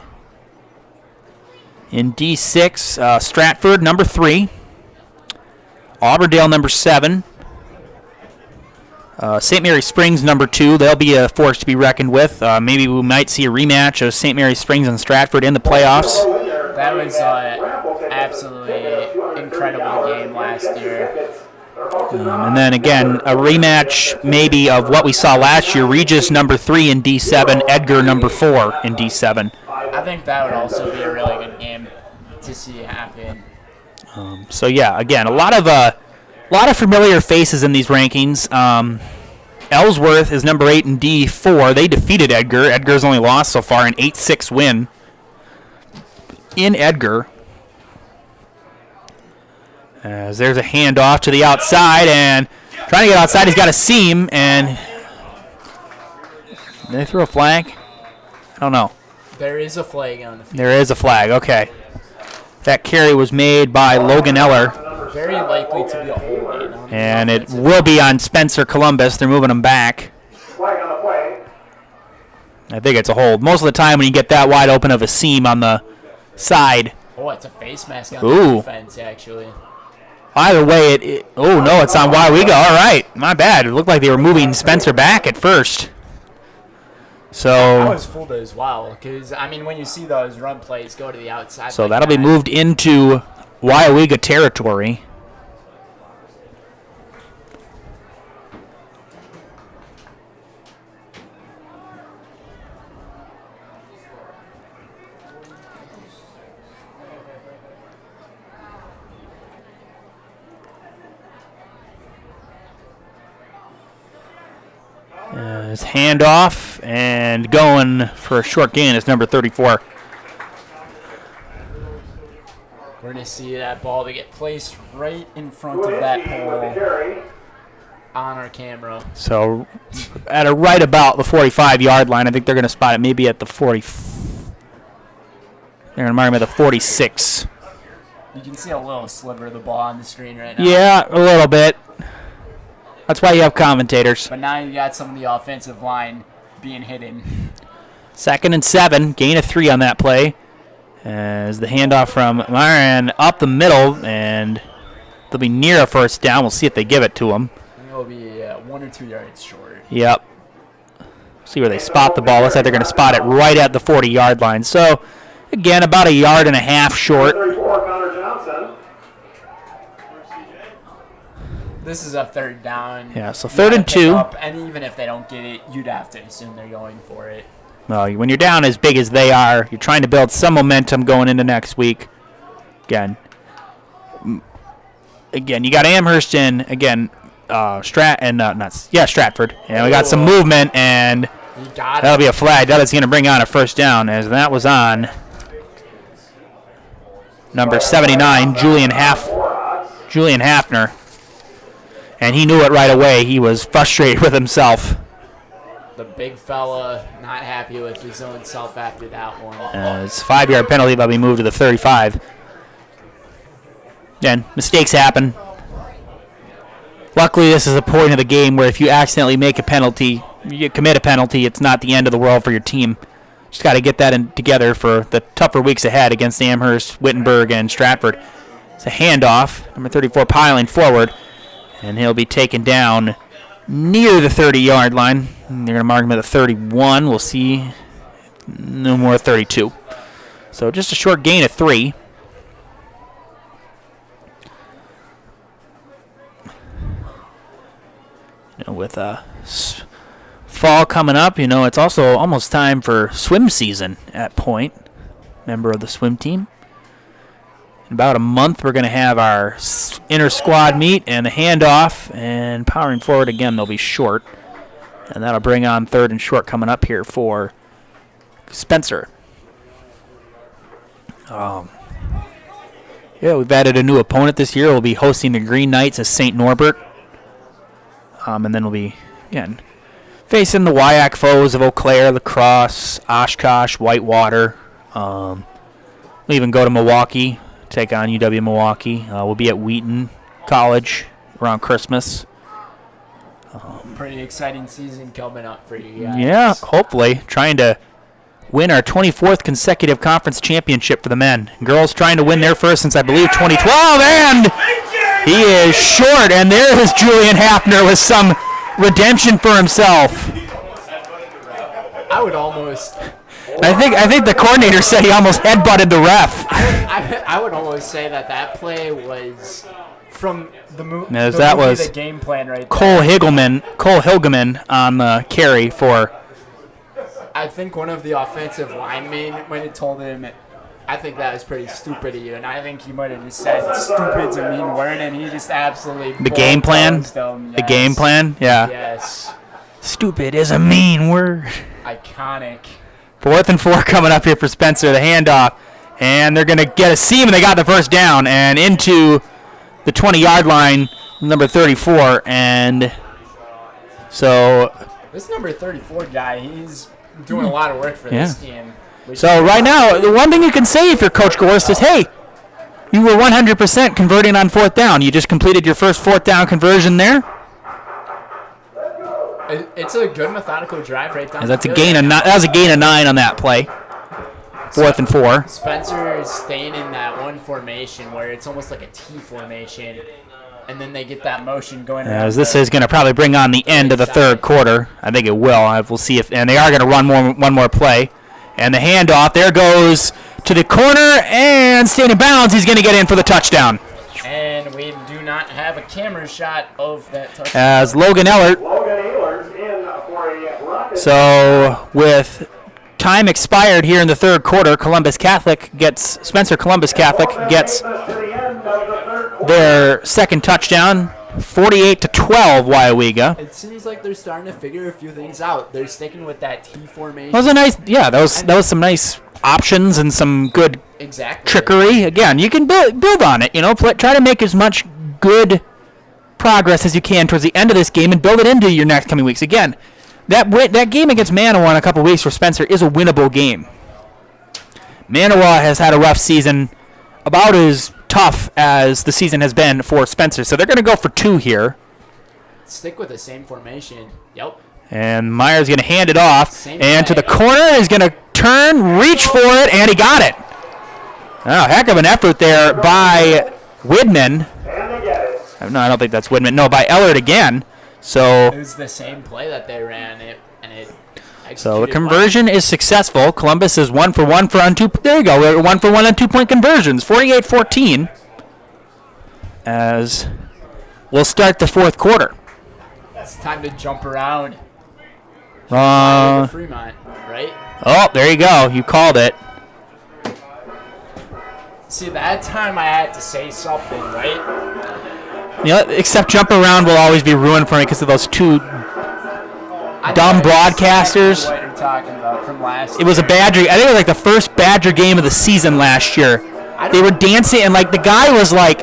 In D6, Stratford, number 3. Auburndale, number 7. St. Mary Springs, number 2. They'll be a force to be reckoned with. Maybe we might see a rematch of St. Mary Springs and Stratford in the playoffs. That was an absolutely incredible game last year. And then again, a rematch maybe of what we saw last year. Regis number 3 in D7, Edgar number 4 in D7. I think that would also be a really good game to see happen. So yeah, again, a lot of familiar faces in these rankings. Ellsworth is number 8 in D4. They defeated Edgar. Edgar's only lost so far, an 8-6 win in Edgar. As there's a handoff to the outside, and trying to get outside, he's got a seam, and did they throw a flag? I don't know. There is a flag on the field. There is a flag, okay. That carry was made by Logan Eller. Very likely to be a hold. And it will be on Spencer Columbus. They're moving him back. Flag on the play. I think it's a hold. Most of the time when you get that wide open of a seam on the side. Oh, it's a face mask on the defense, actually. Either way, oh, no, it's on Waiwega. All right, my bad. It looked like they were moving Spencer back at first. So I was fooled as well, because, I mean, when you see those run plays go to the outside. So that'll be moved into Waiwega territory. His handoff and going for a short gain is number 34. We're going to see that ball to get placed right in front of that pole on our camera. So at right about the 45-yard line. I think they're going to spot it maybe at the 40. They're going to mark him at the 46. You can see a little sliver of the ball on the screen right now. Yeah, a little bit. That's why you have commentators. But now you got some of the offensive line being hidden. 2nd and 7, gain of 3 on that play. As the handoff from Myron up the middle, and they'll be near a first down. We'll see if they give it to him. It'll be 1 or 2 yards short. Yep. See where they spot the ball. Looks like they're going to spot it right at the 40-yard line. So, again, about a yard and a half short. This is a 3rd down. Yeah, so 3rd and 2. And even if they don't get it, you'd have to assume they're going for it. Well, when you're down as big as they are, you're trying to build some momentum going into next week. Again, you got Amherst in, again, Stratford. And we got some movement, and that'll be a flag. That is going to bring on a first down, as that was on number 79, Julian Hafner. And he knew it right away. He was frustrated with himself. The big fella not happy with his own self after that one. It's a 5-yard penalty that'll be moved to the 35. Again, mistakes happen. Luckily, this is a point of the game where if you accidentally make a penalty, you commit a penalty, it's not the end of the world for your team. Just got to get that together for the tougher weeks ahead against Amherst, Wittenberg, and Stratford. It's a handoff. Number 34 piling forward, and he'll be taken down near the 30-yard line. They're going to mark him at the 31. We'll see. No more 32. So just a short gain of 3. With fall coming up, it's also almost time for swim season at Point. Member of the swim team. In about a month, we're going to have our inter-squad meet and the handoff. And powering forward again, they'll be short. And that'll bring on 3rd and short coming up here for Spencer. We've added a new opponent this year. We'll be hosting the Green Knights as St. Norbert. And then we'll be, again, facing the WIAC foes of Eau Claire, La Crosse, Oshkosh, Whitewater. We'll even go to Milwaukee, take on UW Milwaukee. We'll be at Wheaton College around Christmas. Pretty exciting season coming up for you guys. Yeah, hopefully. Trying to win our 24th consecutive conference championship for the men. Girls trying to win their first since, I believe, 2012. And he is short, and there is Julian Hafner with some redemption for himself. I would almost... I think the coordinator said he almost headbutted the ref. I would almost say that play was from the movie. That was the game plan right there. Cole Hilgeman on the carry for... I think one of the offensive linemen might have told him, I think that was pretty stupid of you, and I think he might have just said stupid's a mean word, and he just absolutely The game plan? them. The game plan? Yeah. Yes. Stupid is a mean word. Iconic. 4th and 4 coming up here for Spencer. The handoff, and they're going to get a seam, and they got the first down, and into the 20-yard line, number 34, and so... This number 34 guy, he's doing a lot of work for this team. So right now, the one thing you can say if you're Coach Gorst is, hey, you were 100% converting on 4th down. You just completed your first 4th down conversion there. It's a good methodical drive right down. That was a gain of 9 on that play. 4th and 4. Spencer is staying in that one formation where it's almost like a T formation, and then they get that motion going. As this is going to probably bring on the end of the 3rd quarter. I think it will. We'll see if, and they are going to run one more play. And the handoff, there goes to the corner, and staying in bounds, he's going to get in for the touchdown. And we do not have a camera shot of that touchdown. As Logan Ehlert. So with time expired here in the 3rd quarter, Spencer Columbus Catholic gets their 2nd touchdown. 48-12, Waiawega. It seems like they're starting to figure a few things out. They're sticking with that T formation. That was a nice, that was some nice options and some good trickery. Again, you can build on it. Try to make as much good progress as you can towards the end of this game and build it into your next coming weeks. Again, that game against Manawa in a couple weeks for Spencer is a winnable game. Manawa has had a rough season, about as tough as the season has been for Spencer. So they're going to go for 2 here. Stick with the same formation. Yep. And Meyer's going to hand it off. Same and play. to the corner. He's going to turn, reach for it, and he got it. Oh, heck of an effort there by Widman. No, I don't think that's Widman. No, by Ellard again. So It was the same play that they ran, and it So the conversion is successful. Columbus is 1 for 1 on 2. There you go. We're 1 for 1 on 2-point conversions. 48-14. As we'll start the fourth quarter. It's time to jump around. Fremont, right? Oh, there you go. You called it. See, that time I had to say something, right? Except jump around will always be ruined for me because of those 2 dumb broadcasters. What you're talking about from last It was a Badger. I think it was like the first Badger game of the season last year. They were dancing, and like the guy was like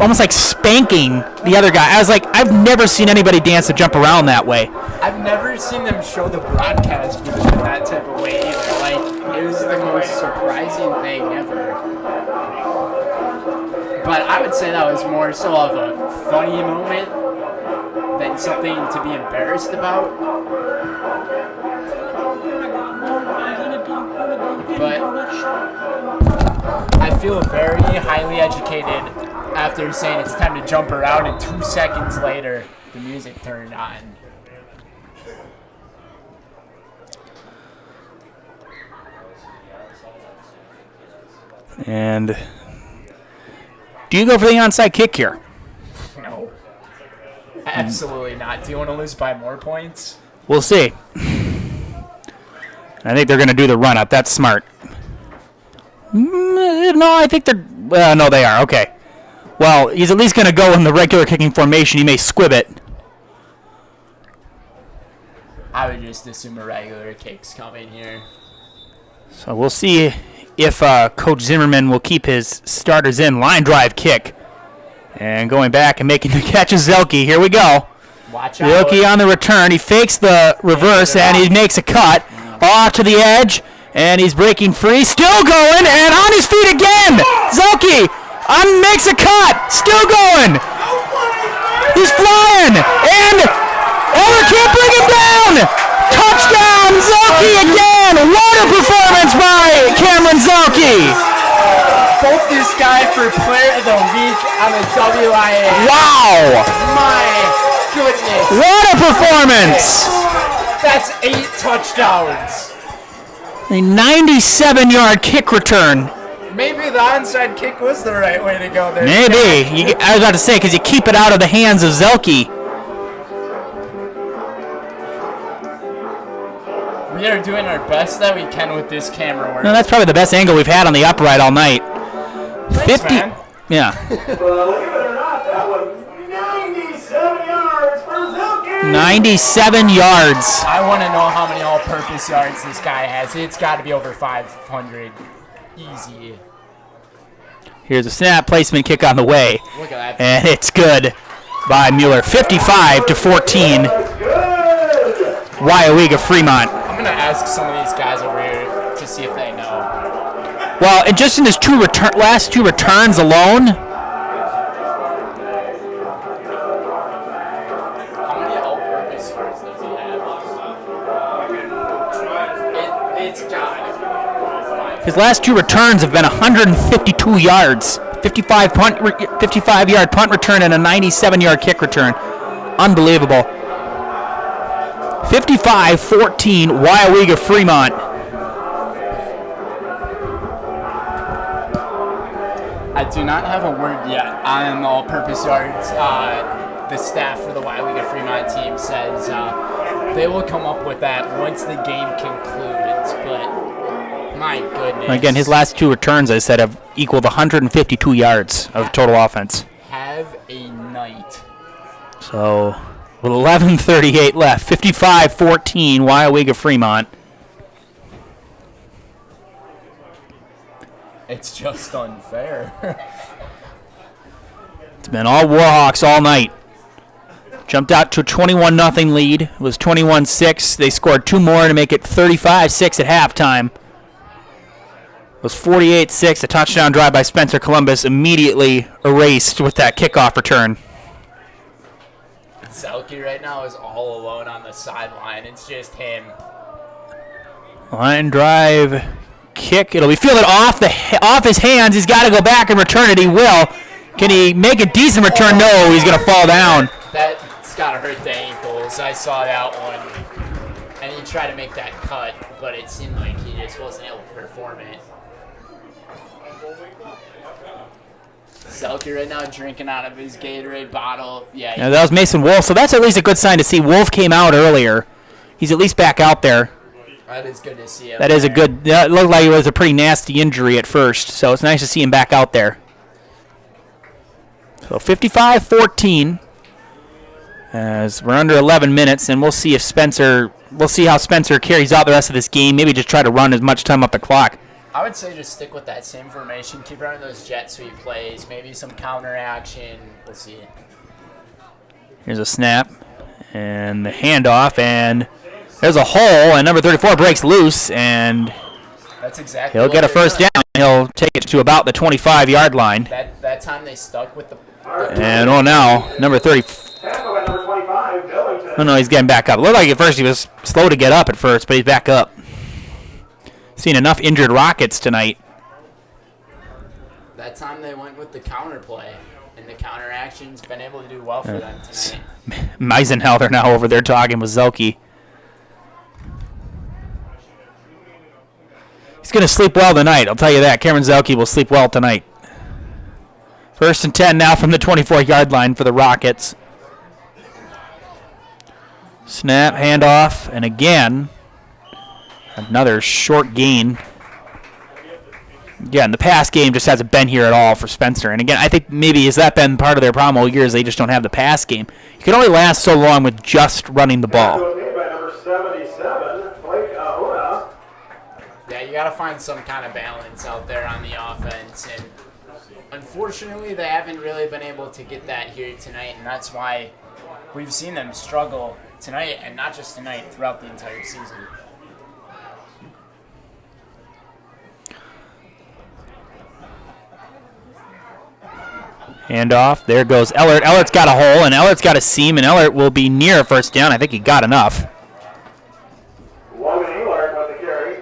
almost like spanking the other guy. I was like, I've never seen anybody dance to jump around that way. I've never seen them show the broadcast booth in that type of way either. Like, it was the most surprising thing ever. But I would say that was more so of a funny moment than something to be embarrassed about. But I feel very highly educated after saying it's time to jump around, and 2 seconds later, the music turned on. And do you go for the onside kick here? No. Absolutely not. Do you want to lose by more points? We'll see. I think they're going to do the run-up. That's smart. No, I think they're... no, they are. Okay. Well, he's at least going to go in the regular kicking formation. He may squib it. I would just assume a regular kick's coming here. So we'll see if Coach Zimmerman will keep his starters in. Line drive kick. And going back and making the catch is Zelke. Here we go. Watch out. Zelke on the return. He fakes the reverse and he makes a cut. Off to the edge. And he's breaking free. Still going. And on his feet again. Zelke makes a cut. Still going. He's flying. And Eller can't bring him down. Touchdown. Zelke again. What a performance by Cameron Zelke. Vote this guy for player of the week on the WIA. Wow. My goodness. What a performance. That's 8 touchdowns. A 97-yard kick return. Maybe the onside kick was the right way to go there. Maybe. I was about to say, because you keep it out of the hands of Zelke. We are doing our best that we can with this camera work. No, that's probably the best angle we've had on the upright all night. Thanks, 50. Man. Yeah. Believe it or not, that was 97 yards for Zelke. 97 yards. I want to know how many all-purpose yards this guy has. It's got to be over 500. Easy. Here's a snap placement kick on the way. Look at that. And it's good by Mueller. 55-14. Wyowega Fremont. I'm going to ask some of these guys over here to see if they know. Well, and just in his last two returns alone. How many all-purpose yards does he have? It's got to be. His last two returns have been 152 yards. 55-yard punt return and a 97-yard kick return. Unbelievable. 55-14, Wyowega Fremont. I do not have a word yet on the all-purpose yards. The staff for the Wyowega Fremont team says they will come up with that once the game concludes, but my goodness. Again, his last two returns, I said, have equaled 152 yards of total offense. Have a night. So, with 11:38 left, 55-14, Wyowega Fremont. It's just unfair. It's been all Warhawks all night. Jumped out to a 21-0 lead. It was 21-6. They scored two more to make it 35-6 at halftime. was 48-6. A touchdown drive by Spencer Columbus immediately erased with that kickoff return. Zelke right now is all alone on the sideline. It's just him. Line drive kick. It'll be fielded off his hands. He's got to go back and return it. He will. Can he make a decent return? No, he's going to fall down. That's got to hurt the ankles. I saw that one. And he tried to make that cut, but it seemed like he just wasn't able to perform it. Zelke right now drinking out of his Gatorade bottle. Yeah, that was Mason Wolf, so that's at least a good sign to see. Wolf came out earlier. He's at least back out there. That is good to see him. That is a good. It looked like it was a pretty nasty injury at first, so it's nice to see him back out there. So 55-14, as we're under 11 minutes, and we'll see how Spencer carries out the rest of this game. Maybe just try to run as much time up the clock. I would say just stick with that same formation. Keep running those jet sweep plays. Maybe some counter action. We'll see. Here's a snap and the handoff, and there's a hole, and number 34 breaks loose, and that's exactly he'll get a first down. He'll take it to about the 25-yard line. That time they stuck with the and now number 30. Oh no, he's getting back up. It looked like at first he was slow to get up at first, but he's back up. Seen enough injured Rockets tonight. That time they went with the counter play, and the counter action's been able to do well for them tonight. Meisenhelder now over there talking with Zelke. He's going to sleep well tonight, I'll tell you that. Cameron Zelke will sleep well tonight. 1st and 10 now from the 24-yard line for the Rockets. Snap, handoff, and again, another short gain. Again, the pass game just hasn't been here at all for Spencer. And again, I think maybe has that been part of their problem all year is they just don't have the pass game. You can only last so long with just running the ball. Yeah, you got to find some kind of balance out there on the offense. And unfortunately, they haven't really been able to get that here tonight. And that's why we've seen them struggle tonight, and not just tonight, throughout the entire season. Handoff. There goes Ellert. Ellert's got a hole, and Ellert's got a seam, and Ellert will be near a first down. I think he got enough. Logan Ellert with the carry.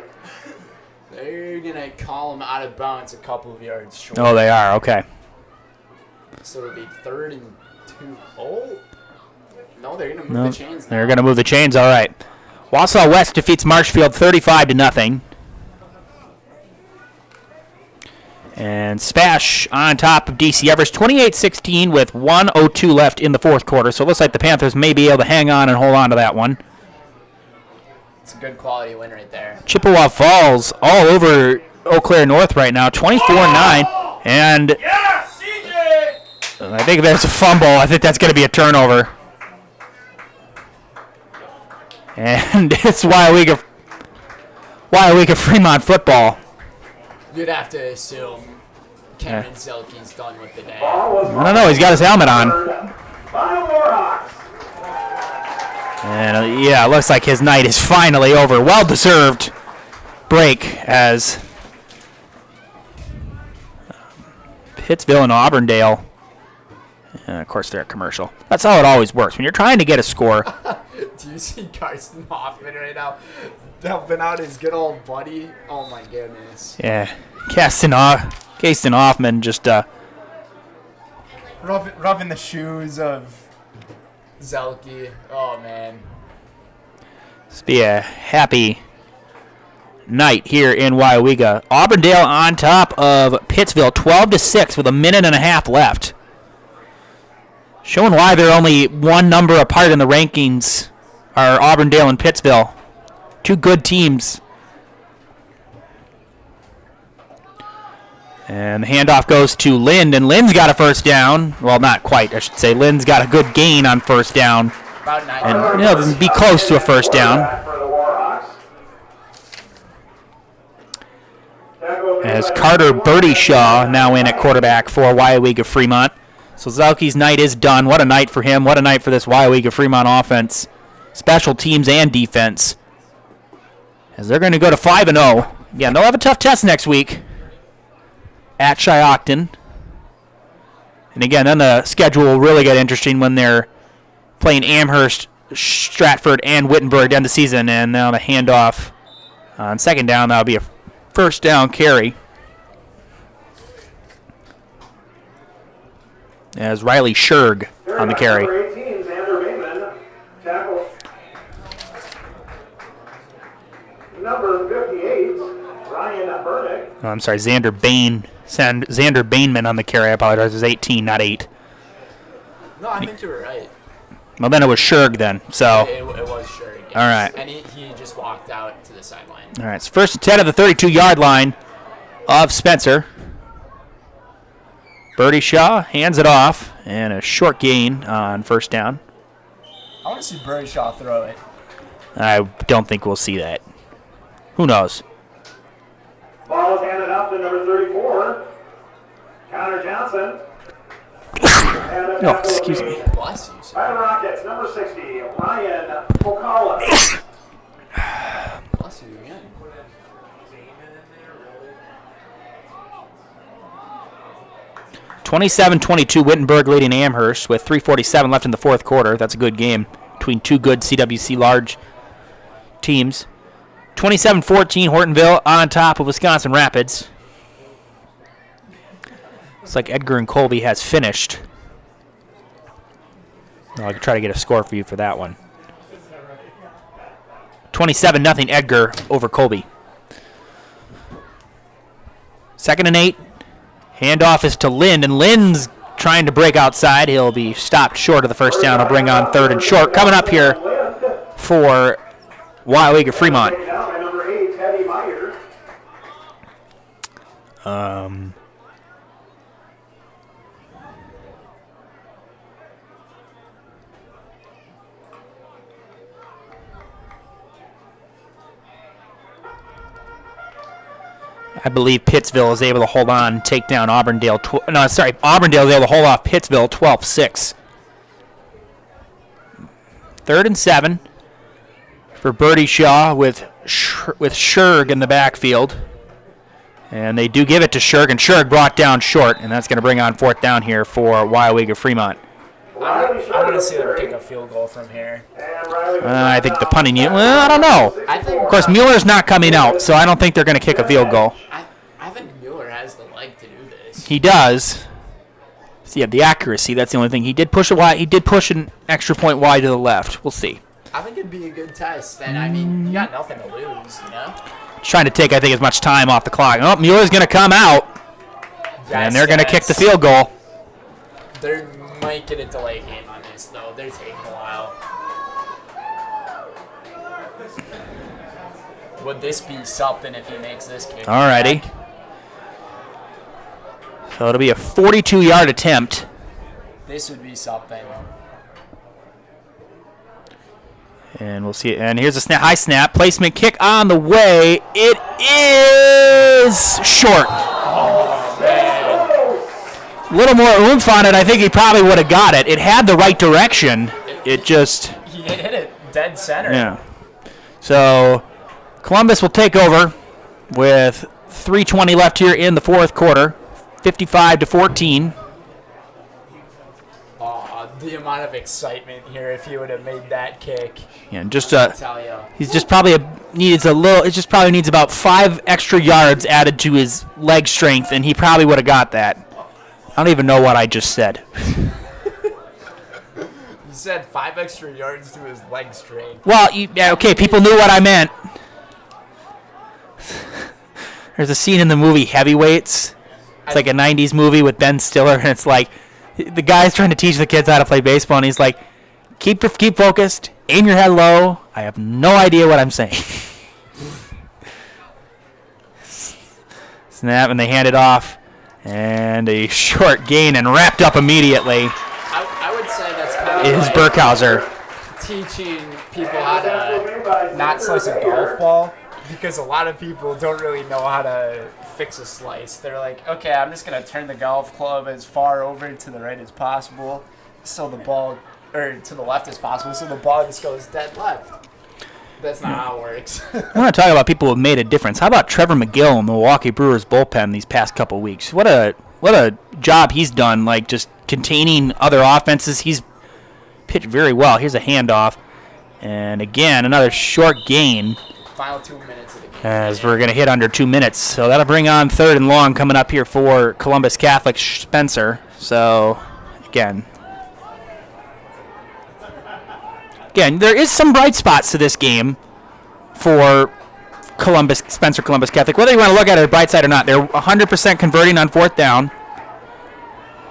They're going to call him out of bounds a couple of yards short. Oh, they are. Okay. So it'll be 3rd and 2. Oh. No, they're going to move the chains now. They're going to move the chains. All right. Wausau West defeats Marshfield 35-0. And Spash on top of DC Everest 28-16 with 1:02 left in the fourth quarter. So it looks like the Panthers may be able to hang on and hold on to that one. It's a good quality win right there. Chippewa Falls all over Eau Claire North right now, 24-9. And I think there's a fumble. I think that's going to be a turnover. And it's Wyoweeka Fremont football. You'd have to assume Cameron Zelke's done with the day. I don't know. He's got his helmet on. And yeah, it looks like his night is finally over. Well-deserved break as Pittsville and Auburndale. Of course, they're a commercial. That's how it always works. When you're trying to get a score. Do you see Carson Hoffman right now helping out his good old buddy? Oh, my goodness. Yeah. Caston Hoffman just rubbing the shoes of Zelke. Oh, man. This be a happy night here in Wyoweeka. Auburndale on top of Pittsville, 12-6 with a minute and a half left. Showing why they're only one number apart in the rankings are Auburndale and Pittsville. Two good teams. And the handoff goes to Lind, and Lind's got a first down. Well, not quite, I should say. Lind's got a good gain on first down. About 9 And be close to a first down. As Carter Birdie-Shaw now in at quarterback for Wyoweeka Fremont. So Zelke's night is done. What a night for him. What a night for this Wyoweeka Fremont offense. Special teams and defense. As they're going to go to 5-0. Again, they'll have a tough test next week. at Shiocton. And again, then the schedule will really get interesting when they're playing Amherst, Stratford, and Wittenberg to end the season. And now the handoff on second down, that'll be a first down carry. As Riley Scherg on the carry. Number 18, Xander Bateman, tackle. Number 58, Ryan Burdick. Oh, I'm sorry, Xander Bainman on the carry. I apologize. It was 18, not 8. No, I think you were right. Well, then it was Scherg then. So. It was Scherg. Yes. All right. And he just walked out to the sideline. All right, it's first and 10 of the 32-yard line of Spencer. Birdie Shaw hands it off, and a short gain on first down. I want to see Birdie Shaw throw it. I don't think we'll see that. Who knows? Ball is handed off to number 34, Connor Johnson. No, excuse me. Bless you, sir. By the Rockets, number 60, Ryan Ocala. Bless you again. (27-22) Wittenberg leading Amherst with 3:47 left in the fourth quarter. That's a good game between two good CWC large teams. 27-14 Hortonville on top of Wisconsin Rapids. Looks like Edgar and Colby has finished. I'll try to get a score for you for that one. 27-0 Edgar over Colby. 2nd and 8. Handoff is to Lind, and Lind's trying to break outside. He'll be stopped short of the first down. He'll bring on 3rd and short. Coming up here for Wyoega Fremont. I believe Pittsville is able to hold on, take down Auburndale. Auburndale is able to hold off Pittsville 12-6. 3rd and 7 for Birdie Shaw with Scherg in the backfield. And they do give it to Scherg, and Scherg brought down short, and that's going to bring on 4th down here for Wyoega Fremont. I want to see them kick a field goal from here. I think the punting unit, well, I don't know. Of course, Mueller's not coming out, so I don't think they're going to kick a field goal. I think Mueller has the leg to do this. He does. So yeah, the accuracy, that's the only thing. He did push it wide. He did push an extra point wide to the left. We'll see. I think it'd be a good test, and I mean, you got nothing to lose, you know? Trying to take, I think, as much time off the clock. Oh, Mueller's going to come out, and they're going to kick the field goal. They might get a delay game on this, though. They're taking a while. Would this be something if he makes this kick? Alrighty. So it'll be a 42-yard attempt. This would be something. And we'll see. And here's a snap, high snap. Placement kick on the way. It is short. Oh, man. A little more oomph on it. I think he probably would have got it. It had the right direction. It just... He hit it dead center. Yeah. So Columbus will take over with 3:20 left here in the fourth quarter. 55-14. The amount of excitement here if he would have made that kick. Yeah, just he's just probably needs a little. It just probably needs about 5 extra yards added to his leg strength, and he probably would have got that. I don't even know what I just said. You said 5 extra yards to his leg strength. Well, okay, people knew what I meant. There's a scene in the movie Heavyweights. It's like a 90s movie with Ben Stiller, and it's like the guy's trying to teach the kids how to play baseball, and he's like, keep focused, aim your head low. I have no idea what I'm saying. Snap, and they hand it off, and a short gain, and wrapped up immediately. I would say that's kind is of Burkhauser teaching people how to not slice a golf ball, because a lot of people don't really know how to fix a slice. They're like, okay, I'm just going to turn the golf club as far over to the right as possible, so the ball, or to the left as possible, so the ball just goes dead left. That's not how it works. I want to talk about people who have made a difference. How about Trevor McGill in the Milwaukee Brewers bullpen these past couple weeks? What a job he's done, like just containing other offenses. He's pitched very well. Here's a handoff. And again, another short gain. Final 2 minutes of the game. As we're going to hit under 2 minutes. So that'll bring on 3rd and long coming up here for Columbus Catholic Spencer. So, again, there is some bright spots to this game for Spencer Columbus Catholic. Whether you want to look at it bright side or not, they're 100% converting on 4th down,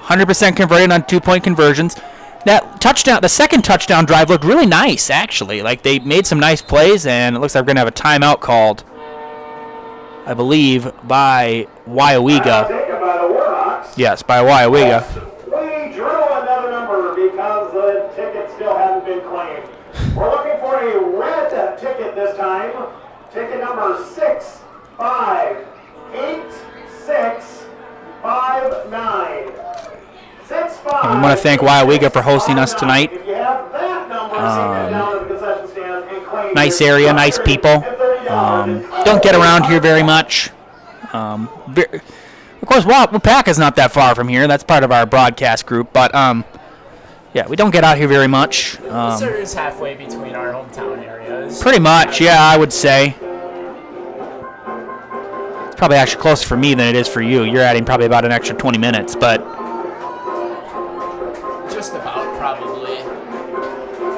100% converting on 2-point conversions. That touchdown, the second touchdown drive looked really nice, actually. Like, they made some nice plays, and it looks like we're going to have a timeout called, I believe, by Waiawega. Yes, by Waiawega. We drew another number because the tickets still haven't been claimed. We're looking for a red ticket this time. Ticket number 658659. And we want to thank Waiawega for hosting us tonight. Nice area, nice people. Don't get around here very much. Of course, Wapaka's not that far from here. That's part of our broadcast group. But, yeah, we don't get out here very much. This is halfway between our hometown areas. Pretty much, yeah, I would say. It's probably actually closer for me than it is for you. You're adding probably about an extra 20 minutes, but... Just about, probably.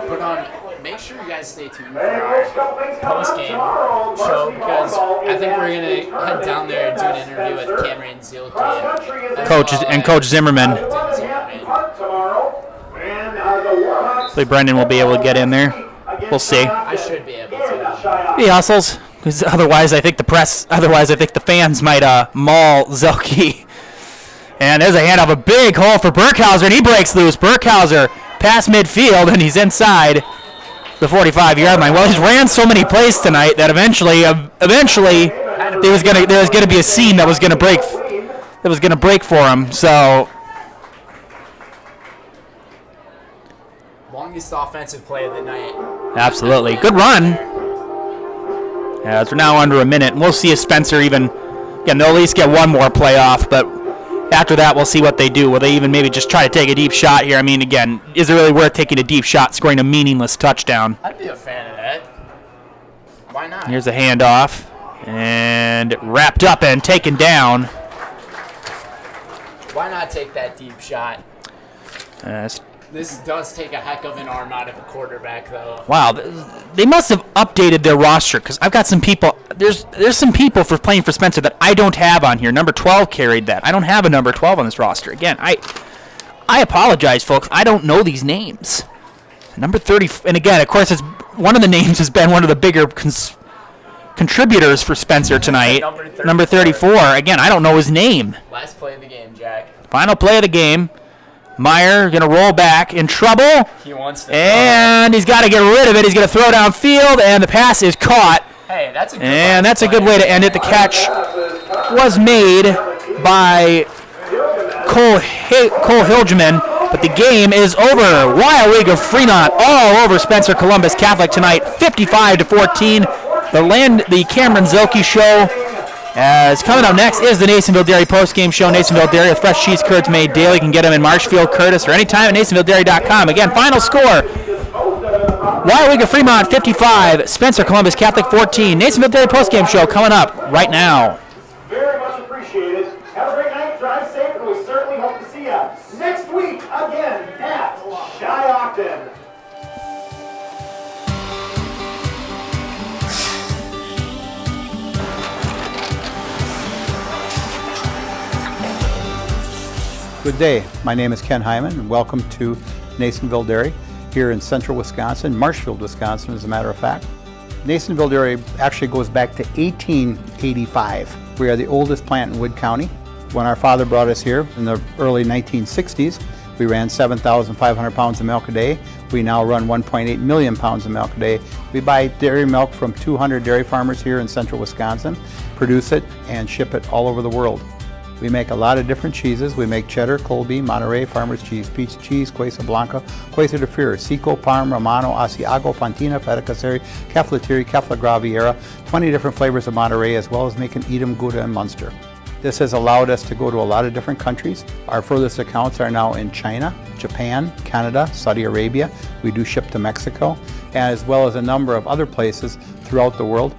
But make sure you guys stay tuned for our post-game show, because I think we're going to head down there and do an interview with Cameron Zielke. Coach Zimmerman. Hopefully Brendan will be able to get in there. We'll see. I should be able to. He hustles, because otherwise I think the fans might maul Zielke. And there's a handoff, a big hole for Burkhauser, and he breaks loose. Burkhauser past midfield, and he's inside the 45-yard line. Well, he's ran so many plays tonight that eventually there was gonna be a seam that was gonna break for him. So longest offensive play of the night. Absolutely, good run. Yeah, we're now under a minute, and we'll see if Spencer they'll at least get one more play off, but after that, we'll see what they do. Will they even maybe just try to take a deep shot here? I mean, again, is it really worth taking a deep shot, scoring a meaningless touchdown? I'd be a fan of that. Why not? Here's a handoff, and wrapped up and taken down. Why not take that deep shot? This does take a heck of an arm out of a quarterback, though. Wow, they must have updated their roster, because I've got some people. There's some people for playing for Spencer that I don't have on here. Number 12 carried that. I don't have a number 12 on this roster. Again, I apologize, folks. I don't know these names. Number 30, and again, of course, one of the names has been one of the bigger contributors for Spencer tonight. Number 34. Again, I don't know his name. Last play of the game, Jack. Final play of the game. Meyer going to roll back, in trouble, he wants to and he's got to get rid of it. He's going to throw downfield, and the pass is caught. Hey, that's a good and that's a good way to end it. The catch was made by Cole Hilgeman, but the game is over. Waiawega Fremont all over Spencer Columbus Catholic tonight, 55-14. The Cameron Zielke Show. As coming up next is the Nasonville Dairy post-game show. Nasonville Dairy with fresh cheese curds made daily. You can get them in Marshfield, Curtis, or anytime at NasonvilleDairy.com. Again, final score: Waiawega Fremont 55, Spencer Columbus Catholic 14. Nasonville Dairy post-game show coming up right now. Very much appreciated. Have a great night. Drive safe, and we certainly hope to see you next week again at Shiocton. Good day. My name is Ken Hyman, and welcome to Nasonville Dairy here in central Wisconsin, Marshfield, Wisconsin, as a matter of fact. Nasonville Dairy actually goes back to 1885. We are the oldest plant in Wood County. When our father brought us here in the early 1960s, we ran 7,500 pounds of milk a day. We now run 1.8 million pounds of milk a day. We buy dairy milk from 200 dairy farmers here in central Wisconsin, produce it, and ship it all over the world. We make a lot of different cheeses. We make cheddar, Colby, Monterey, Farmer's Cheese, Peach Cheese, Quesa Blanca, Quesa de Freer, Seco, Parm, Romano, Asiago, Fontina, Feta Caseri, Caflateri, Cafla Graviera, 20 different flavors of Monterey, as well as making Edam, Gouda, and Munster. This has allowed us to go to a lot of different countries. Our furthest accounts are now in China, Japan, Canada, Saudi Arabia. We do ship to Mexico, as well as a number of other places throughout the world.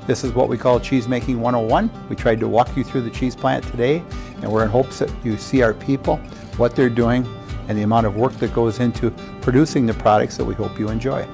This is what we call Cheese Making 101. We tried to walk you through the cheese plant today, and we're in hopes that you see our people, what they're doing, and the amount of work that goes into producing the products that we hope you enjoy.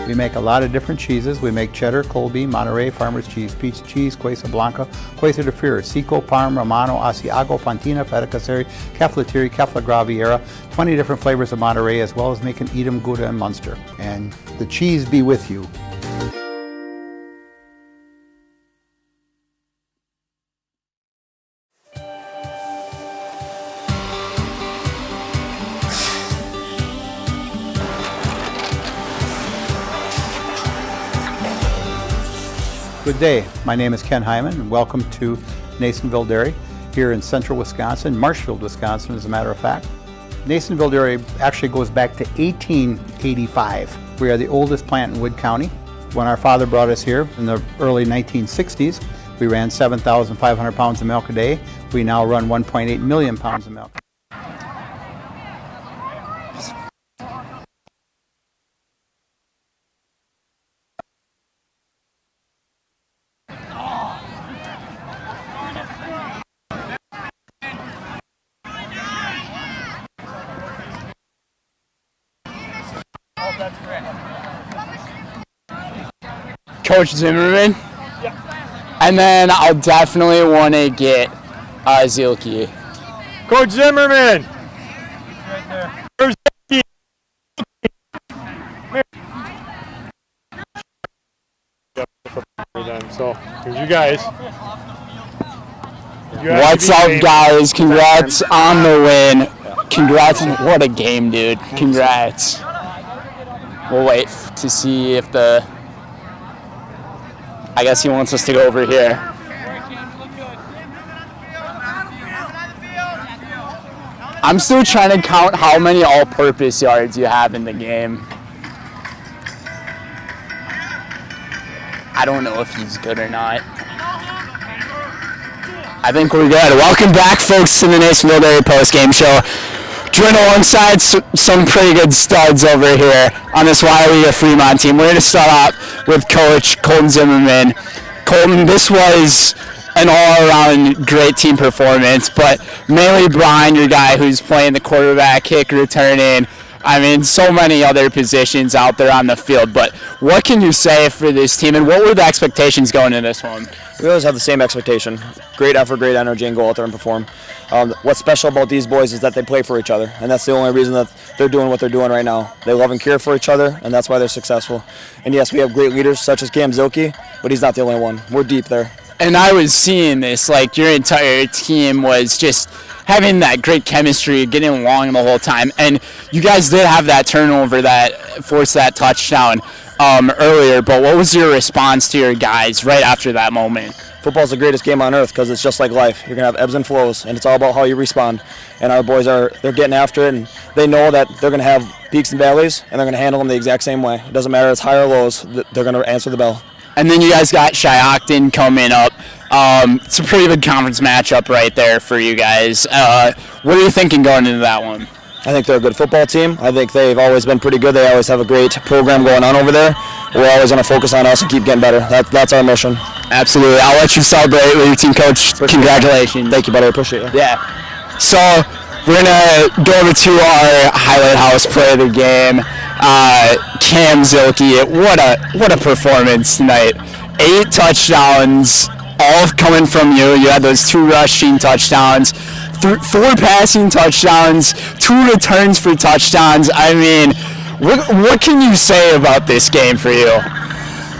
We make a lot of different cheeses. We make cheddar, Colby, Monterey, Farmer's Cheese, Peach Cheese, Quesa Blanca, Quesa de Freer, Seco, Parm, Romano, Asiago, Fontina, Feta Caseri, Caflateri, Cafla Graviera, 20 different flavors of Monterey, as well as making Edam, Gouda, and Munster. And the cheese be with you. Good day, my name is Ken Hyman and welcome to Nasonville Dairy here in central Wisconsin, Marshfield, Wisconsin as a matter of fact. Nasonville Dairy actually goes back to 1885. We are the oldest plant in Wood County. When our father brought us here in the early 1960s, we ran 7,500 pounds of milk a day. We now run 1.8 million pounds of milk. Coach Zimmerman. And then I'll definitely want to get Zielke. Coach Zimmerman. So, here's you guys. What's up, guys? Congrats on the win. Congrats on what a game, dude. Congrats. We'll wait to see if I guess he wants us to go over here. I'm still trying to count how many all-purpose yards you have in the game. I don't know if he's good or not. I think we're good. Welcome back, folks, to the Nasonville Dairy post-game show. Joined alongside some pretty good studs over here on this Waiawega Fremont team. We're going to start off with Coach Colton Zimmerman. Colton, this was an all-around great team performance, but mainly behind your guy who's playing the quarterback, kick returning. I mean, so many other positions out there on the field. But what can you say for this team, and what were the expectations going into this one? We always have the same expectation. Great effort, great energy, and go out there and perform. What's special about these boys is that they play for each other, and that's the only reason that they're doing what they're doing right now. They love and care for each other, and that's why they're successful. And yes, we have great leaders such as Cam Zielke, but he's not the only one. We're deep there. And I was seeing this, like your entire team was just having that great chemistry, getting along the whole time. And you guys did have that turnover that forced that touchdown earlier, but what was your response to your guys right after that moment? Football's the greatest game on earth because it's just like life. You're going to have ebbs and flows, and it's all about how you respond. And our boys they're getting after it, and they know that they're going to have peaks and valleys, and they're going to handle them the exact same way. It doesn't matter if it's high or lows, they're going to answer the bell. And then you guys got Shiocton coming up. It's a pretty big conference matchup right there for you guys. What are you thinking going into that one? I think they're a good football team. I think they've always been pretty good. They always have a great program going on over there. We're always going to focus on us and keep getting better. That's our mission. Absolutely. I'll let you celebrate with your team, Coach. Congratulations. Thank you, buddy. I appreciate it. Yeah. So we're going to go over to our highlight house play of the game. Cam Zielke, what a performance tonight. 8 touchdowns, all coming from you. You had those 2 rushing touchdowns, 4 passing touchdowns, 2 returns for touchdowns. I mean, what can you say about this game for you?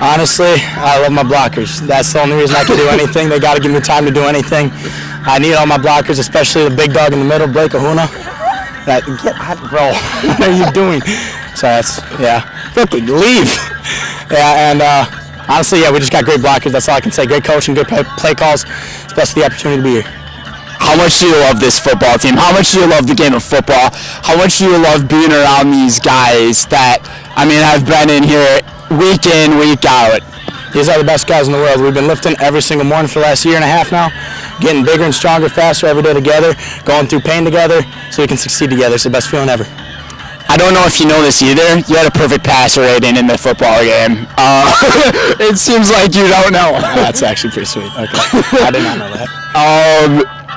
Honestly, I love my blockers. That's the only reason I can do anything. They got to give me time to do anything. I need all my blockers, especially the big dog in the middle, Blake Ahuna. Bro, what are you doing? So that's, quickly, leave. Yeah, and honestly, we just got great blockers. That's all I can say. Great coaching, good play calls. It's best for the opportunity to be here. How much do you love this football team? How much do you love the game of football? How much do you love being around these guys that, have been in here week in, week out? These are the best guys in the world. We've been lifting every single morning for the last year and a half now, getting bigger and stronger, faster every day together, going through pain together so we can succeed together. It's the best feeling ever. I don't know if you know this either. You had a perfect passer rating in the football game. It seems like you don't know. That's actually pretty sweet. Okay. I did not know that.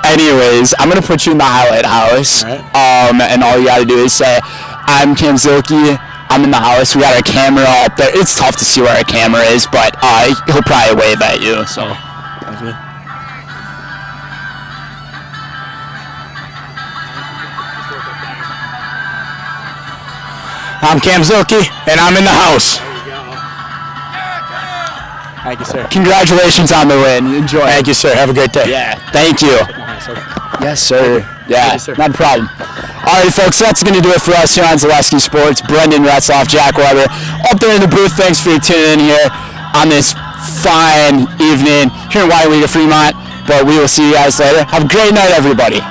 Anyways, I'm going to put you in the highlight house. All right. And all you got to do is say, I'm Cam Zielke. I'm in the house. We got our camera up there. It's tough to see where our camera is, but he'll probably wave at you. So. Sounds good. I'm Cam Zielke, and I'm in the house. Thank you, sir. Congratulations on the win. Enjoy. Thank you, sir. Have a great day. Yeah. Thank you. Yes, sir. Yeah, you, sir. Not a problem. All right, folks, that's going to do it for us here on Zaleski Sports. Brendan Retzloff, Jack Weber, up there in the booth. Thanks for tuning in here on this fine evening here in Waiwega, Fremont. But we will see you guys later. Have a great night, everybody.